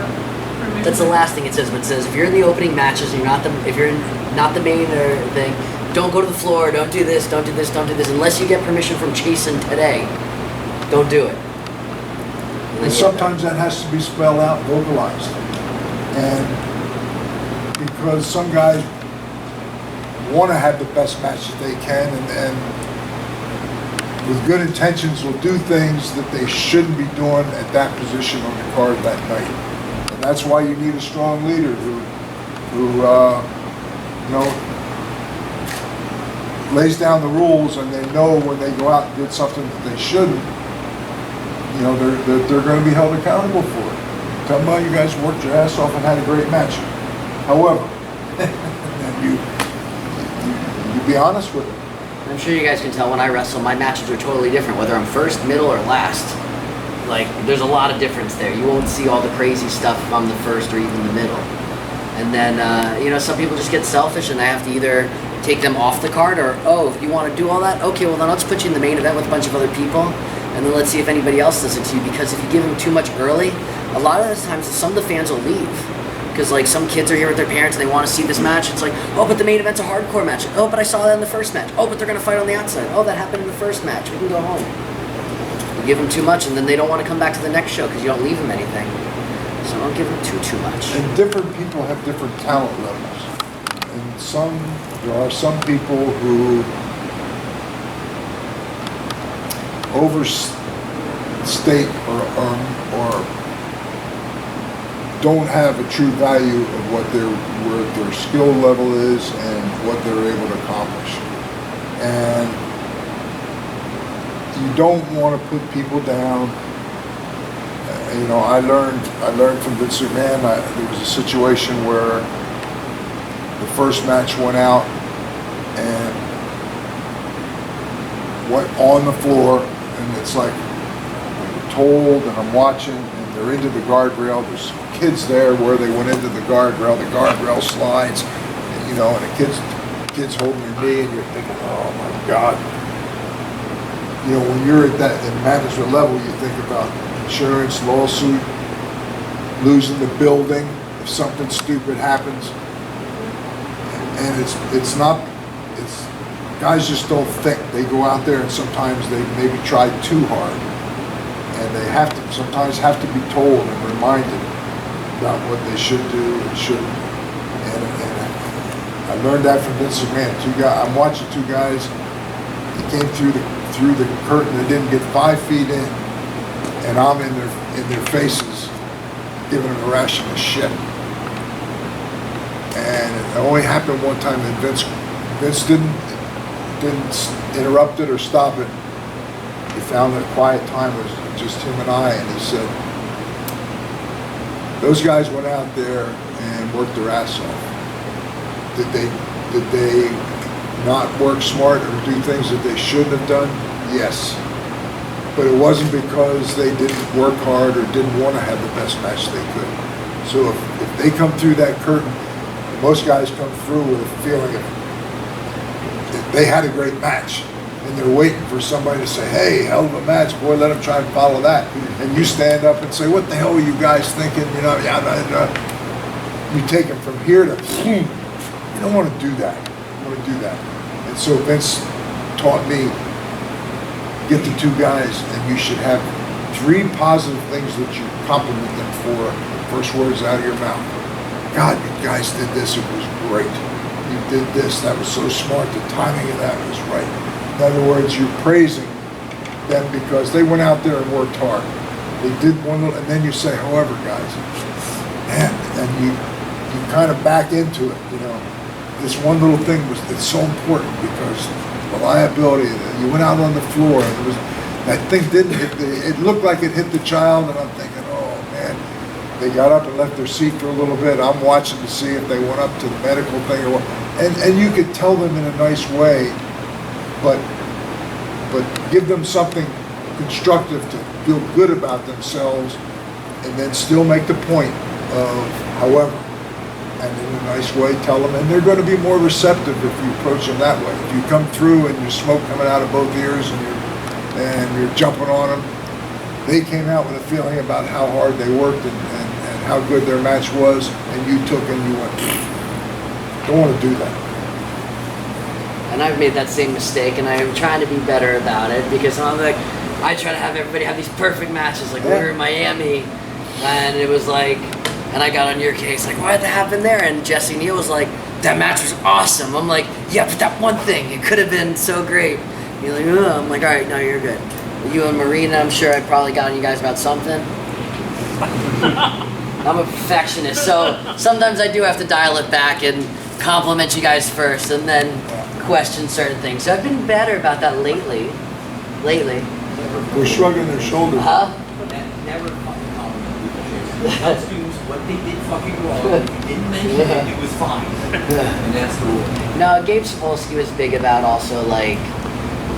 permission. That's the last thing it says. But it says if you're in the opening matches and if you're not the main thing, don't go to the floor. Don't do this. Don't do this. Don't do this unless you get permission from Chasen today. Don't do it. And sometimes that has to be spelled out, vocalized. And because some guys want to have the best match that they can and with good intentions will do things that they shouldn't be doing at that position on the card that night. And that's why you need a strong leader who lays down the rules, and they know when they go out and did something that they shouldn't, they're going to be held accountable for it. Tell them, well, you guys worked your ass off and had a great match. However, you be honest with them. I'm sure you guys can tell when I wrestle, my matches are totally different, whether I'm first, middle, or last. Like, there's a lot of difference there. You won't see all the crazy stuff if I'm the first or even the middle. And then, some people just get selfish and I have to either take them off the card or, oh, you want to do all that? Okay, well then let's put you in the main event with a bunch of other people and then let's see if anybody else does it to you, because if you give them too much early, a lot of the times some of the fans will leave. Because like some kids are here with their parents and they want to see this match. It's like, oh, but the main event's a hardcore match. Oh, but I saw that in the first match. Oh, but they're going to fight on the outside. Oh, that happened in the first match. We can go home. You give them too much and then they don't want to come back to the next show because you don't leave them anything. So don't give them too much. And different people have different talent levels. And there are some people who overstate or don't have a true value of what where their skill level is and what they're able to accomplish. And you don't want to put people down. You know, I learned from Vince McMahon. There was a situation where the first match went out and went on the floor, and it's like I'm told, and I'm watching, and they're into the guardrail. There's kids there where they went into the guardrail. The guardrail slides, and, you know, and the kids holding their knee, and you're thinking, oh my God. You know, when you're at that management level, you think about insurance, lawsuit, losing the building if something stupid happens. And it's guys just don't think. They go out there and sometimes they maybe try too hard. And they sometimes have to be told and reminded about what they should do and shouldn't. And I learned that from Vince McMahon. I'm watching two guys. They came through the curtain. They didn't get 5 feet in, and I'm in their faces, giving them a ration of shit. And it only happened one time, and Vince didn't interrupt it or stop it. He found that quiet time was just him and I, and he said, those guys went out there and worked their ass off. Did they not work smart or do things that they shouldn't have done? Yes. But it wasn't because they didn't work hard or didn't want to have the best match they could. So if they come through that curtain, most guys come through with a feeling of they had a great match, and they're waiting for somebody to say, hey, hell of a match, boy, let them try and follow that. And you stand up and say, what the hell are you guys thinking? You know, you take them from here to, you don't want to do that. You want to do that. And so Vince taught me, get the two guys, and you should have 3 positive things that you compliment them for. The first words out of your mouth. God, you guys did this, it was great. You did this, that was so smart, the timing of that was right. In other words, you're praising them because they went out there and worked hard. They did one little, and then you say, however, guys, and you kind of back into it, you know. This one little thing it's so important because reliability, you went out on the floor, and that thing didn't hit it looked like it hit the child, and I'm thinking, oh man. They got up and left their seat for a little bit. I'm watching to see if they went up to the medical thing or what. And you could tell them in a nice way, but give them something constructive to feel good about themselves, and then still make the point of however. And in a nice way, tell them, and they're going to be more receptive if you approach them that way. If you come through and there's smoke coming out of both ears and you're jumping on them, they came out with a feeling about how hard they worked and how good their match was, and you took and you went, don't want to do that. And I've made that same mistake, and I'm trying to be better about it because I'm like, I try to have everybody have these perfect matches. Like we were in Miami, and it was like, and I got on your case, like, why'd that happen there? And Jesse Neal was like, that match was awesome. I'm like, yeah, but that one thing, it could have been so great. And you're like, oh. I'm like, all right, no, you're good. You and Marina, I'm sure I probably got on you guys about something. I'm a perfectionist, so sometimes I do have to dial it back and compliment you guys first and then question certain things. So I've been better about that lately. We're shrugging their shoulders. Huh? Never fucking compliment. Tell students what they did fucking wrong. If you didn't mention it, it was fine. And that's the rule. No, Gabe Sapolsky was big about also like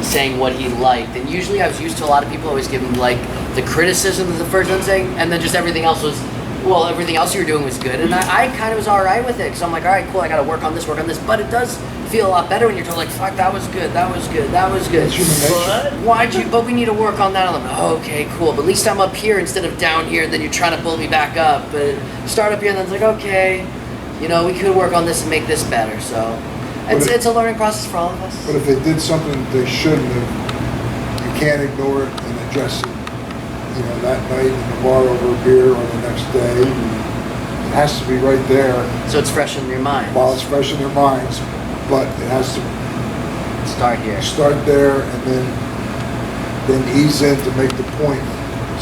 saying what he liked, and usually I was used to a lot of people always give him like the criticism as the first one saying, and then just everything else was, well, everything else you were doing was good, and I kind of was all right with it because I'm like, all right, cool, I got to work on this, but it does feel a lot better when you're told like, fuck, that was good. But we need to work on that. I'm like, okay, cool, but at least I'm up here instead of down here, and then you're trying to pull me back up, but start up here, and then it's like, okay, you know, we could work on this and make this better, so. It's a learning process for all of us. But if they did something they shouldn't have, you can't ignore it and address it. You know, that night in the bar over a beer or the next day. It has to be right there. So it's fresh in your mind. While it's fresh in their minds, but it has to start here. Start there and then ease in to make the point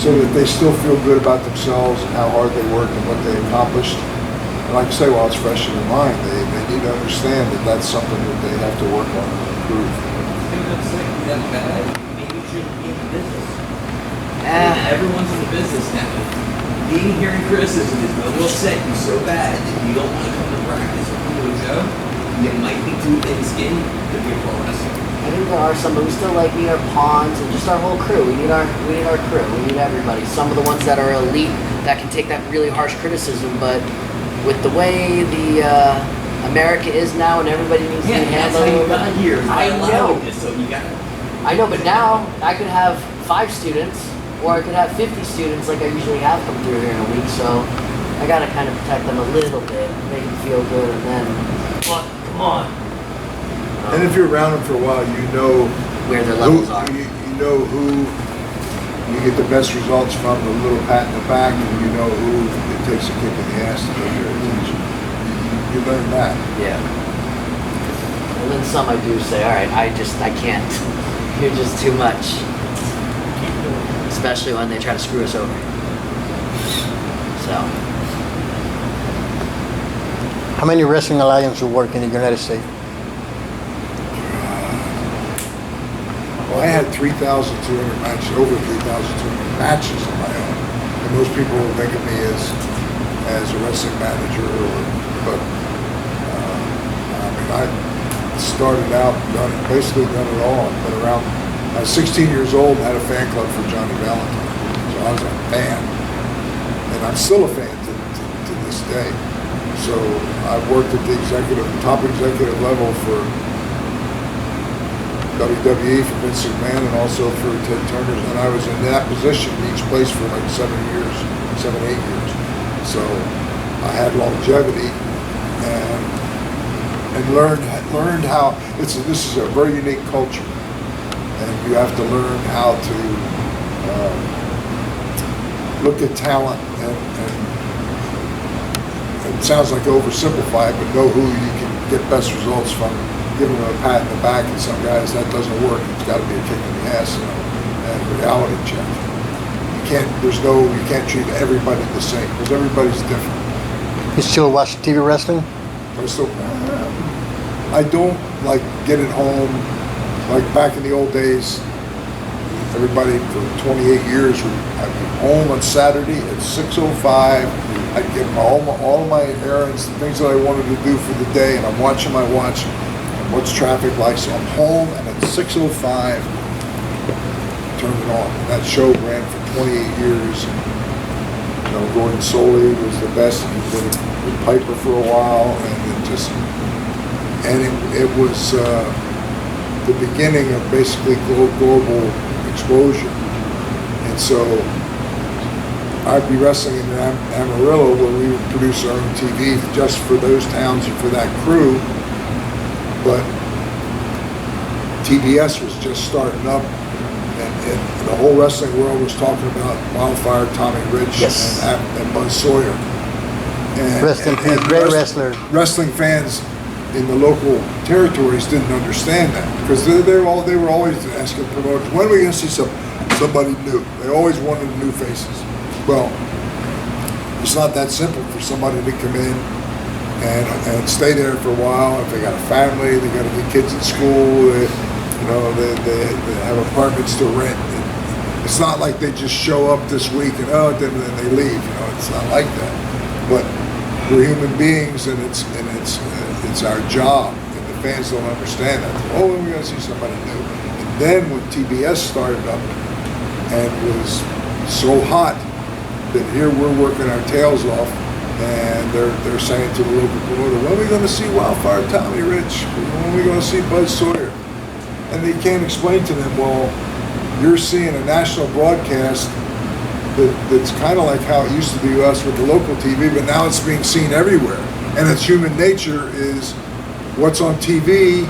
so that they still feel good about themselves and how hard they work and what they accomplished. And like I say, while it's fresh in their mind, they need to understand that that's something that they have to work on and improve. Think that's like that bad. Maybe you shouldn't be in the business. Everyone's in the business now. Being here in criticism is going to upset you so bad that you don't want to come to practice or come to a show. You might be too thin-skinned to be a pro wrestler. I think there are some, but we still need our pawns and just our whole crew. We need our crew. We need everybody. Some of the ones that are elite that can take that really harsh criticism, but with the way the America is now and everybody needs to be that's how handled. you got here. I know. This, so you got it. I know, but now I could have 5 students, or I could have 50 students like I usually have come through here in a week. So I gotta kind of protect them a little bit, make them feel good, and then, come on. And if you're around them for a while, you know Where their levels are. You know who you get the best results from, the little pat in the back, and you know who it takes a kick in the ass to get their attention. You learn that. Yeah. And then some I do say, all right, I can't. You're just too much. Especially when they try to screw us over. So. How many wrestling alliances work in the United States? Well, I had 3,200 matches, over 3,200 matches of my own. And most people will think of me as a wrestling manager, but I mean, I started out, basically done it all. I've been around. I was 16 years old and had a fan club for Johnny Valentine. So I was a fan. And I'm still a fan to this day. So I've worked at the top executive level for WWE, for Vince McMahon, and also for Ted Turner. And I was in that position each place for like 7 years, 7, 8 years. So I had longevity and learned how, this is a very unique culture. And you have to learn how to look at talent and it sounds like oversimplified, but know who you can get best results from. Giving them a pat in the back, and some guys that doesn't work. It's got to be a kick in the ass and a reality check. You can't treat everybody the same because everybody's different. You still watch TV wrestling? I don't like get at home like back in the old days. Everybody for 28 years, I'd be home on Saturday at 6:05. I'd get all of my errands, the things that I wanted to do for the day, and I'm watching my watch. What's traffic like? So I'm home, and at 6:05, turned it on. And that show ran for 28 years. And, Gordon Soley was the best. He did it with Piper for a while, and it was the beginning of basically global exposure. And so I'd be wrestling in Amarillo, where we would produce our own TV just for those towns and for that crew. But TBS was just starting up, and the whole wrestling world was talking about Wildfire, Tommy Rich, and Buzz Sawyer. Rest in peace, great wrestler. Wrestling fans in the local territories didn't understand that because they were always asking promoters, when are we going to see somebody new? They always wanted new faces. Well, it's not that simple for somebody to come in and stay there for a while. If they got a family, they got to get kids in school. They have apartments to rent. It's not like they just show up this week and then they leave. It's not like that. But we're human beings, and it's our job. And the fans don't understand that. Oh, when are we going to see somebody new? And then when TBS started up and was so hot that here we're working our tails off. And they're saying to the local promoter, when are we going to see Wildfire Tommy Rich? When are we going to see Buzz Sawyer? And they can't explain to them, well, you're seeing a national broadcast that's kind of like how it used to be us with the local TV, but now it's being seen everywhere. And it's human nature is what's on TV,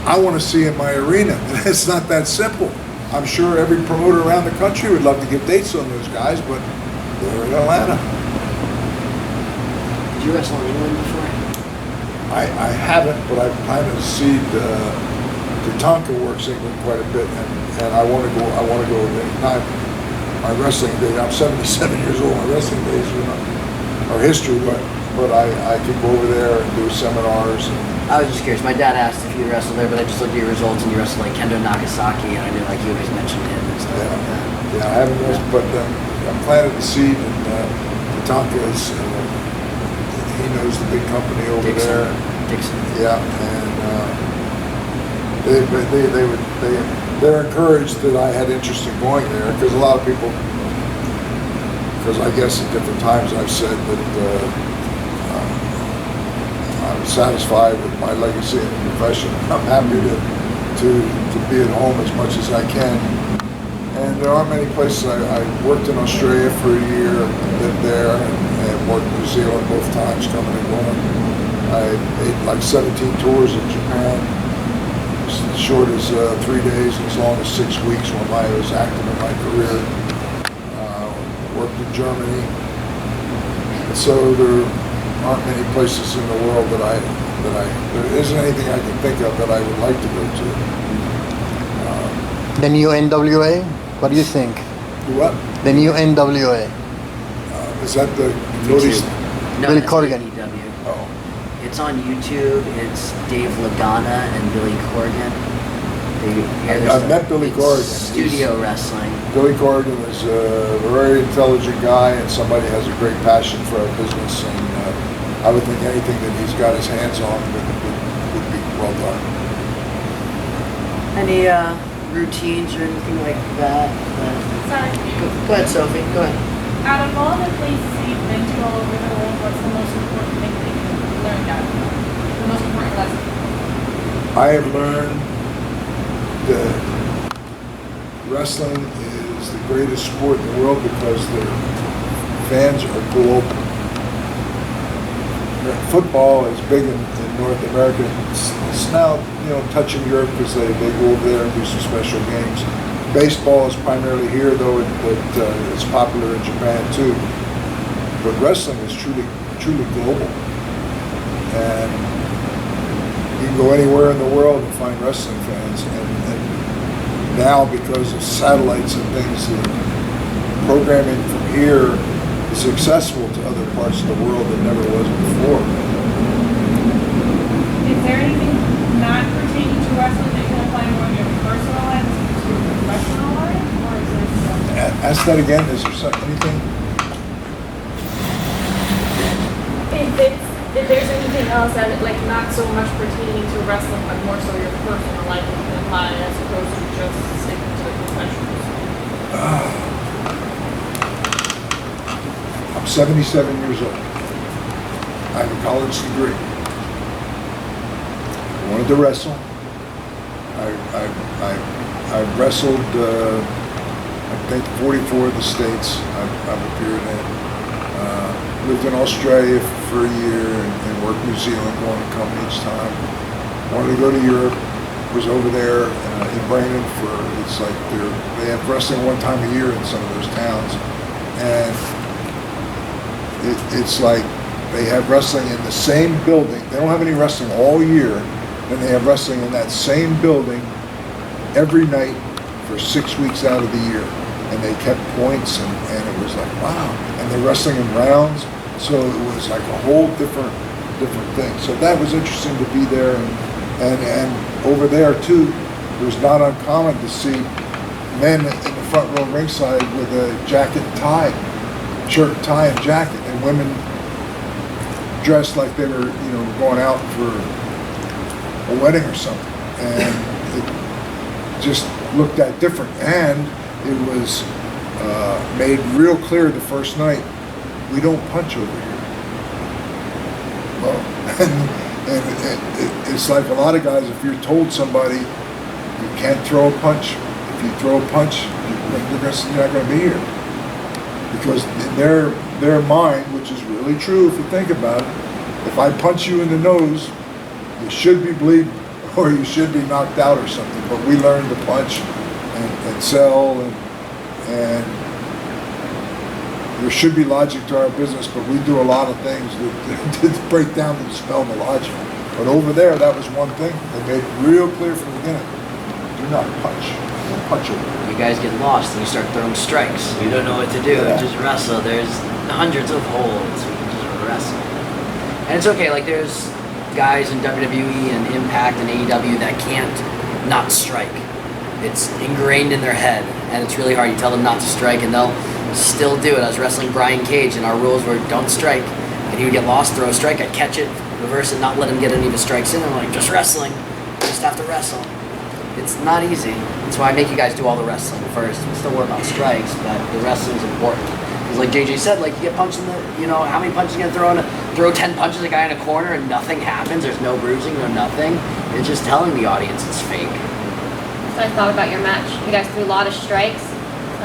I want to see in my arena. And it's not that simple. I'm sure every promoter around the country would love to give dates on those guys, but they're in Atlanta. Did you wrestle in England before? I haven't, but I've kind of seen Tatanka works England quite a bit, and I want to go at any time. my wrestling days. I'm 77 years old. My wrestling days are history, but I could go over there and do seminars. And, I was just curious. My dad asked if you wrestled there, but I just looked at your results and you wrestled like Kendo Nagasaki, and I knew like you always mentioned him and stuff like that. yeah, I haven't missed, but I planted the seed in Tatanka's. He knows the big company over there. Dixon. Yeah, and they're encouraged that I had interest in going there, because a lot of people, because I guess at different times I've said that I'm satisfied with my legacy in the profession. I'm happy to be at home as much as I can. And there aren't many places. I worked in Australia for a year, lived there, and worked in New Zealand both times, coming and going. I made like 17 tours in Japan, as short as 3 days, and as long as 6 weeks when I was active in my career. Worked in Germany. And so there aren't many places in the world there isn't anything I can think of that I would like to go to. The new NWA? What do you think? What? The new NWA? Is that the Cody's? No, Billy that's Corgan. AEW. Oh, It's on YouTube. It's Dave Lagana and Billy Corgan. I've met Billy Corgan. Studio wrestling. Billy Corgan is a very intelligent guy, and somebody has a great passion for our business, and I would think anything that he's got his hands on would be well done. Any routines or anything like that? Sorry. Go ahead, Sophie. Go ahead. Out of all the places you've been to all over the world, what's the most important thing that you've learned out of it? The most important lesson? I have learned that wrestling is the greatest sport in the world because their fans are global. Football is big in North America. It's now, touching Europe because they go over there and do some special games. Baseball is primarily here, though it's popular in Japan too. But wrestling is truly global. And you can go anywhere in the world and find wrestling fans. And now, because of satellites and things, the programming from here is accessible to other parts of the world that never was before. Is there anything not pertaining to wrestling that you can apply more in your personal life to your professional life? Or is there Ask that again. Is there anything? If there's anything else that like not so much pertaining to wrestling, but more so your personal life you can apply as opposed to just sticking to the professionals? I'm 77 years old. I have a college degree. I wanted to wrestle. I wrestled, I think 44 of the states I've appeared in. Lived in Australia for a year and worked New Zealand, going and coming each time. Wanted to go to Europe. Was over there in Brandon it's like they have wrestling one time a year in some of those towns. And it's like they have wrestling in the same building. They don't have any wrestling all year, and they have wrestling in that same building every night for 6 weeks out of the year. And they kept points, and it was like, wow. And they're wrestling in rounds, so it was like a whole different thing. So that was interesting to be there, and over there too, it was not uncommon to see men in the front row ringside with a jacket and tie, shirt and tie and jacket, and women dressed like they were, going out for a wedding or something. And it just looked that different. And it was made real clear the first night, we don't punch over here. Well, and it's like a lot of guys, if you're told somebody you can't throw a punch, if you throw a punch, you're not going to be here. Because in their mind, which is really true if you think about it, if I punch you in the nose, you should be bleeding or you should be knocked out or something. But we learned to punch and sell, and there should be logic to our business, but we do a lot of things that break down and dispel the logic. But over there, that was one thing. They made it real clear from the beginning. Do not punch. Don't punch it. You guys get lost and you start throwing strikes. You don't know what to do. Yeah. Just wrestle. There's hundreds of holds. You can just wrestle. And it's okay. Like there's guys in WWE and Impact and AEW that can't not strike. It's ingrained in their head, and it's really hard. You tell them not to strike, and they'll still do it. I was wrestling Brian Cage, and our rules were don't strike. And he would get lost, throw a strike, I'd catch it, reverse it, not let him get any of his strikes in. I'm like, just wrestling. You just have to wrestle. It's not easy. That's why I make you guys do all the wrestling first. We still worry about strikes, but the wrestling is important. Because like JJ said, like you get punched in the, how many punches you gonna throw 10 punches at a guy in a corner and nothing happens. There's no bruising, no nothing. It's just telling the audience it's fake. So I thought about your match. You guys threw a lot of strikes,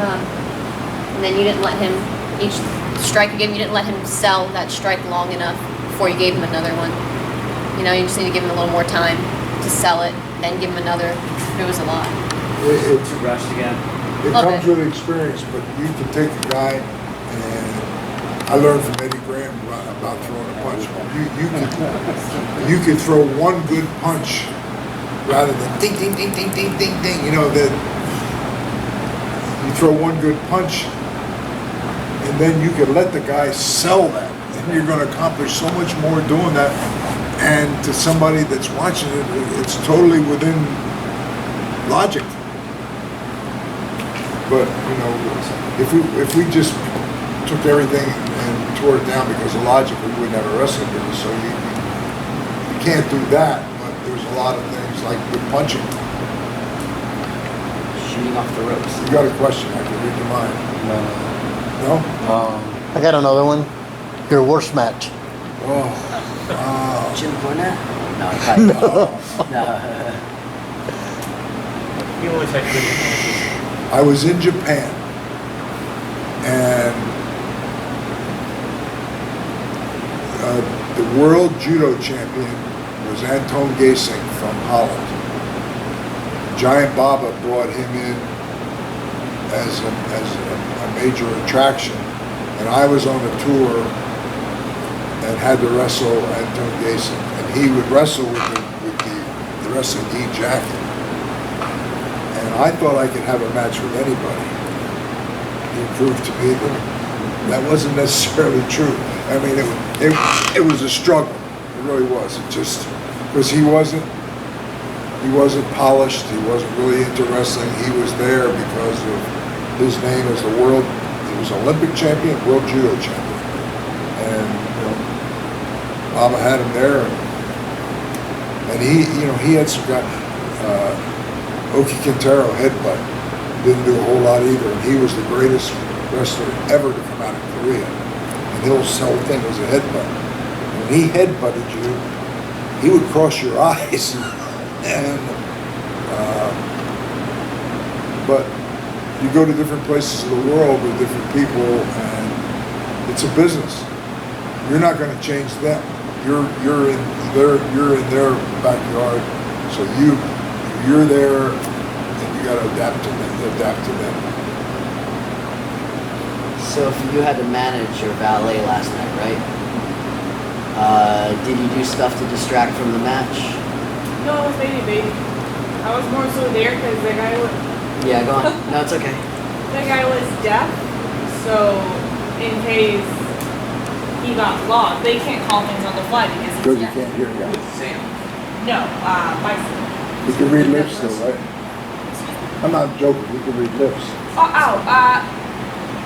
and then you didn't let him, each strike you gave him, you didn't let him sell that strike long enough before you gave him another one. You just need to give him a little more time to sell it, then give him another. It was a lot. It Too rushed again. comes Okay. with experience, but you can take a guy, and I learned from Eddie Graham about throwing a punch. You can throw one good punch rather than ding, ding, ding, ding, ding, ding, ding. That you throw one good punch, and then you can let the guy sell that, and you're going to accomplish so much more doing that. And to somebody that's watching it, it's totally within logic. But if we just took everything and tore it down because of logic, we wouldn't have a wrestling business. So you can't do that. But there's a lot of things like with punching. Shooting off the ropes. You got a question? I can read your mind. No? I got another one. Your worst match. Oh. Jim Cornette? No, probably no. You always had good matches. I was in Japan, and the world judo champion was Anton Gesing from Holland. Giant Baba brought him in as a major attraction, and I was on a tour and had to wrestle Anton Gesing, and he would wrestle with the wrestling gi jacket. And I thought I could have a match with anybody. He proved to me that wasn't necessarily true. I mean, it was a struggle. It really was. It just because he wasn't polished. He wasn't really into wrestling. He was there because of his name as the world. He was Olympic champion, world judo champion, and Baba had him there, and he had some guy. Oki Quintero headbutt didn't do a whole lot either, and he was the greatest wrestler ever to come out of Korea. And his whole thing was a headbutt. When he headbutted you, he would cross your eyes, but you go to different places of the world with different people, and it's a business. You're not going to change them. You're in their backyard, so you're there, and you got to adapt to them. So if you had to manage your valet last night, right? Did you do stuff to distract from the match? No, I was baby. I was more so there because the guy was. Yeah, go on. No, it's okay. The guy was deaf, so in case he got lost, they can't call things on the fly because Because he's you deaf. can't hear guys. Sam. No, bicycle. You can read lips though, right? I'm not joking. You can read lips.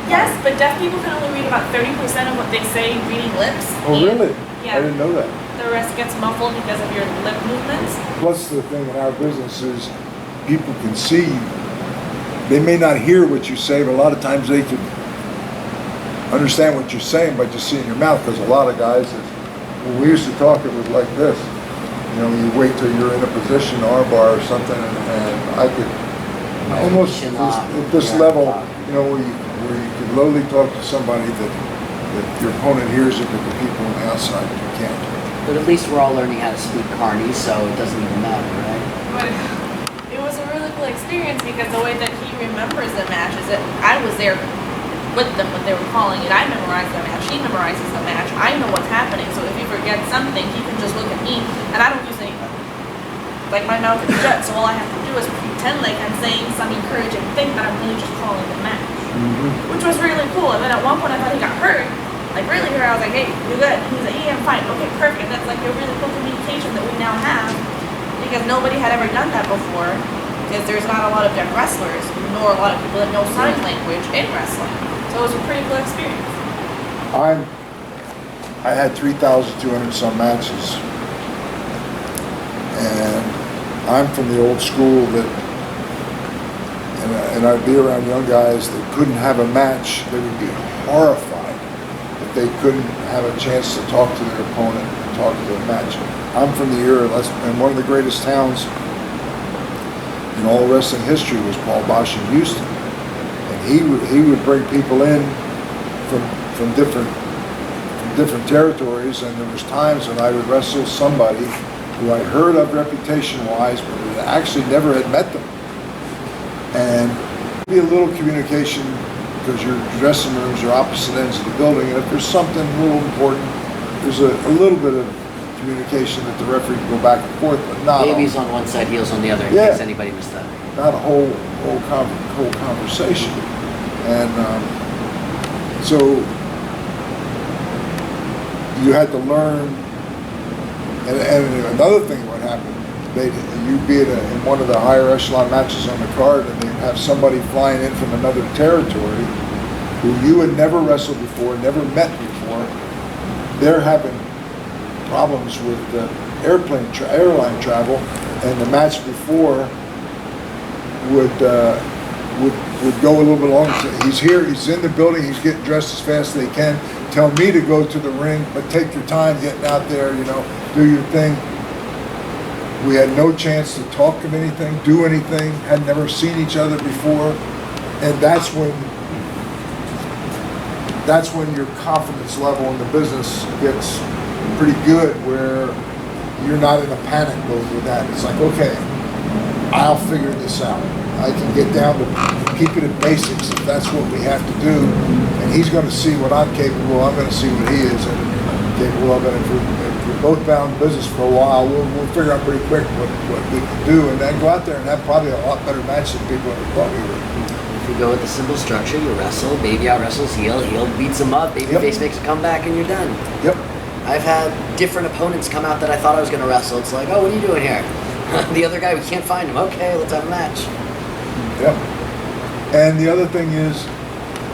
Yes, but deaf people can only read about 30% of what they say reading lips. Oh, really? Yeah. I didn't know that. The rest gets muffled because of your lip movements. Plus, the thing in our business is people can see. They may not hear what you say, but a lot of times they can understand what you're saying by just seeing your mouth. Because a lot of guys, when we used to talk, it was like this. You wait till you're in a position, armbar or something, and I could almost Chin lock, at this yeah, level, lock. where you can lowly talk to somebody that your opponent hears it, but the people on the outside you can't. But at least we're all learning how to speak Carney, so it doesn't even matter, right? But it was a really cool experience because the way that he remembers the match is that I was there with them when they were calling it. I memorized the match. He memorizes the match. I know what's happening. So if he forgets something, he can just look at me, and I don't use anything. like my mouth is shut, so all I have to do is pretend like I'm saying some encouraging thing, but I'm really just calling the match. Which was really cool. And then at one point I thought he got hurt. Like really hurt. I was like, hey, you good? And he's like, yeah, I'm fine. Okay, perfect. That's like a really cool communication that we now have, because nobody had ever done that before. Because there's not a lot of deaf wrestlers, nor a lot of people that know sign language in wrestling. So it was a pretty cool experience. I had 3,200 some matches, and I'm from the old school that, and I'd be around young guys that couldn't have a match. They would be horrified if they couldn't have a chance to talk to their opponent and talk to their match. I'm from the era, and one of the greatest towns in all wrestling history was Paul Bosch in Houston, and he would bring people in from different territories, and there was times when I would wrestle somebody who I heard of reputation-wise, but I actually never had met them. And be a little communication, because your dressing rooms are opposite ends of the building, and if there's something a little important, there's a little bit of communication that the referee can go back and forth, but not Babies on one side, heels on the other, in Yeah. case anybody missed that. not a whole conversation. And so you had to learn, and another thing what happened, you'd be in one of the higher echelon matches on the card, and they'd have somebody flying in from another territory who you had never wrestled before, never met before. They're having problems with airline travel, and the match before would go a little bit longer. He's here, he's in the building, he's getting dressed as fast as they can. Tell me to go to the ring, but take your time getting out there, do your thing. We had no chance to talk of anything, do anything, had never seen each other before, and that's when your confidence level in the business gets pretty good, where you're not in a panic mode with that. It's like, okay, I'll figure this out. I can get down to keeping it basics if that's what we have to do, and he's going to see what I'm capable of, I'm going to see what he is capable of, and if we're both bound in business for a while, we'll figure out pretty quick what we can do, and then go out there and have probably a lot better match than people ever thought we would. If you go with the simple structure, you wrestle, baby out wrestles heel, heel beats him up, baby face makes a comeback, and you're done. Yep. I've had different opponents come out that I thought I was going to wrestle. It's like, oh, what are you doing here? The other guy, we can't find him. Okay, let's have a match. Yep. And the other thing is,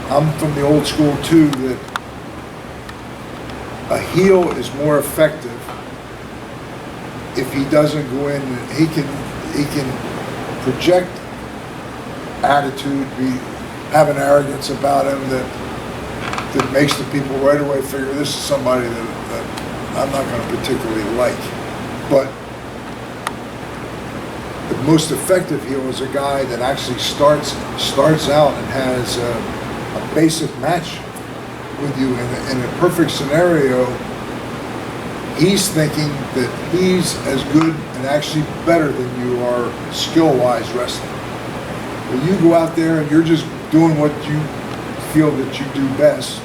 I'm from the old school too, that a heel is more effective if he doesn't go in. He can project attitude, have an arrogance about him that makes the people right away figure this is somebody that I'm not going to particularly like. But the most effective heel is a guy that actually starts out and has a basic match with you in a perfect scenario. He's thinking that he's as good and actually better than you are skill-wise wrestling. When you go out there and you're just doing what you feel that you do best,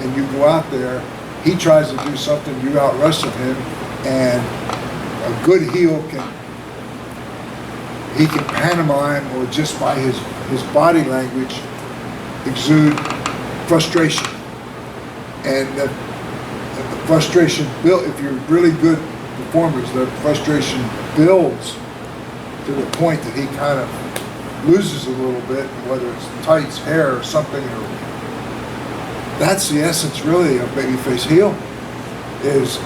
and you go out there, he tries to do something, you out wrestle him, and a good heel can pantomime, or just by his body language exude frustration, and the frustration build. If you're really good performers, the frustration builds to the point that he kind of loses a little bit, whether it's tights, hair, or something. That's the essence, really, of babyface heel. Is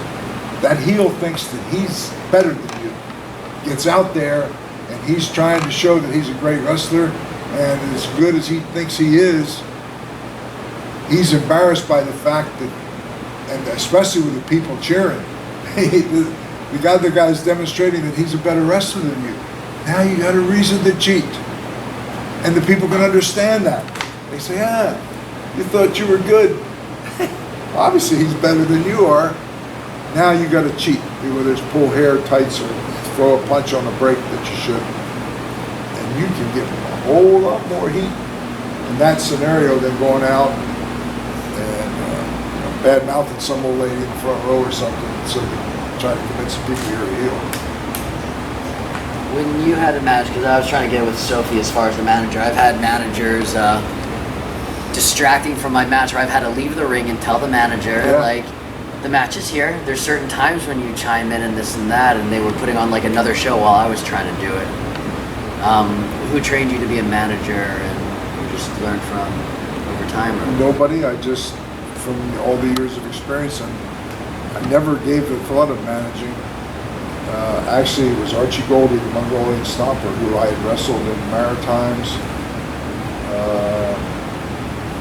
that heel thinks that he's better than you, gets out there, and he's trying to show that he's a great wrestler, and as good as he thinks he is, he's embarrassed by the fact that, and especially with the people cheering, the other guy's demonstrating that he's a better wrestler than you. Now you got a reason to cheat. And the people can understand that. They say, you thought you were good. Obviously he's better than you are. Now you got to cheat, whether it's pull hair, tights, or throw a punch on the break that you should. And you can get a whole lot more heat in that scenario than going out and bad-mouthing some old lady in the front row or something, so trying to convince the people you're a heel. when you had a match, because I was trying to get with Sophie as far as the manager, I've had managers distracting from my match where I've had to leave the ring and tell the manager, Yeah. like, the match is here. There's certain times when you chime in and this and that, and they were putting on like another show while I was trying to do it. Who trained you to be a manager and you just learned from over time? Or? Nobody. I just, from all the years of experience, and I never gave the thought of managing. Actually, it was Archie Goldie, the Mongolian Stomper, who I had wrestled in Maritimes,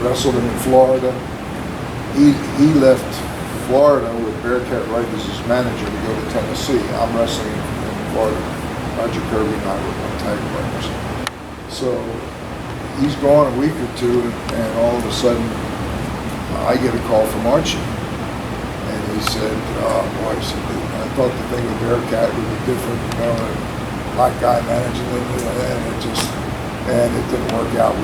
wrestled him in Florida. He left Florida with Bearcat Wright as his manager to go to Tennessee. I'm wrestling in Florida. Roger Kirby and I were one tag partners. So he's gone a week or two, and all of a sudden I get a call from Archie. And he said, oh boy, he said, I thought the thing with Bearcat would be different, you know, a black guy managing it, and it didn't work out.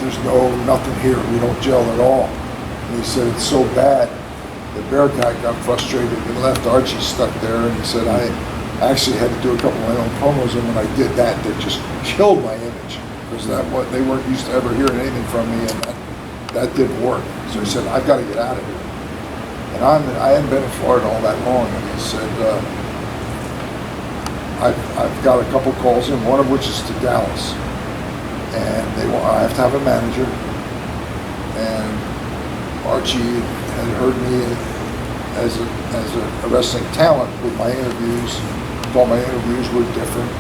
There's nothing here. We don't gel at all. And he said, it's so bad that Bearcat got frustrated and left Archie stuck there. And he said, I actually had to do a couple of my own promos, and when I did that, that just killed my image, because they weren't used to ever hearing anything from me, and that didn't work. So he said, I've got to get out of here. And I hadn't been in Florida all that long, and he said, I've got a couple calls in, one of which is to Dallas, and I have to have a manager. And Archie had heard me as a wrestling talent with my interviews, thought my interviews were different,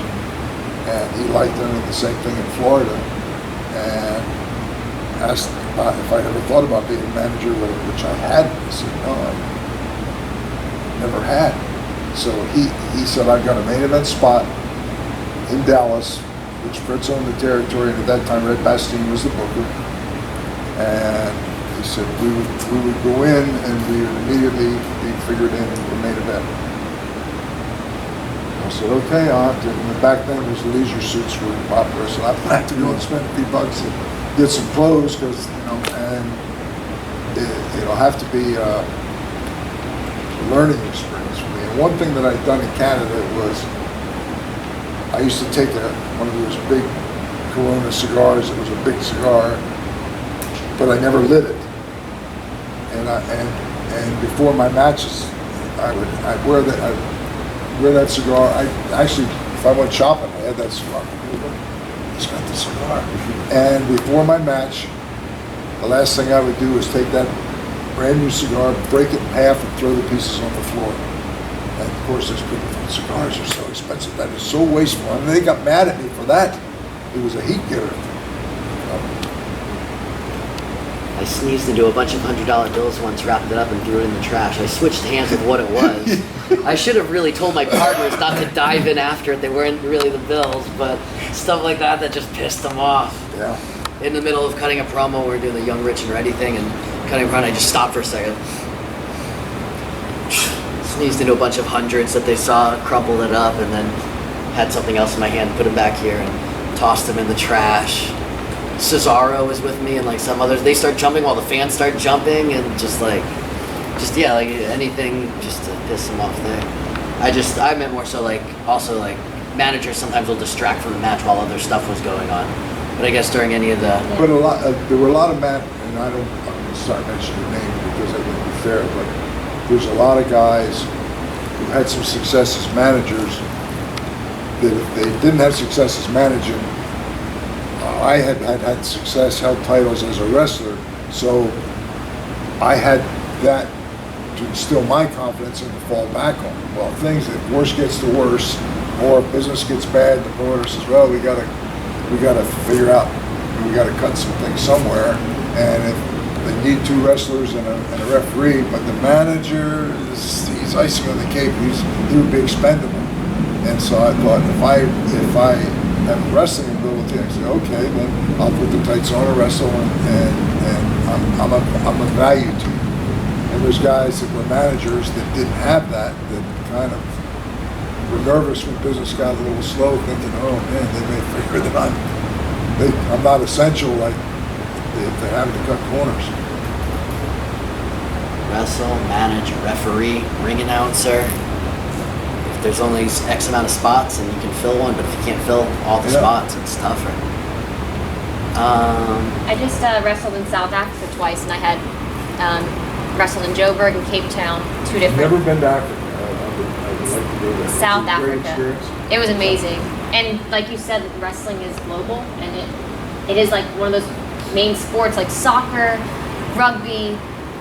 and he liked them, and the same thing in Florida, and asked if I ever thought about being a manager, which I hadn't. I said, no, I never had. So he said, I've got a main event spot in Dallas, which Fritz owned the territory, and at that time Red Bastien was the booker. And he said we would go in and we would immediately be figured in the main event. I said, okay, I'll have to, and back then it was leisure suits were popular, so I'm gonna have to go and spend a few bucks and get some clothes, because, you know, and it'll have to be a learning experience for me. And one thing that I'd done in Canada was I used to take one of those big Corona cigars. It was a big cigar, but I never lit it. And before my matches, I'd wear that cigar. I actually, if I went shopping, I had that cigar. He's got the cigar. And before my match, the last thing I would do is take that brand new cigar, break it in half, and throw the pieces on the floor. And of course, those people think cigars are so expensive. That is so wasteful. And they got mad at me for that. It was a heat getter. I sneezed into a bunch of $100 bills once, wrapped it up, and threw it in the trash. I switched hands with what it was. I should have really told my partners not to dive in after it. They weren't really the bills, but stuff like that just pissed them off. Yeah. In the middle of cutting a promo, we were doing the Young, Rich, and Ready thing, and cutting a promo, I just stopped for a second. Sneezed into a bunch of hundreds that they saw, crumpled it up, and then had something else in my hand, put them back here, and tossed them in the trash. Cesaro was with me, and like some others. They start jumping while the fans start jumping, and yeah, like anything just to piss them off there. I meant more so like, also like, managers sometimes will distract from the match while other stuff was going on. But I guess during any of the... But there were a lot of and I'm going to start mentioning your name because I think it's fair, but there's a lot of guys who had some success as managers that if they didn't have success as managing, I had success, held titles as a wrestler, so I had that to instill my confidence and to fall back on. Well, if worse gets to worse, or if business gets bad, the promoter says, well, we got to figure out, we got to cut some things somewhere, and if they need two wrestlers and a referee, but the manager, he's icing on the cake, he would be expendable. And so I thought, if I have wrestling ability, I say, okay, then I'll put the tights on and wrestle, and I'm a value to you. And there's guys that were managers that didn't have that kind of were nervous when business got a little slow, thinking, oh man, they may figure that I'm not essential, like they're having to cut corners. Wrestle, manage, referee, ring announcer. there's only X amount of spots and you can fill one, but if you can't fill all the Yeah. spots, it's tougher. I just wrestled in South Africa twice, and I had wrestled in Joburg and Cape Town, two different. Never been to Africa. I would like to go there. South It's a great Africa. experience. It was amazing, and like you said, wrestling is global, and it is like one of those main sports like soccer, rugby,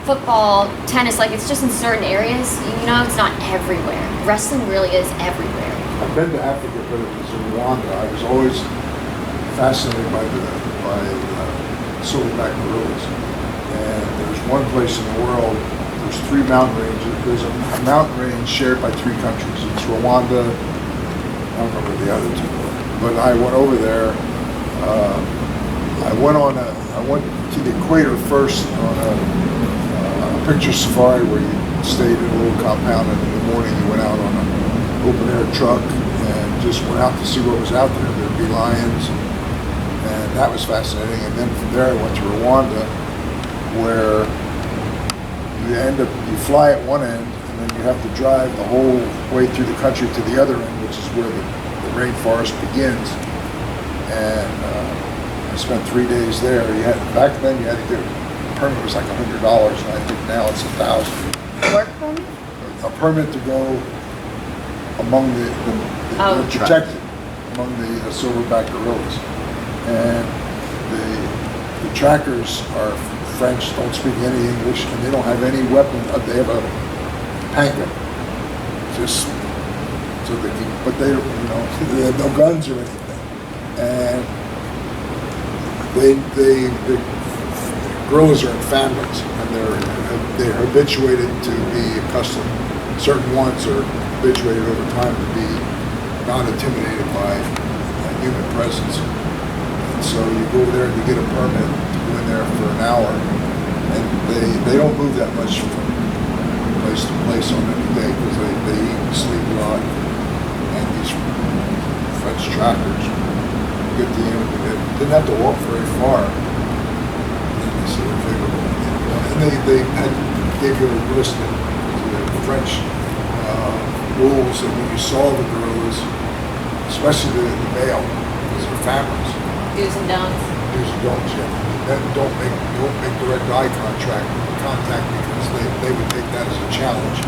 football, tennis. Like it's just in certain areas. You know, it's not everywhere. Wrestling really is everywhere. I've been to Africa, but it was in Rwanda. I was always fascinated by silverback gorillas. And there's one place in the world, there's 3 mountain ranges. There's a mountain range shared by 3 countries. It's Rwanda, I don't know where the other 2 were. But I went over there, I went to the equator first on a picture safari where you stayed in a little compound, and in the morning you went out on an open air truck and just went out to see what was out there. There'd be lions, and that was fascinating. And then from there I went to Rwanda, where you fly at one end, and then you have to drive the whole way through the country to the other end, which is where the rainforest begins. And I spent 3 days there. Back then you had to get a permit, was like $100, and I think now it's $1,000. Work permit? A permit to go among the Oh. protected among the silverback gorillas, and the trackers are French, don't speak any English, and they don't have any weapon. They have a panka, just so they can, but they have no guns or anything, and the gorillas are in families, and they're habituated to be accustomed. Certain ones are habituated over time to be not intimidated by human presence. And so you go over there and you get a permit to go in there for an hour, and they don't move that much from place to place on any day because they eat and sleep a lot. And these French trackers get the animal. They didn't have to walk very far. And they said, okay, and they gave you a list of the French rules that when you saw the gorillas, especially the male, because they're families, Do's and don'ts. do's and don'ts, yeah. Then don't make direct eye contact because they would take that as a challenge.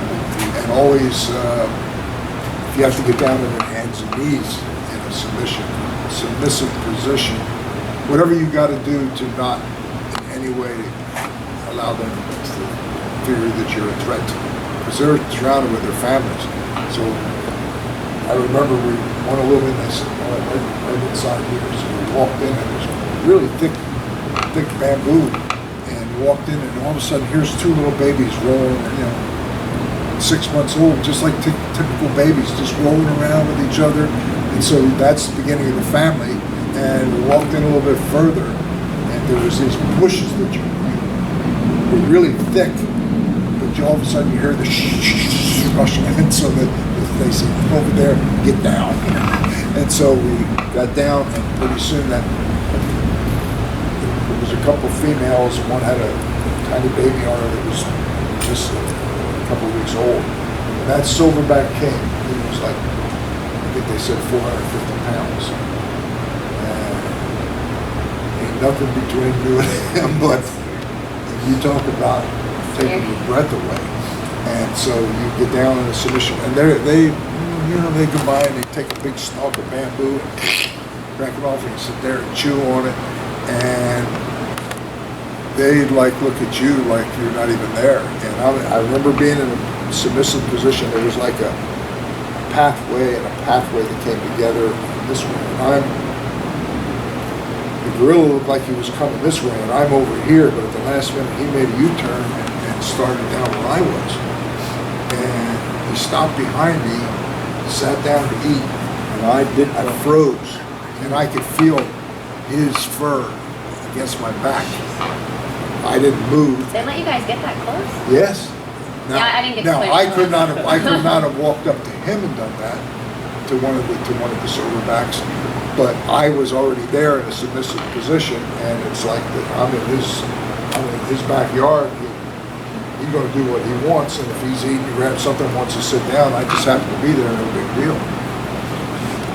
And always, if you have to get down on your hands and knees in a submissive position, whatever you got to do to not in any way allow them to figure that you're a threat to them, because they're surrounded with their families. So I remember we went a little bit, and I said, right inside here. So we walked in, and it was really thick bamboo. And we walked in, and all of a sudden, here's 2 little babies rolling, 6 months old, just like typical babies, just rolling around with each other. And so that's the beginning of the family. And we walked in a little bit further, and there was these bushes that were really thick, but all of a sudden you hear the rushing, and so they said, "Come over there, get down." And so we got down, and pretty soon there was a couple females. One had a tiny baby on her that was just a couple weeks old. And that silverback king, he was like, I think they said 450 pounds. And ain't nothing between you and him, but you talk about taking your breath away. And so you get down in a submission, and they go by and they take a big stalk of bamboo and crack it off, and you sit there and chew on it, and they look at you like you're not even there. And I remember being in a submissive position. There was like a pathway that came together this way, and the gorilla looked like he was coming this way, and I'm over here, but at the last minute he made a U-turn and started down where I was. And he stopped behind me, sat down to eat, and I froze, and I could feel his fur against my back. I didn't move. They let you guys get that close? Yes. Now, Yeah, I didn't get now quite I close. could not have walked up to him and done that to one of the silverbacks, but I was already there in a submissive position, and it's like that I'm in his backyard. he's gonna do what he wants, and if he's eating, grab something, wants to sit down, I just happen to be there, no big deal.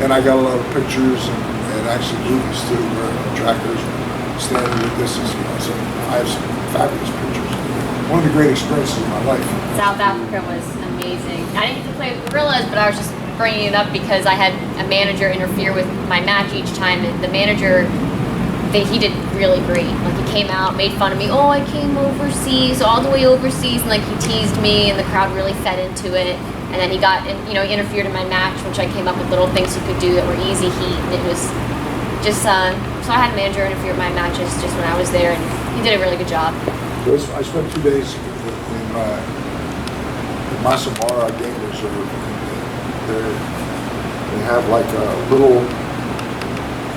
And I got a lot of pictures and actually movies too, where trackers standing at distance, you know, so I have some fabulous pictures. One of the great experiences of my life. South Africa was amazing. I didn't get to play with gorillas, but I was just bringing it up because I had a manager interfere with my match each time, and the manager, he did really great. Like, he came out, made fun of me. Oh, I came overseas, all the way overseas, and like he teased me, and the crowd really fed into it. And then he got, you know, he interfered in my match, which I came up with little things he could do that were easy heat. And it was just, so I had a manager interfere in my matches just when I was there, and he did a really good job. I spent 2 days in Masamara Game Reserve. They have like a little,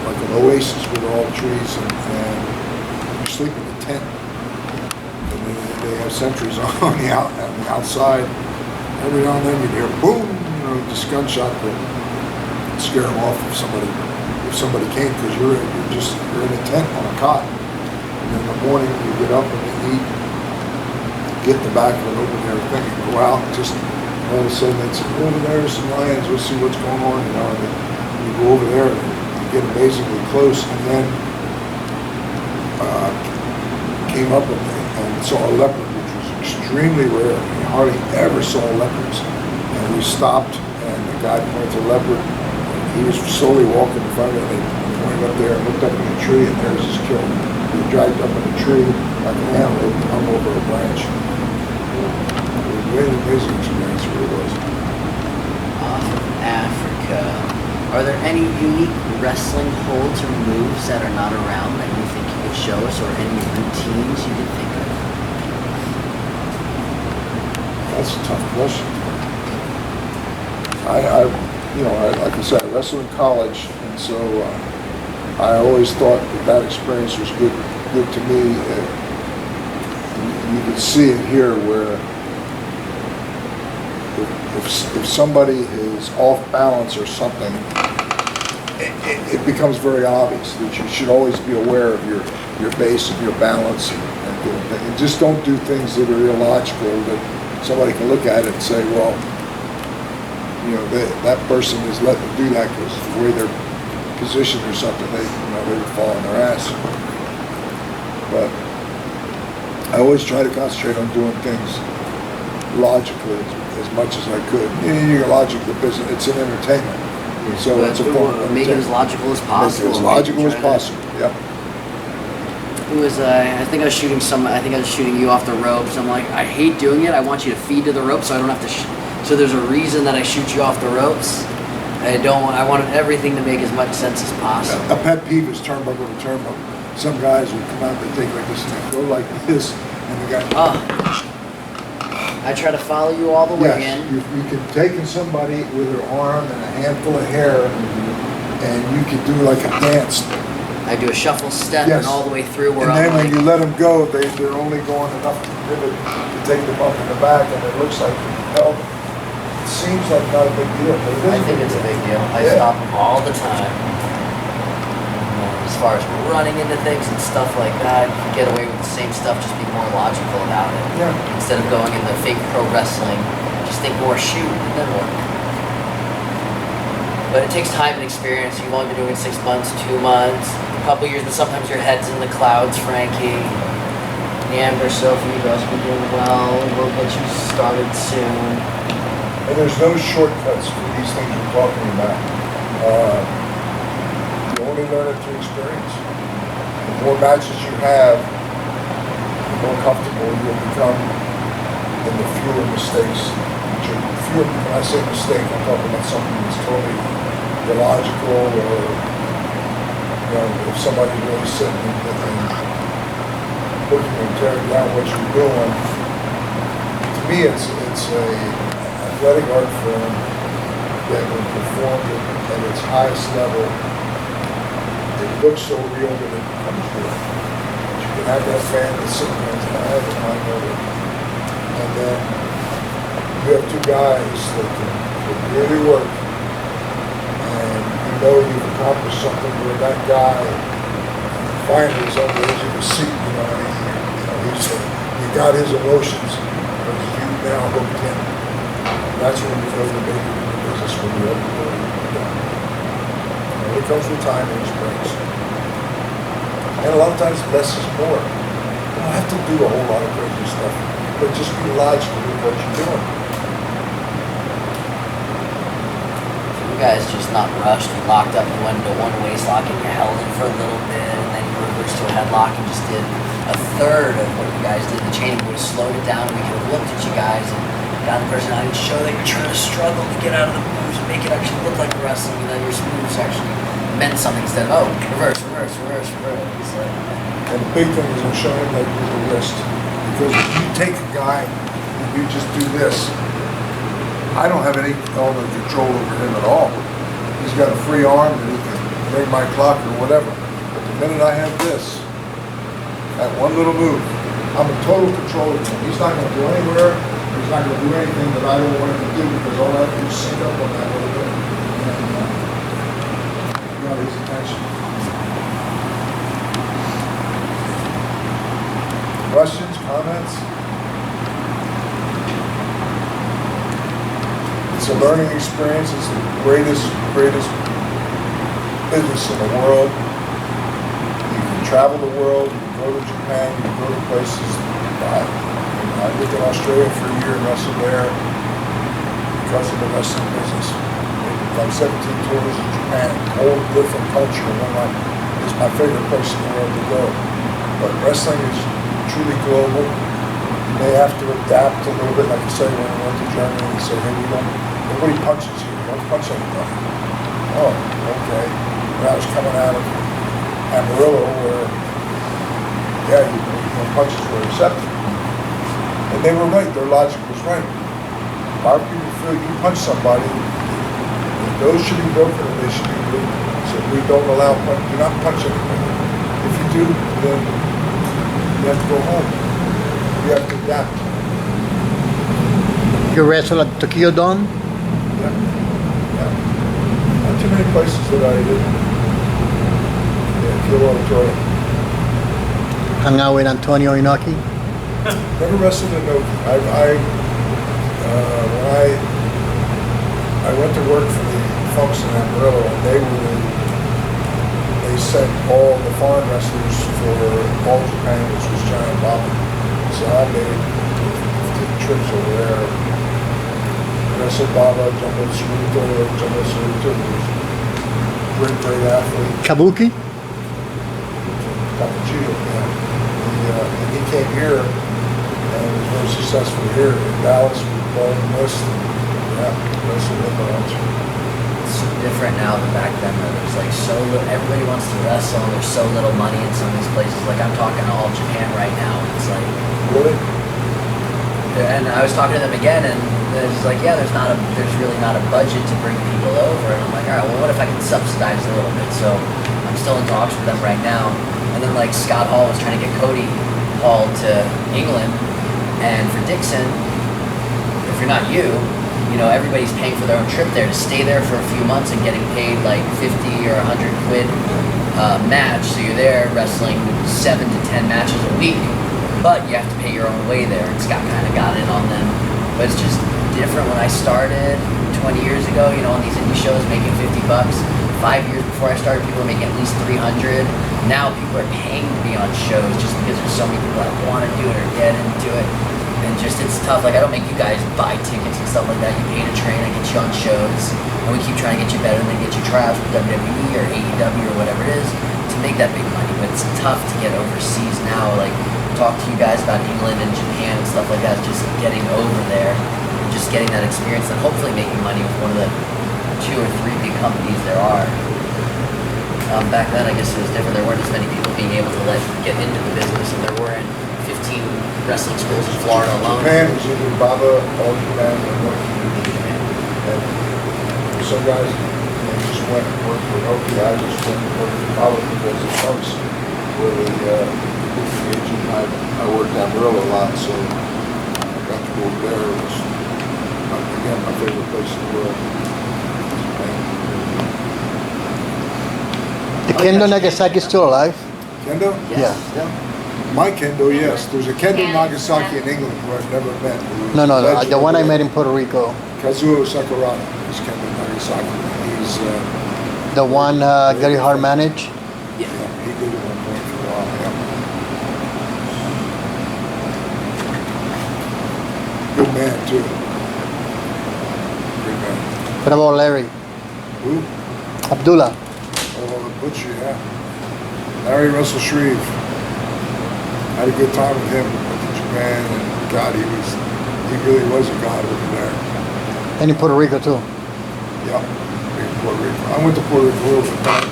like an oasis with all trees, and you sleep in a tent. And they have sentries on the outside. Every now and then you'd hear boom, you know, just gunshot to scare them off if somebody came, because you're in a tent on a cot. And in the morning you get up and you eat, get in the back of an open air thing and go out, and just all of a sudden they'd say, over there's some lions, let's see what's going on, you know, and then you go over there and you get amazingly close, and then came up and saw a leopard, which was extremely rare. We hardly ever saw leopards. And we stopped, and the guy pointed to the leopard. He was slowly walking in front of it, and he pointed up there and looked up in the tree, and there's his kill. He dragged up in the tree like an antelope and hung over a branch. It was a really amazing experience, it really was. Off of Africa, are there any unique wrestling holds or moves that are not around that you think you could show us, or any routines you could think of? That's a tough question. Like I said, I wrestled in college, and so I always thought that experience was good to me. You can see it here where if somebody is off balance or something, it becomes very obvious that you should always be aware of your base and your balance and doing things. And just don't do things that are illogical that somebody can look at it and say, well, you know, that person is letting them do that because the way they're positioned or something, they would fall on their ass. But I always try to concentrate on doing things logically as much as I could. You're logic, the business, it's an entertainment. So it's a form. Make it as logical as possible. Make it as logical as possible. Yep. It was, I think I was shooting you off the ropes. I'm like, I hate doing it. I want you to feed to the rope, so I don't have to. So there's a reason that I shoot you off the ropes. I want everything to make as much sense as possible. A pet peeve is turnbuckle to turnbuckle. Some guys will come out, they take like this and they go like this, and the guy. I try to follow you all the way in. You can take somebody with their arm and a handful of hair, and you can do like a dance. I do a shuffle step and all the way through where and then I'm when you let them go, they're only going enough to pivot to take them up in the back, and it looks like hell. It seems like not a big deal, but it is. I think it's a big deal. I stop them all the time. As far as running into things and stuff like that, you can get away with the same stuff, just be more logical about it. Yeah. Instead of going in the fake pro wrestling, just think more shoot and then work. But it takes time and experience. You've only been doing it 6 months, 2 months, a couple years, but sometimes your head's in the clouds, Frankie. Amber, Sophie, you guys been doing well. We'll get you started soon. And there's no shortcuts for these things we're talking about. You only learn it through experience. The more matches you have, the more comfortable you'll become, and the fewer mistakes. When I say mistake, I'm talking about something that's totally illogical, or if somebody really sitting and looking and tearing down what you're doing. To me, it's a athletic art form that when performed at its highest level, it looks so real that it becomes real. But you can have that fan that's sitting there and say, I have my motor. And then you have two guys that can really work, and you've accomplished something where that guy finally is on the edge of his seat. He got his emotions now hooked in. That's when you know the big business when you open the door. And it comes with time and experience. And a lot of times less is more. You don't have to do a whole lot of crazy stuff, but just be logical with what you're doing. You guys just not rushed. You locked up, you went into one waist lock and you held it for a little bit, and then you reversed to a headlock and just did a third of what you guys did. The chain would have slowed it down, and we could have looked at you guys and got the personality to show that you're trying to struggle to get out of the moves and make it actually look like wrestling, and that your moves actually meant something instead of, oh, reverse, reverse, reverse, reverse. It's like, And the big thing is I'm showing him like with the wrist. Because if you take a guy and you just do this, I don't have any element of control over him at all. He's got a free arm and he can bring my clock or whatever. But the minute I have this, that one little move, I'm in total control of him. He's not going to go anywhere. He's not going to do anything that I don't want him to do because all I have to do is sync up on that little bit. And got his attention. Questions, comments? It's a learning experience. It's the greatest business in the world. You can travel the world. You can go to Japan. You can go to places. I lived in Australia for a year and wrestled there because of the wrestling business. Like 17 tours in Japan, whole different culture. It's my favorite place in the world to go. But wrestling is truly global. You may have to adapt a little bit, like I said, when I went to Germany and say, hey, nobody punches here. You don't punch anybody. Oh, okay. When I was coming out of Amarillo, where, yeah, punches were accepted. And they were right. Their logic was right. A lot of people feel you punch somebody, those should be broken and they should be broken. So we don't allow, do not punch anybody. If you do, then you have to go home. You have to adapt. You wrestle at Tokyo Dome? Yeah. Not too many places that I didn't. Yeah, Kyoto Auditorium. Hang out with Antonio Inoki? Never wrestled in Noki. When I went to work for the folks in Amarillo, and they sent all the foreign wrestlers for all Japan, which was Giant Baba. So I made 15 trips over there. Wrestled Baba, Jumbo Tsuruto, great athlete. Kabuki? Cappuccino, yeah. And he came here and was very successful here in Dallas with Ball and West. Yeah, wrestled in the lunch. it's so different now than back then. Though. There's like so little, everybody wants to wrestle, and there's so little money in some of these places. Like I'm talking to All Japan right now, and it's like, Really? and I was talking to them again, and it's like, yeah, there's really not a budget to bring people over, and I'm like, all right, well, what if I can subsidize a little bit? So I'm still in talks with them right now, and then like Scott Hall was trying to get Cody Hall to England, and for Dixon, if you're not you know, everybody's paying for their own trip there to stay there for a few months and getting paid like 50 or 100 quid match. So you're there wrestling 7 to 10 matches a week, but you have to pay your own way there. And Scott kind of got in on them. But it's just different. When I started 20 years ago, you know, on these indie shows making 50 bucks. 5 years before I started, people were making at least 300. Now people are paying to be on shows just because there's so many people that want to do it or get into it. And just, it's tough. Like, I don't make you guys buy tickets and stuff like that. You pay to train, I get you on shows, and we keep trying to get you better and then get you tryouts with WWE or AEW or whatever it is to make that big money. But it's tough to get overseas now. Like, talk to you guys about England and Japan and stuff like that. Just getting over there and just getting that experience and hopefully making money with one of the 2 or 3 big companies there are. Back then, I guess it was different. There weren't as many people being able to get into the business, and there weren't 15 wrestling schools in Florida alone. Japan was either Baba, All Japan, or Noki. And some guys just went and worked for Noki. I just went and worked for Baba because of Trunks, where the agent I worked at Amarillo a lot, so I got to go over there. It was, again, my favorite place in the world. The Kendo Nagasaki is still alive? Kendo? Yes, Yeah. still. My kendo, yes. There's a kendo Nagasaki in England who I've never met. Who No, was the one I legendary. met in Puerto Rico. Kazuo Sakurada is kendo Nagasaki. He's, The one Gary Hart managed. yeah, he did it one point for a while, yeah. Good man, too. Good man. What about Larry? Who? Abdullah. Oh, the butcher, yeah. Larry Russell Shreve. Had a good time with him in Japan, and God, he really was a god over there. And in Puerto Rico too. Yeah, in Puerto Rico. I went to Puerto Rico a little bit, but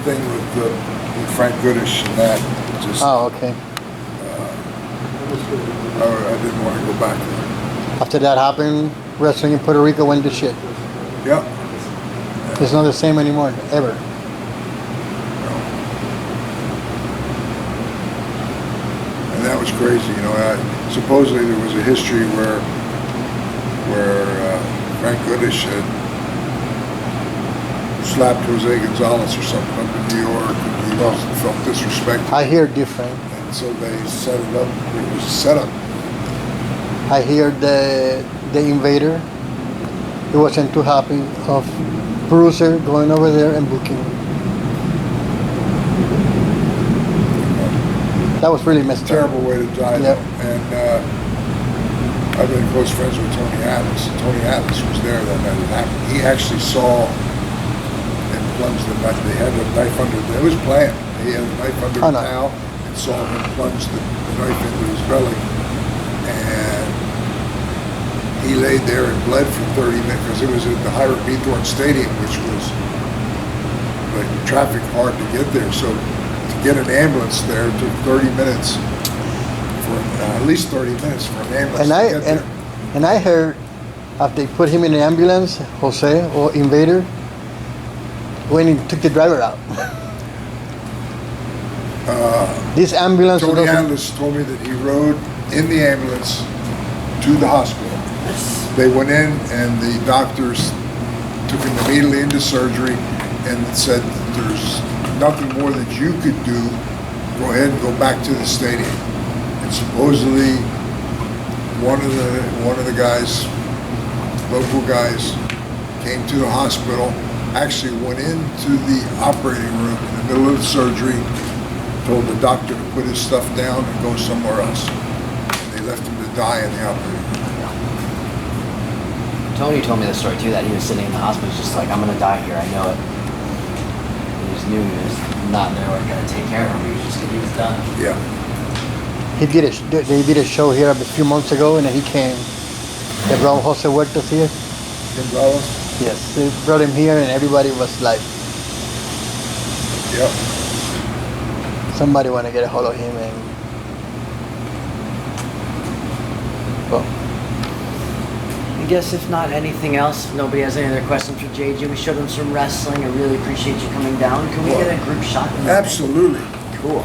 thing with Frank Goodish and that, just, Oh, okay. I didn't want to go back there. After that happened, wrestling in Puerto Rico went to shit. Yeah. It's not the same anymore, ever. And that was crazy, you know. Supposedly there was a history where Frank Goodish had slapped Jose Gonzalez or something up in New York, and he felt disrespected. I hear different. And so they set it up. It was a setup. I hear the invader, he wasn't too happy of Bruiser going over there and booking. That was really messed up. Terrible way to die. Yep. And I've been close friends with Tony Atlas. Tony Atlas was there that night it happened. He actually saw and plunged the knife. They had a knife under. It was planned. He had a knife under the towel and saw him plunge the knife into his belly. And he laid there and bled for 30 minutes because it was at the Hiram Bithorn Stadium, which was like traffic hard to get there. So to get an ambulance there took 30 minutes for at least 30 minutes for an ambulance to get there. And I heard after they put him in the ambulance, Jose or Invader, when he took the driver out. This ambulance. Tony Atlas told me that he rode in the ambulance to the hospital. They went in and the doctors took him immediately into surgery and said, there's nothing more that you could do. Go ahead and go back to the stadium. And supposedly one of the guys, local guys, came to the hospital, actually went into the operating room in the middle of the surgery, told the doctor to put his stuff down and go somewhere else. And they left him to die in the operating room. Tony told me the story too, that he was sitting in the hospital, he's just like, I'm gonna die here, I know it. He just knew he was not there, we're gonna take care of him, he was done. Yeah. They did a show here a few months ago, and then he came. They brought Jose Huertas here. Gonzalez? Yes, they brought him here, and everybody was like, Yep. somebody want to get a hold of him, and well. I guess if not anything else, if nobody has any other questions for JJ, we showed him some wrestling. I really appreciate you coming down. Can we get a group shot? Absolutely. Cool.